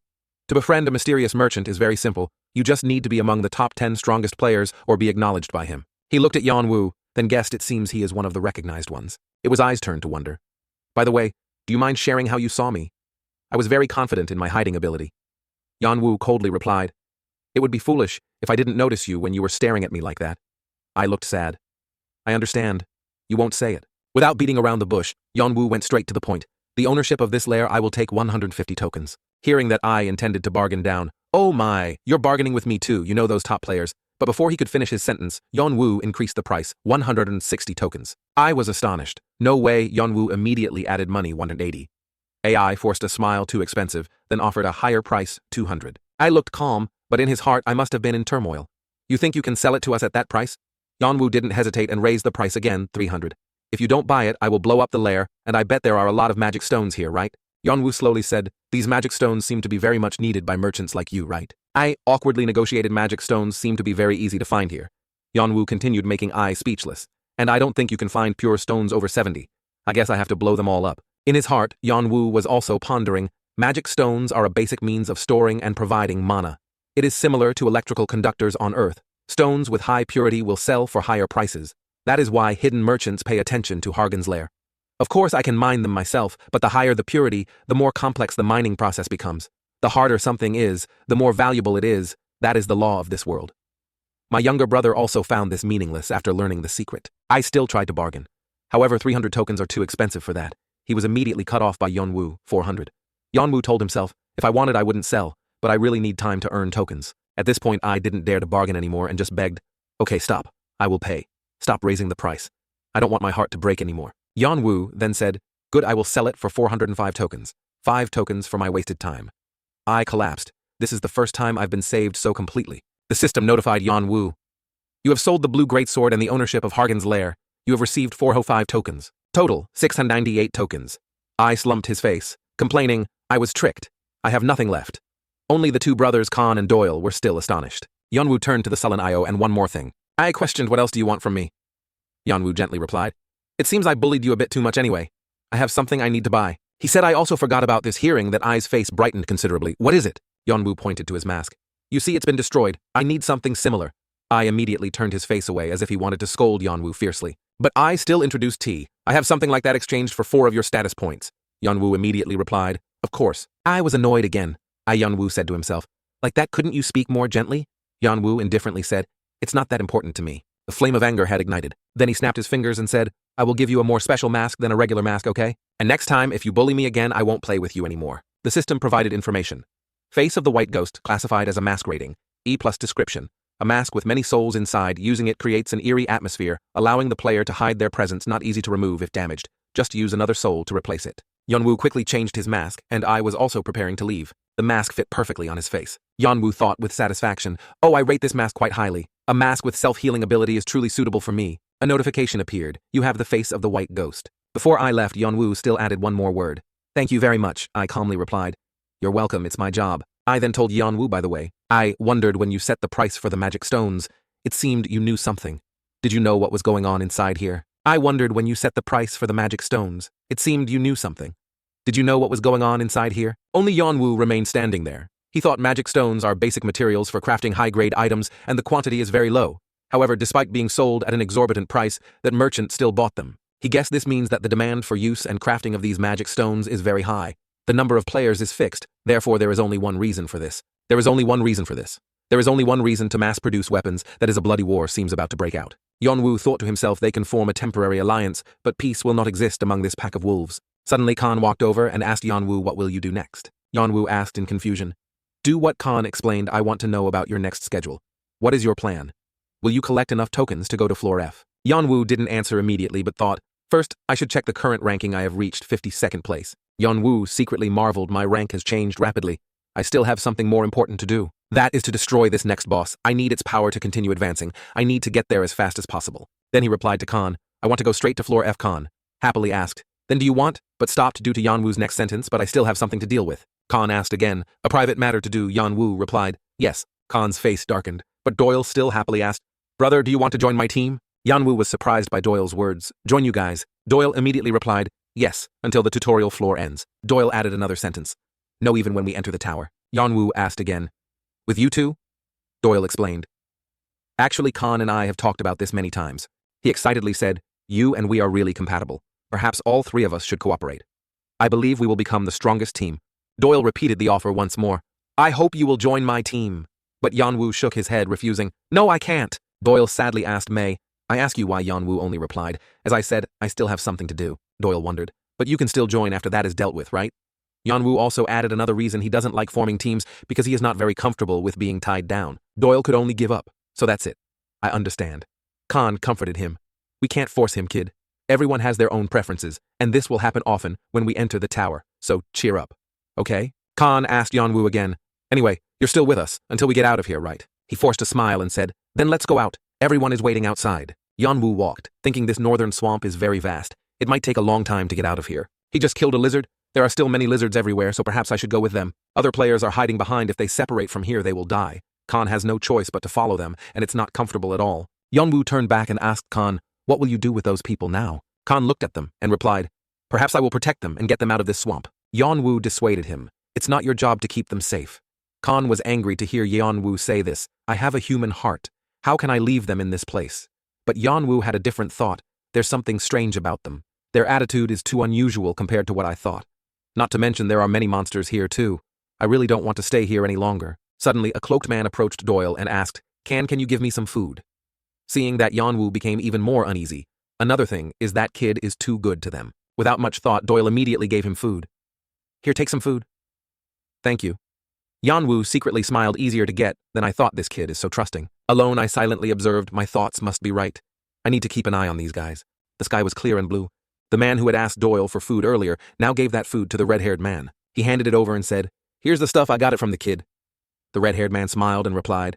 To befriend a mysterious merchant is very simple. You just need to be among the top 10 strongest players or be acknowledged by him. He looked at Yeonwoo, then guessed it seems he is one of the recognized ones. It was Ai's turn to wonder. "By the way, do you mind sharing how you saw me?" I was very confident in my hiding ability. Yeonwoo coldly replied, "It would be foolish if I didn't notice you when you were staring at me like that." I looked sad. "I understand. You won't say it." Without beating around the bush, Yeonwoo went straight to the point. "The ownership of this lair, I will take 150 tokens. Hearing that I intended to bargain down, "Oh my, you're bargaining with me too, you know those top players." But before he could finish his sentence, Yeonwoo increased the price, 160 tokens. I was astonished. "No way." Yeonwoo immediately added money, 180. AI forced a smile, "Too expensive," then offered a higher price, 200. I looked calm, but in his heart I must have been in turmoil. "You think you can sell it to us at that price?" Yeonwoo didn't hesitate and raised the price again, 300. "If you don't buy it, I will blow up the lair, and I bet there are a lot of magic stones here, right?" Yeonwoo slowly said, "These magic stones seem to be very much needed by merchants like you, right?" I awkwardly negotiated. "Magic stones seem to be very easy to find here." Yeonwoo continued, making I speechless. "And I don't think you can find pure stones over 70. I guess I have to blow them all up." In his heart, Yeonwoo was also pondering, magic stones are a basic means of storing and providing mana. It is similar to electrical conductors on Earth. Stones with high purity will sell for higher prices. That is why hidden merchants pay attention to Hargan's lair. Of course I can mine them myself, but the higher the purity, the more complex the mining process becomes. The harder something is, the more valuable it is. That is the law of this world. My younger brother also found this meaningless after learning the secret. I still tried to bargain. However, 300 tokens are too expensive for that. He was immediately cut off by Yeonwoo, 400. Yeonwoo told himself, "If I wanted I wouldn't sell, but I really need time to earn tokens." At this point I didn't dare to bargain anymore and just begged, "Okay, stop. I will pay. Stop raising the price. I don't want my heart to break anymore." Yeonwoo then said, "Good, I will sell it for 405 tokens. 5 tokens for my wasted time." I collapsed. This is the first time I've been saved so completely. The system notified Yeonwoo. "You have sold the blue greatsword and the ownership of Hargan's lair. You have received 405 tokens. Total, 698 tokens. I slumped his face, complaining, "I was tricked. I have nothing left." Only the 2 brothers Khan and Doyle were still astonished. Yeonwoo turned to the sullen Io, "And one more thing." I questioned, "What else do you want from me?" Yeonwoo gently replied, "It seems I bullied you a bit too much anyway. I have something I need to buy." He said I also forgot about this. Hearing that I's face brightened considerably. "What is it?" Yeonwoo pointed to his mask. You see, it's been destroyed. I need something similar. I immediately turned his face away as if he wanted to scold Yanwu fiercely. But I still introduced T. I have something like that exchanged for 4 of your status points. Yanwu immediately replied, of course. I was annoyed again. Yanwu said to himself, like that, couldn't you speak more gently? Yanwu indifferently said, it's not that important to me. The flame of anger had ignited. Then he snapped his fingers and said, I will give you a more special mask than a regular mask, okay? And next time, if you bully me again, I won't play with you anymore. The system provided information. Face of the White Ghost, classified as a mask rating. E+ description. A mask with many souls inside. Using it creates an eerie atmosphere, allowing the player to hide their presence, not easy to remove if damaged. Just use another soul to replace it. Yanwu quickly changed his mask, and I was also preparing to leave. The mask fit perfectly on his face. Yanwu thought with satisfaction, oh, I rate this mask quite highly. A mask with self-healing ability is truly suitable for me. A notification appeared. You have the face of the White Ghost. Before I left, Yanwu still added one more word. Thank you very much, I calmly replied. You're welcome, it's my job. I then told Yanwu, by the way. I wondered when you set the price for the magic stones. It seemed you knew something. Did you know what was going on inside here? I wondered when you set the price for the magic stones. It seemed you knew something. Did you know what was going on inside here? Only Yanwu remained standing there. He thought magic stones are basic materials for crafting high-grade items, and the quantity is very low. However, despite being sold at an exorbitant price, that merchant still bought them. He guessed this means that the demand for use and crafting of these magic stones is very high. The number of players is fixed, therefore there is only one reason for this. There is only one reason to mass-produce weapons, that is a bloody war seems about to break out. Yanwu thought to himself they can form a temporary alliance, but peace will not exist among this pack of wolves. Suddenly Khan walked over and asked Yanwu, what will you do next? Yanwu asked in confusion. Do what? Khan explained. I want to know about your next schedule. What is your plan? Will you collect enough tokens to go to floor F? Yanwu didn't answer immediately but thought, first, I should check the current ranking. I have reached 52nd place. Yanwu secretly marveled. My rank has changed rapidly. I still have something more important to do. That is to destroy this next boss. I need its power to continue advancing. I need to get there as fast as possible. Then he replied to Khan, I want to go straight to floor F. Khan happily asked, then do you want? But stopped due to Yanwu's next sentence, but I still have something to deal with. Khan asked again, a private matter to do. Yanwu replied, yes. Khan's face darkened, but Doyle still happily asked, brother, do you want to join my team? Yanwu was surprised by Doyle's words. Join you guys. Doyle immediately replied, yes, until the tutorial floor ends. Doyle added another sentence. No, even when we enter the tower. Yanwu asked again, with you two? Doyle explained. Actually, Khan and I have talked about this many times. He excitedly said, you and we are really compatible. Perhaps all 3 of us should cooperate. I believe we will become the strongest team. Doyle repeated the offer once more. I hope you will join my team. But Yanwu shook his head, refusing. No, I can't. Doyle sadly asked May. I ask you why. Yanwu only replied. As I said, I still have something to do. Doyle wondered. But you can still join after that is dealt with, right? Yanwu also added another reason he doesn't like forming teams because he is not very comfortable with being tied down. Doyle could only give up. So that's it. I understand. Khan comforted him. We can't force him, kid. Everyone has their own preferences, and this will happen often when we enter the tower, so cheer up. Okay? Khan asked Yanwu again. Anyway, you're still with us until we get out of here, right? He forced a smile and said, then let's go out. Everyone is waiting outside. Yanwu walked, thinking this northern swamp is very vast. It might take a long time to get out of here. He just killed a lizard. There are still many lizards everywhere, so perhaps I should go with them. Other players are hiding behind. If they separate from here, they will die. Khan has no choice but to follow them, and it's not comfortable at all. Yanwu turned back and asked Khan, what will you do with those people now? Khan looked at them and replied, perhaps I will protect them and get them out of this swamp. Yanwu dissuaded him. It's not your job to keep them safe. Khan was angry to hear Yanwu say this. I have a human heart. How can I leave them in this place? But Yanwu had a different thought. There's something strange about them. Their attitude is too unusual compared to what I thought. Not to mention there are many monsters here too. I really don't want to stay here any longer. Suddenly, a cloaked man approached Doyle and asked, can you give me some food? Seeing that, Yanwu became even more uneasy. Another thing is that kid is too good to them. Without much thought, Doyle immediately gave him food. Here, take some food. Thank you. Yanwu secretly smiled. Easier to get than I thought. This kid is so trusting. Alone, I silently observed. My thoughts must be right. I need to keep an eye on these guys. The sky was clear and blue. The man who had asked Doyle for food earlier now gave that food to the red-haired man. He handed it over and said, here's the stuff. I got it from the kid. The red-haired man smiled and replied,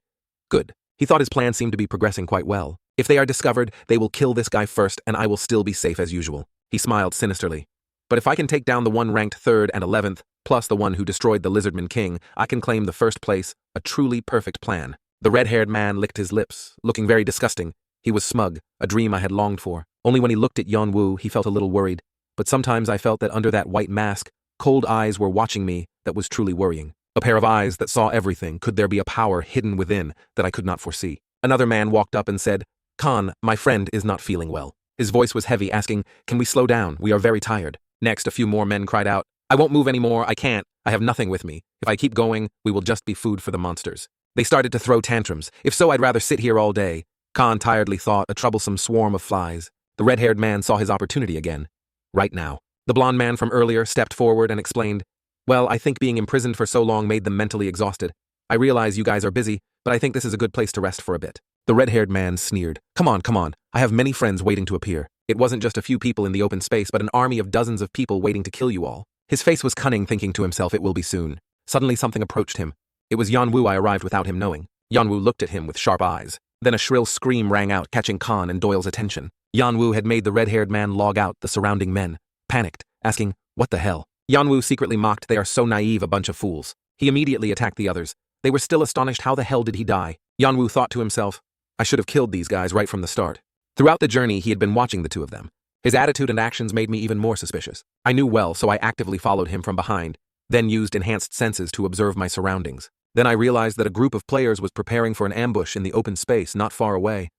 good. He thought his plan seemed to be progressing quite well. If they are discovered, they will kill this guy first and I will still be safe as usual. He smiled sinisterly. But if I can take down the one ranked 3rd and 11th, plus the one who destroyed the Lizardman King, I can claim the 1st place, a truly perfect plan. The red-haired man licked his lips, looking very disgusting. He was smug, a dream I had longed for. Only when he looked at Yanwu, he felt a little worried. But sometimes I felt that under that white mask, cold eyes were watching me. That was truly worrying. A pair of eyes that saw everything. Could there be a power hidden within that I could not foresee? Another man walked up and said, "Khan, my friend is not feeling well." His voice was heavy, asking, "Can we slow down? We are very tired." Next, a few more men cried out, "I won't move anymore, I can't. I have nothing with me. If I keep going, we will just be food for the monsters." They started to throw tantrums. "If so, I'd rather sit here all day." Khan tiredly thought, a troublesome swarm of flies. The red-haired man saw his opportunity again. Right now. The blonde man from earlier stepped forward and explained, "Well, I think being imprisoned for so long made them mentally exhausted. I realize you guys are busy, but I think this is a good place to rest for a bit." The red-haired man sneered. Come on. I have many friends waiting to appear. It wasn't just a few people in the open space, but an army of dozens of people waiting to kill you all." His face was cunning, thinking to himself, it will be soon. Suddenly something approached him. It was Yanwu. I arrived without him knowing. Yanwu looked at him with sharp eyes. Then a shrill scream rang out, catching Khan and Doyle's attention. Yanwu had made the red-haired man log out the surrounding men, panicked, asking, "What the hell?" Yanwu secretly mocked, "They are so naive, a bunch of fools." He immediately attacked the others. They were still astonished. How the hell did he die? Yanwu thought to himself, I should have killed these guys right from the start. Throughout the journey, he had been watching the two of them. His attitude and actions made me even more suspicious. I knew well, so I actively followed him from behind, then used enhanced senses to observe my surroundings. Then I realized that a group of players was preparing for an ambush in the open space not far away.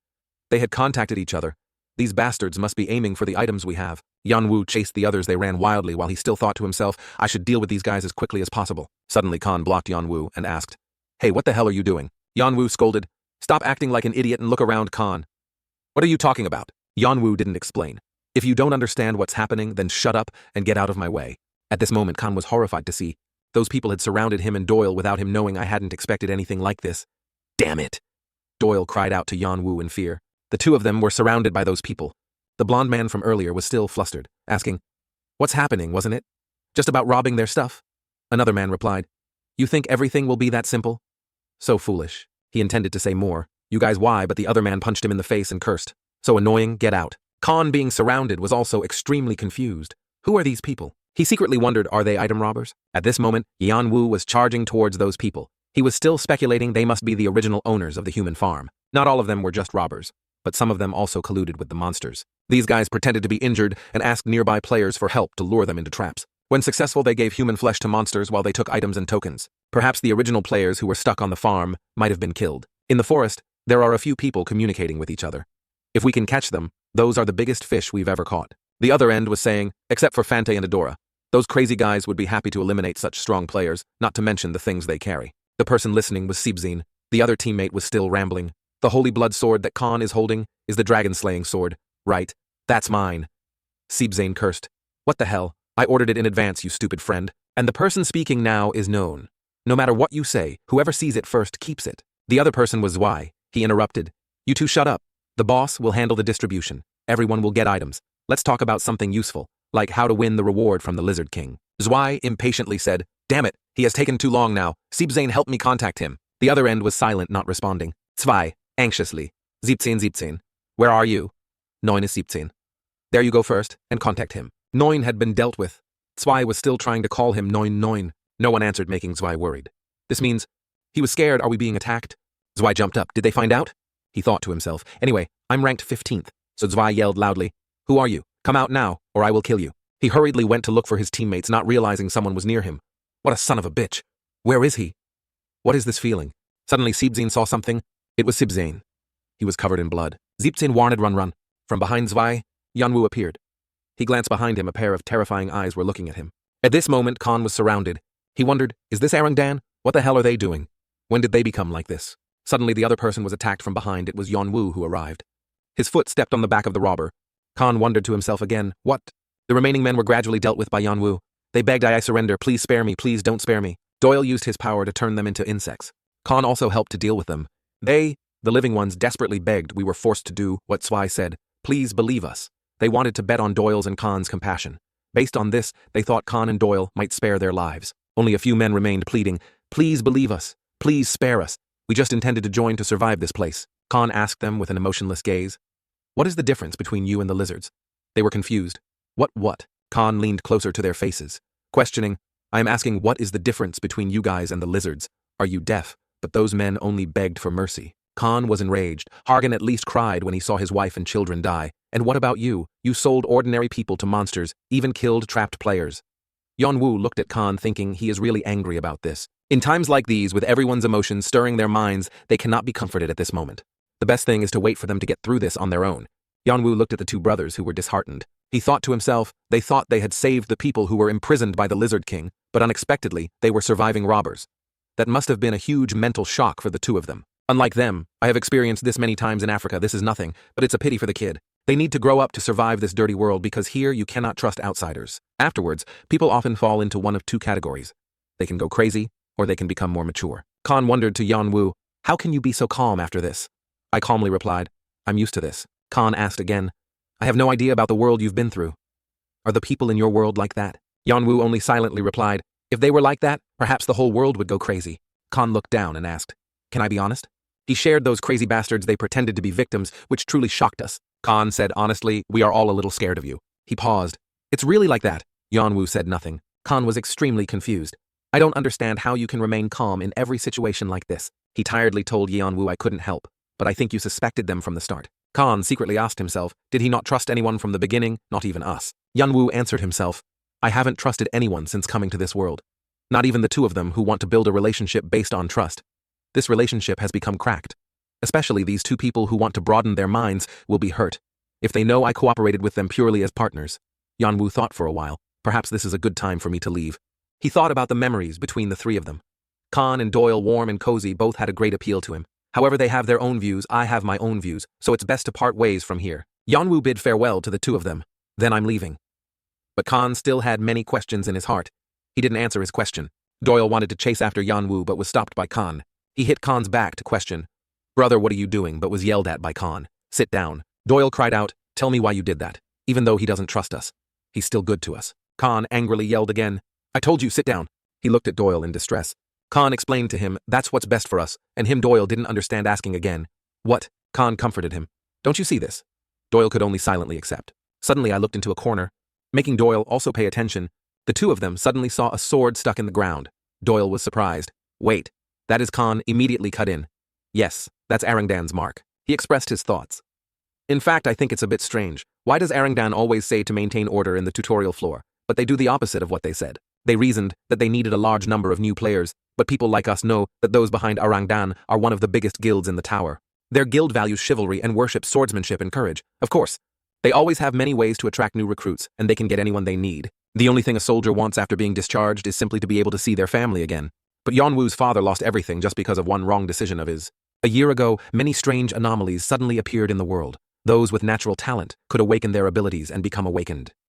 They had contacted each other. These bastards must be aiming for the items we have. Yanwu chased the others. They ran wildly while he still thought to himself, I should deal with these guys as quickly as possible. Suddenly Khan blocked Yanwu and asked, "Hey, what the hell are you doing?" Yanwu scolded, "Stop acting like an idiot and look around, Khan." "What are you talking about?" Yanwu didn't explain. "If you don't understand what's happening, then shut up and get out of my way." At this moment, Khan was horrified to see. Those people had surrounded him and Doyle without him knowing. I hadn't expected anything like this. "Damn it!" Doyle cried out to Yanwu in fear. The two of them were surrounded by those people. The blonde man from earlier was still flustered, asking, "What's happening, wasn't it? Just about robbing their stuff?" Another man replied, "You think everything will be that simple?" So foolish. He intended to say more. "You guys, why?" But the other man punched him in the face and cursed. "So annoying, get out." Khan, being surrounded, was also extremely confused. Who are these people? He secretly wondered, are they item robbers? At this moment, Yanwu was charging towards those people. He was still speculating they must be the original owners of the human farm. Not all of them were just robbers, but some of them also colluded with the monsters. These guys pretended to be injured and asked nearby players for help to lure them into traps. When successful, they gave human flesh to monsters while they took items and tokens. Perhaps the original players who were stuck on the farm might have been killed. In the forest, there are a few people communicating with each other. If we can catch them, those are the biggest fish we've ever caught. The other end was saying, except for Fante and Adora. Those crazy guys would be happy to eliminate such strong players, not to mention the things they carry. The person listening was Sibzin. The other teammate was still rambling. The holy blood sword that Khan is holding is the dragon-slaying sword. Right, that's mine. Sibzin cursed. What the hell? I ordered it in advance, you stupid friend. And the person speaking now is known. No matter what you say, whoever sees it first keeps it. The other person was Zwei. He interrupted. You two shut up. The boss will handle the distribution. Everyone will get items. Let's talk about something useful, like how to win the reward from the Lizard King. Zwei impatiently said, Damn it, he has taken too long now. Sibzin, help me contact him. The other end was silent, not responding. Zwei, anxiously. Sibzin. Where are you? Neun is Sibzin. There you go first, and contact him. Neun had been dealt with. Zwei was still trying to call him Neun. No one answered, making Zwei worried. This means, he was scared. Are we being attacked? Zwei jumped up. Did they find out? He thought to himself. Anyway, I'm ranked 15th. So Zwei yelled loudly, Who are you? Come out now, or I will kill you. He hurriedly went to look for his teammates, not realizing someone was near him. What a son of a bitch. Where is he? What is this feeling? Suddenly Sibzin saw something. It was Sibzin. He was covered in blood. Sibzin warned, run. From behind Zwei, Yanwu appeared. He glanced behind him. A pair of terrifying eyes were looking at him. At this moment, Khan was surrounded. He wondered, is this Arangdan? What the hell are they doing? When did they become like this? Suddenly the other person was attacked from behind. It was Yanwu who arrived. His foot stepped on the back of the robber. Khan wondered to himself again, what? The remaining men were gradually dealt with by Yanwu. They begged, I surrender, please spare me, please don't spare me. Doyle used his power to turn them into insects. Khan also helped to deal with them. They, the living ones, desperately begged. We were forced to do what Zwei said. Please believe us. They wanted to bet on Doyle's and Khan's compassion. Based on this, they thought Khan and Doyle might spare their lives. Only a few men remained pleading, please believe us, please spare us. We just intended to join to survive this place. Khan asked them with an emotionless gaze. What is the difference between you and the lizards? They were confused. What? Khan leaned closer to their faces, questioning, I am asking what is the difference between you guys and the lizards? Are you deaf? But those men only begged for mercy. Khan was enraged. Hargan at least cried when he saw his wife and children die. And what about you? You sold ordinary people to monsters, even killed trapped players. Yanwu looked at Khan thinking he is really angry about this. In times like these, with everyone's emotions stirring their minds, they cannot be comforted at this moment. The best thing is to wait for them to get through this on their own. Yanwu looked at the two brothers who were disheartened. He thought to himself, they thought they had saved the people who were imprisoned by the Lizard King, but unexpectedly, they were surviving robbers. That must have been a huge mental shock for the two of them. Unlike them, I have experienced this many times in Africa. This is nothing, but it's a pity for the kid. They need to grow up to survive this dirty world because here you cannot trust outsiders. Afterwards, people often fall into one of two categories. They can go crazy, or they can become more mature. Khan wondered to Yanwu, how can you be so calm after this? I calmly replied, I'm used to this. Khan asked again, I have no idea about the world you've been through. Are the people in your world like that? Yanwu only silently replied, if they were like that, perhaps the whole world would go crazy. Khan looked down and asked, can I be honest? He shared those crazy bastards they pretended to be victims, which truly shocked us. Khan said honestly, we are all a little scared of you. He paused. It's really like that. Yanwu said nothing. Khan was extremely confused. I don't understand how you can remain calm in every situation like this. He tiredly told Yanwu I couldn't help, but I think you suspected them from the start. Khan secretly asked himself, did he not trust anyone from the beginning, not even us? Yanwu answered himself, I haven't trusted anyone since coming to this world. Not even the two of them who want to build a relationship based on trust. This relationship has become cracked. Especially these two people who want to broaden their minds will be hurt if they know I cooperated with them purely as partners. Yanwu thought for a while, perhaps this is a good time for me to leave. He thought about the memories between the three of them. Khan and Doyle, warm and cozy, both had a great appeal to him. However, they have their own views, I have my own views, so it's best to part ways from here. Yanwu bid farewell to the two of them. Then I'm leaving. But Khan still had many questions in his heart. He didn't answer his question. Doyle wanted to chase after Yanwu but was stopped by Khan. He hit Khan's back to question, brother, what are you doing? But was yelled at by Khan. Sit down. Doyle cried out, tell me why you did that. Even though he doesn't trust us, he's still good to us. Khan angrily yelled again, I told you, sit down. He looked at Doyle in distress. Khan explained to him, that's what's best for us, and Doyle didn't understand, asking again. What? Khan comforted him. Don't you see this? Doyle could only silently accept. Suddenly I looked into a corner, making Doyle also pay attention. The two of them suddenly saw a sword stuck in the ground. Doyle was surprised. Wait, that is Khan immediately cut in. Yes, that's Arangdan's mark. He expressed his thoughts. In fact, I think it's a bit strange. Why does Arangdan always say to maintain order in the tutorial floor, but they do the opposite of what they said? They reasoned that they needed a large number of new players, but people like us know that those behind Arangdan are one of the biggest guilds in the tower. Their guild values chivalry and worships swordsmanship and courage. Of course, they always have many ways to attract new recruits, and they can get anyone they need. The only thing a soldier wants after being discharged is simply to be able to see their family again. But Yanwu's father lost everything just because of one wrong decision of his. A year ago, many strange anomalies suddenly appeared in the world. Those with natural talent could awaken their abilities and become awakened.